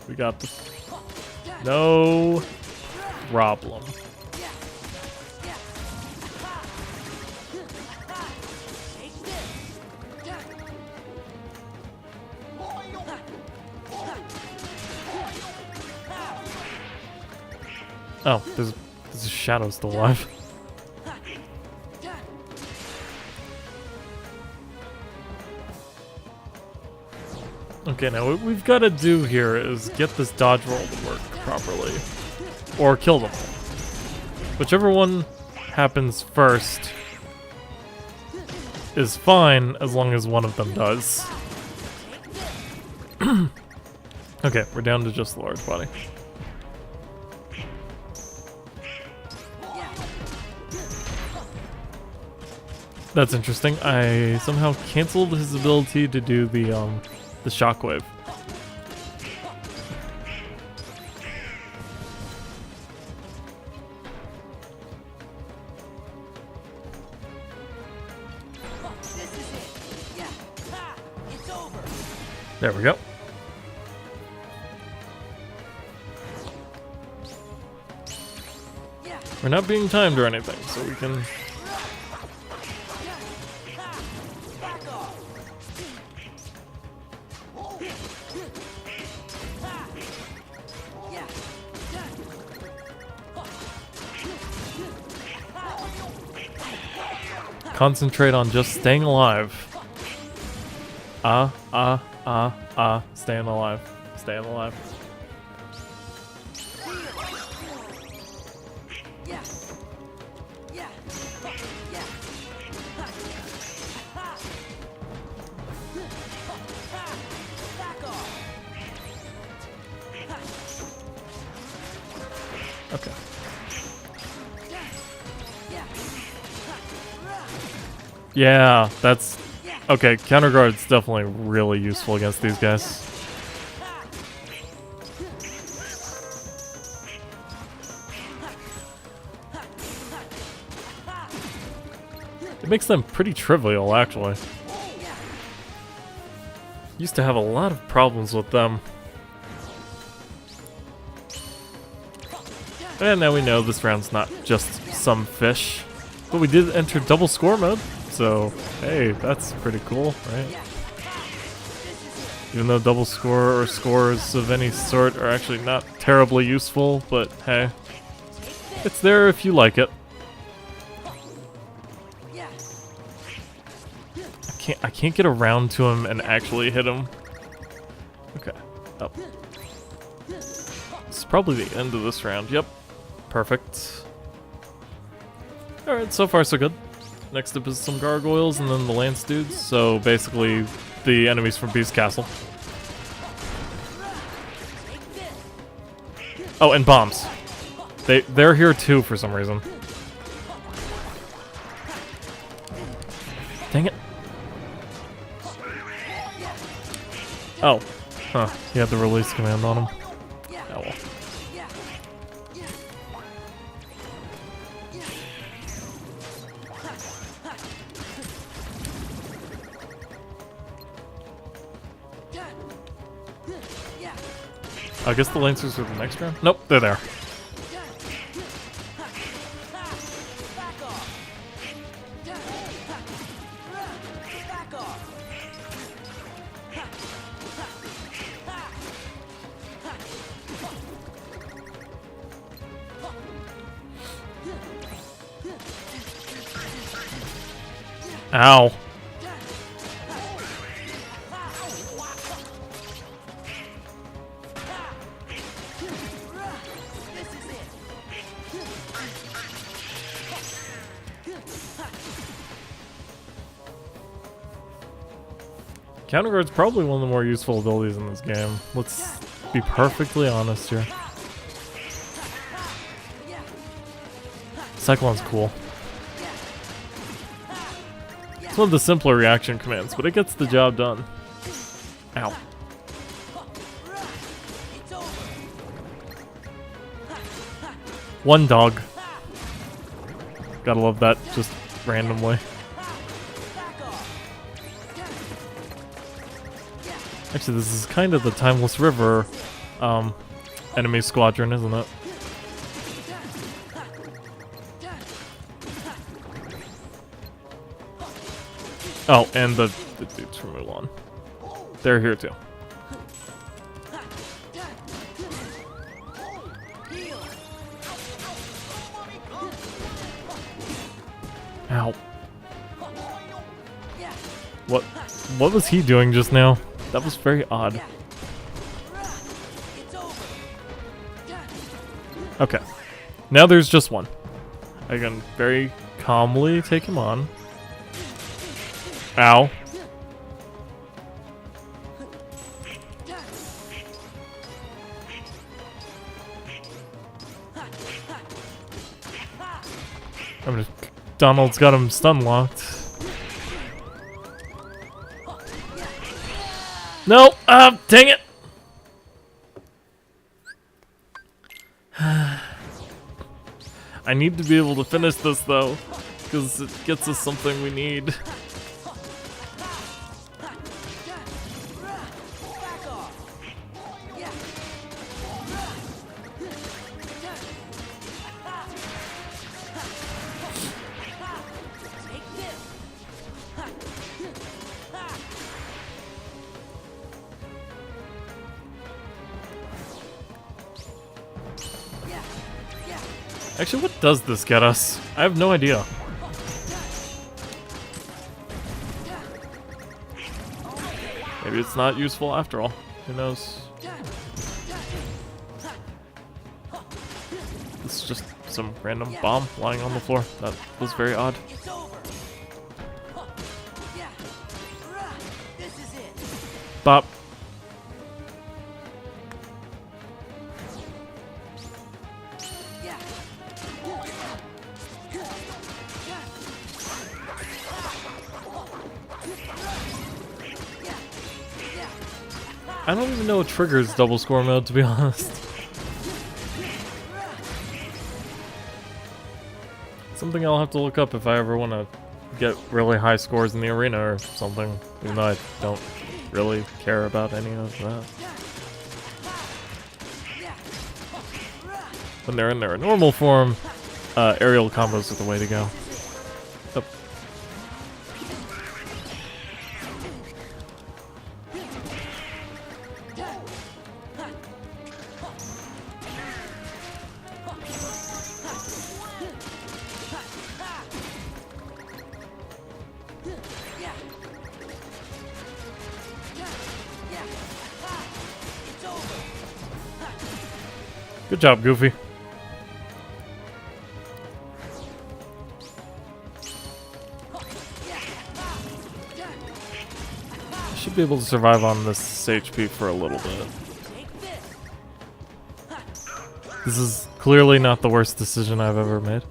A: We got this. No problem. Oh, there's a shadow still alive. Okay, now what we've got to do here is get this dodge roll to work properly. Or kill them. Whichever one happens first is fine as long as one of them does. Okay, we're down to just the large body. That's interesting. I somehow canceled his ability to do the shockwave. There we go. We're not being timed or anything, so we can... concentrate on just staying alive. Staying alive. Staying alive. Okay. Yeah, that's... Okay, counter guard's definitely really useful against these guys. It makes them pretty trivial, actually. Used to have a lot of problems with them. And now we know this round's not just some fish. But we did enter double score mode, so hey, that's pretty cool, right? Even though double score or scores of any sort are actually not terribly useful, but hey, it's there if you like it. I can't get around to him and actually hit him. Okay, up. This is probably the end of this round. Yep, perfect. Alright, so far so good. Next up is some gargoyles and then the lance dudes. So basically, the enemies from Beast Castle. Oh, and bombs. They're here too for some reason. Dang it. Oh. Huh. You had the release command on him. Oh well. I guess the Lancers are the next round? Nope, they're there. Ow. Counterguard's probably one of the more useful abilities in this game. Let's be perfectly honest here. Cyclone's cool. It's one of the simpler reaction commands, but it gets the job done. Ow. One dog. Gotta love that, just randomly. Actually, this is kind of the Timeless River enemy squadron, isn't it? Oh, and the dudes from Mulan. They're here too. Ow. What was he doing just now? That was very odd. Okay. Now there's just one. I can very calmly take him on. Ow. Donald's got him stun locked. No! Dang it! I need to be able to finish this though, because it gets us something we need. Actually, what does this get us? I have no idea. Maybe it's not useful after all. Who knows? This is just some random bomb lying on the floor. That was very odd. Bop. I don't even know what triggers double score mode, to be honest. Something I'll have to look up if I ever want to get really high scores in the arena or something, even though I don't really care about any of that. When they're in their normal form, aerial combos are the way to go. Yep. Good job, Goofy. Should be able to survive on this HP for a little bit. This is clearly not the worst decision I've ever made.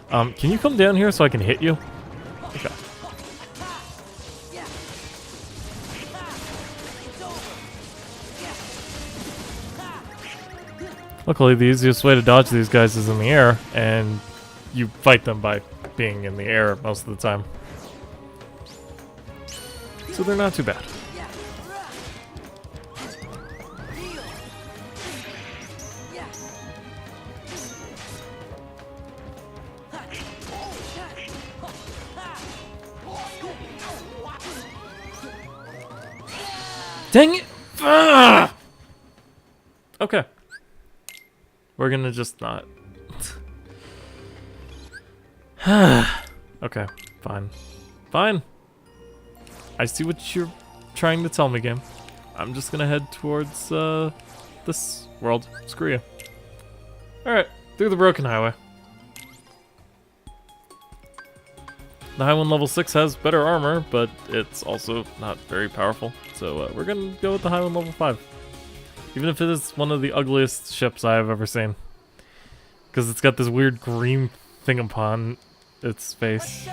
A: Can you come down here so I can hit you? Okay. Luckily, the easiest way to dodge these guys is in the air, and you fight them by being in the air most of the time. So they're not too bad. Dang it! Ah! Okay. We're gonna just not. Okay, fine. Fine. I see what you're trying to tell me, game. I'm just gonna head towards, this world. Screw you. Alright, through the broken highway. The high one level 6 has better armor, but it's also not very powerful. So we're gonna go with the high one level 5. Even if it is one of the ugliest ships I have ever seen. Because it's got this weird green thing upon its face.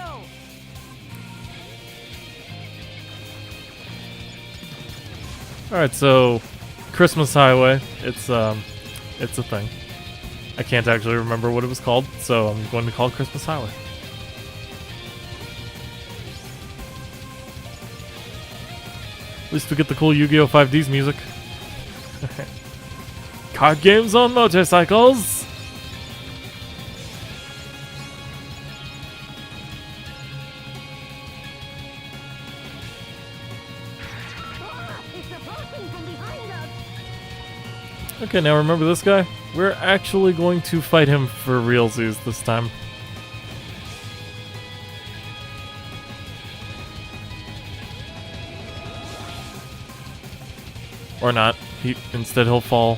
A: Alright, so Christmas Highway, it's a thing. I can't actually remember what it was called, so I'm going to call it Christmas Highway. At least we get the cool Yu-Gi-Oh! 5D's music. Card games on motorcycles! Okay, now remember this guy? We're actually going to fight him for realsies this time. Or not. Instead he'll fall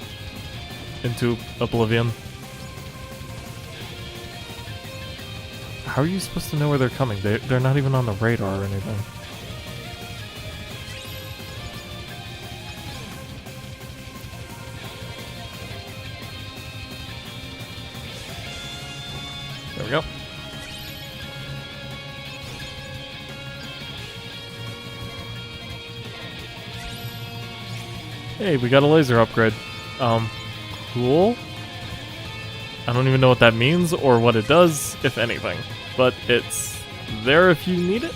A: into oblivion. How are you supposed to know where they're coming? They're not even on the radar or anything. There we go. Hey, we got a laser upgrade. Cool. I don't even know what that means or what it does, if anything. But it's there if you need it.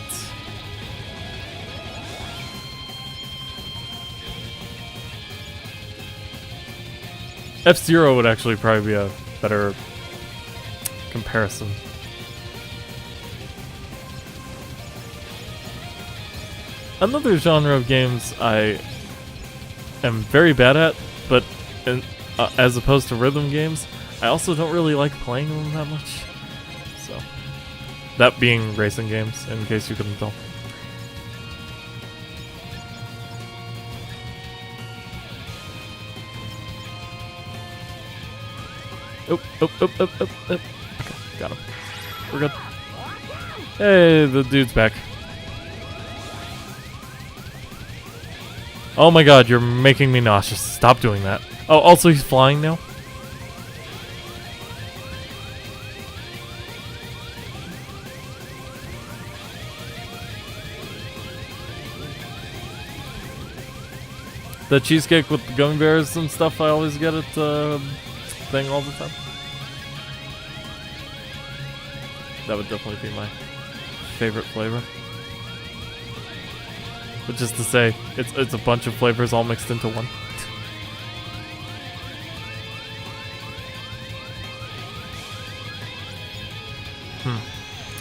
A: F-Zero would actually probably be a better comparison. Another genre of games I am very bad at, but as opposed to rhythm games, I also don't really like playing them that much. So, that being racing games, in case you couldn't tell. Oh. Okay, got him. We're good. Hey, the dude's back. Oh my god, you're making me nauseous. Stop doing that. Oh, also he's flying now? The cheesecake with the gummy bears and stuff, I always get it thing all the time. That would definitely be my favorite flavor. But just to say, it's a bunch of flavors all mixed into one.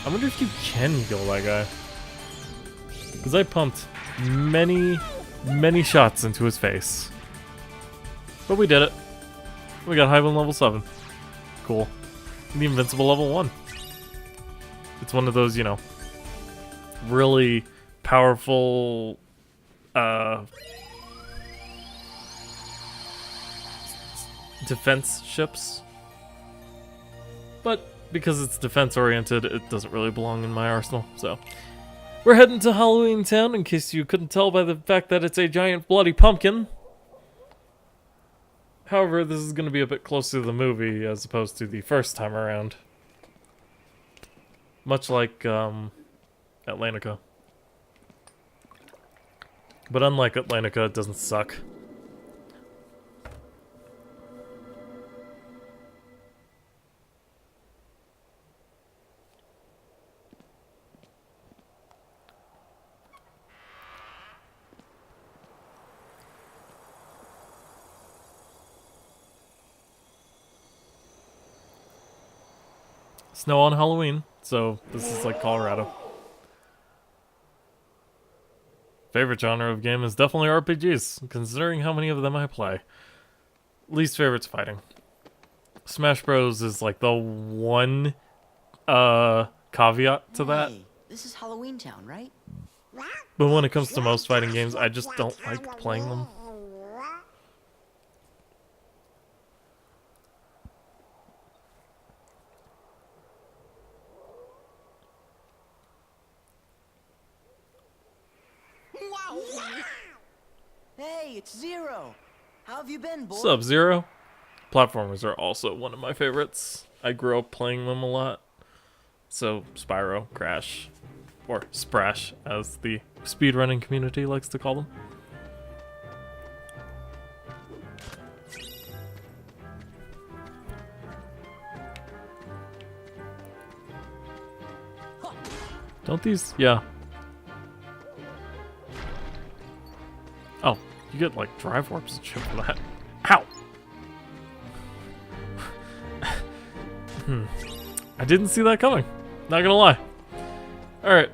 A: I wonder if you can kill that guy. Because I pumped many shots into his face. But we did it. We got high one level 7. Cool. And the invincible level 1. It's one of those, you know, really powerful defense ships. But because it's defense oriented, it doesn't really belong in my arsenal. So We're heading to Halloween Town, in case you couldn't tell by the fact that it's a giant bloody pumpkin. However, this is going to be a bit closer to the movie as opposed to the first time around. Much like Atlantica. But unlike Atlantica, it doesn't suck. Snow on Halloween, so this is like Colorado. Favorite genre of game is definitely RPGs, considering how many of them I play. Least favorite's fighting. Smash Bros is like the one caveat to that.
N: Hey, this is Halloween Town, right?
A: But when it comes to most fighting games, I just don't like playing them.
N: Hey, it's Zero. How have you been, boy?
A: Sub-Zero. Platformers are also one of my favorites. I grew up playing them a lot. So, Spyro, Crash, or Sprash, as the speedrunning community likes to call them. Don't these... yeah. Oh, you get like drive warps and shit for that. Ow! I didn't see that coming. Not gonna lie. Alright.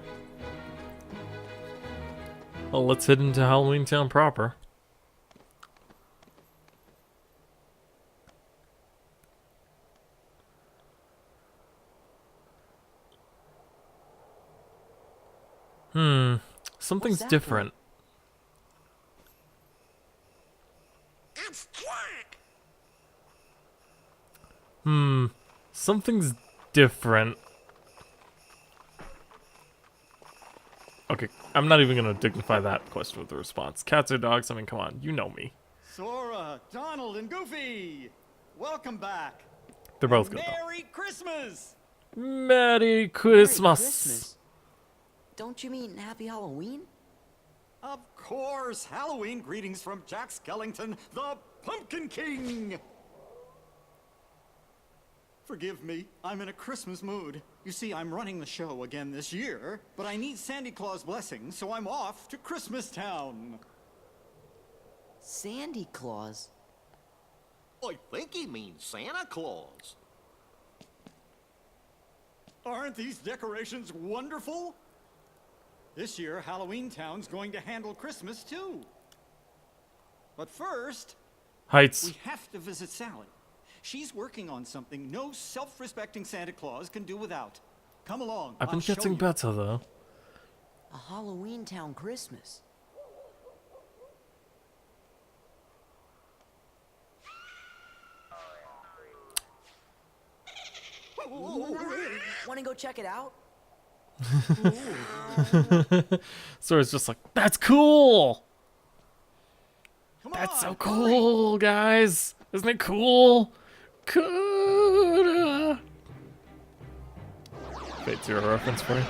A: Well, let's head into Halloween Town proper. Something's different. Something's different. Okay, I'm not even gonna dignify that question with a response. Cats or dogs? I mean, come on, you know me.
O: Sora, Donald, and Goofy! Welcome back!
A: They're both good.
O: Merry Christmas!
A: Merry Christmas!
N: Merry Christmas? Don't you mean Happy Halloween?
O: Of course! Halloween greetings from Jack Skellington, the Pumpkin King! Forgive me, I'm in a Christmas mood. You see, I'm running the show again this year, but I need Sandy Claus' blessing, so I'm off to Christmas Town.
N: Sandy Claus?
E: I think he means Santa Claus.
O: Aren't these decorations wonderful? This year, Halloween Town's going to handle Christmas too. But first,
A: Heights.
O: we have to visit Sally. She's working on something no self-respecting Santa Claus can do without. Come along.
A: I've been
O: I'll show
A: getting
O: you.
A: better though.
N: A Halloween Town Christmas. Want to go check it out?
A: So it's just like, that's cool! That's so cool, guys! Isn't it cool? Cool! Fate Zero reference for you.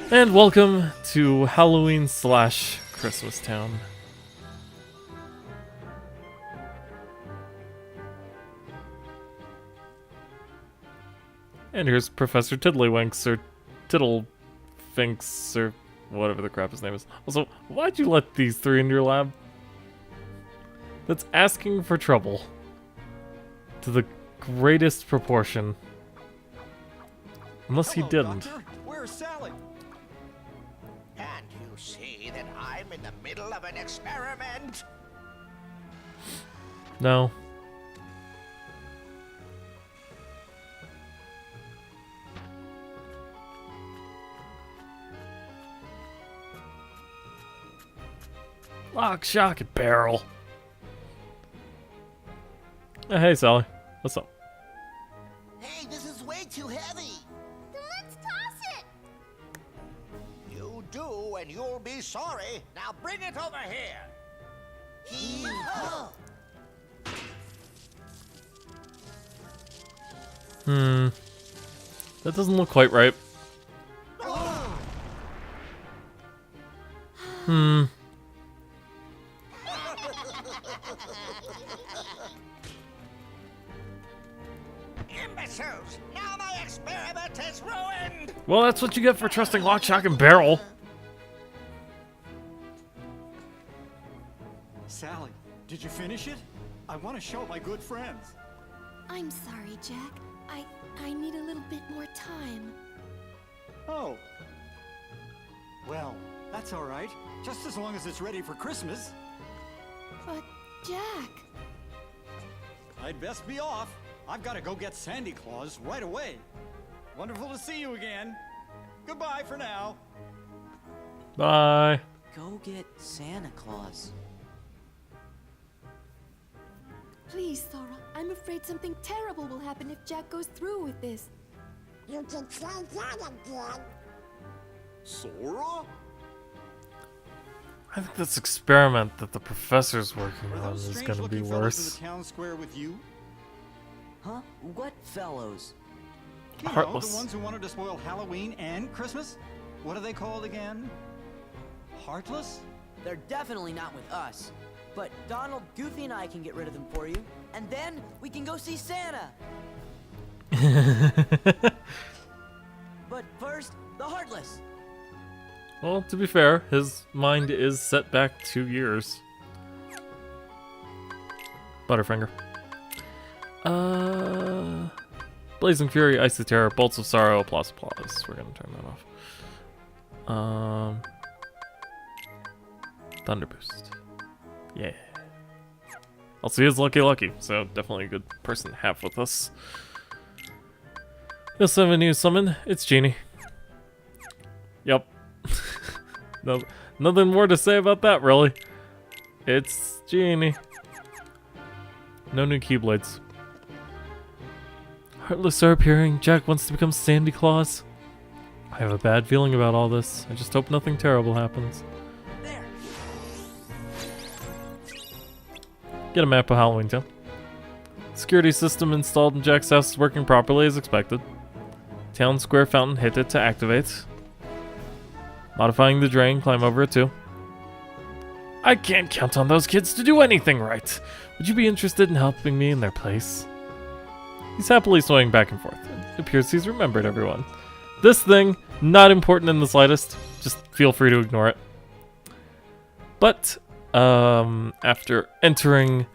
A: And welcome to Halloween / Christmas Town. And here's Professor Tiddlywinks, or Tiddlefinks, or whatever the crap his name is. Also, why'd you let these three in your lab? That's asking for trouble. To the greatest proportion. Unless he didn't.
O: Doctor, where's Sally?
K: Can't you see that I'm in the middle of an experiment?
A: No. Lock, shock, and barrel. Hey, Sally. What's up?
K: Hey, this is way too heavy.
B: Then let's toss it!
G: you'll be sorry. Now bring it over here. Hee-ho!
A: That doesn't look quite right.
G: Imbeciles! Now my experiment is ruined!
A: Well, that's what you get for trusting Lock, Shock, and Barrel.
O: Sally, did you finish it? I want to show my good friends.
J: I'm sorry, Jack. I need a little bit more time.
O: Oh. Well, that's all right. Just as long as it's ready for Christmas.
J: But, Jack...
O: I'd best be off. I've got to go get Sandy Claus right away. Wonderful to see you again. Goodbye for now.
A: Bye.
N: Go get Santa Claus.
J: Please, Sora. I'm afraid something terrible will happen if Jack goes through with this.
L: You can try that again.
E: Sora?
A: I think this experiment that the professor's working
O: Are
A: on
O: those
A: is
O: strange
A: gonna be
O: looking fellows in
A: worse.
O: the town square with you?
N: Huh? What fellows?
O: You know,
A: Heartless.
O: the ones who wanted to spoil Halloween and Christmas? What are they called again? Heartless?
N: They're definitely not with us. But Donald, Goofy, and I can get rid of them for you. And then we can go see Santa. But first, the Heartless.
A: Well, to be fair, his mind is set back 2 years. Butterfinger. Blazing Fury, Icy Terror, Bolts of Sorrow, Applause. We're gonna turn that off. Thunder Boost. Yeah. Also, he is Lucky, so definitely a good person to have with us. We also have a new summon. It's Genie. Yep. No, nothing more to say about that, really. It's Genie. No new Keyblades. Heartless are appearing. Jack wants to become Sandy Claus. I have a bad feeling about all this. I just hope nothing terrible happens. Get a map of Halloween Town. Security system installed in Jack's house is working properly as expected. Town Square fountain, hit it to activate. Modifying the drain, climb over it too. I can't count on those kids to do anything right. Would you be interested in helping me in their place? He's happily swaying back and forth. It appears he's remembered everyone. This thing, not important in the slightest. Just feel free to ignore it. But, after entering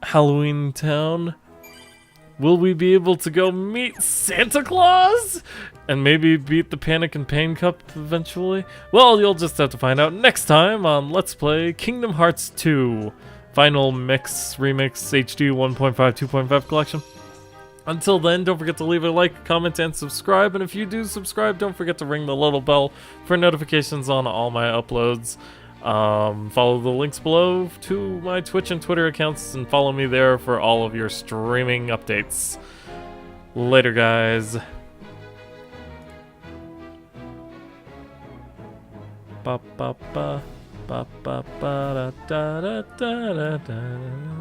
A: Halloween Town, will we be able to go meet Santa Claus? And maybe beat the Panic and Pain Cup eventually? Well, you'll just have to find out next time on Let's Play Kingdom Hearts 2. Final Mix, Remix, HD 1.5, 2.5 collection. Until then, don't forget to leave a like, comment, and subscribe. And if you do subscribe, don't forget to ring the little bell for notifications on all my uploads. Follow the links below to my Twitch and Twitter accounts and follow me there for all of your streaming updates. Later, guys. Ba ba ba ba ba ba da da da da da da.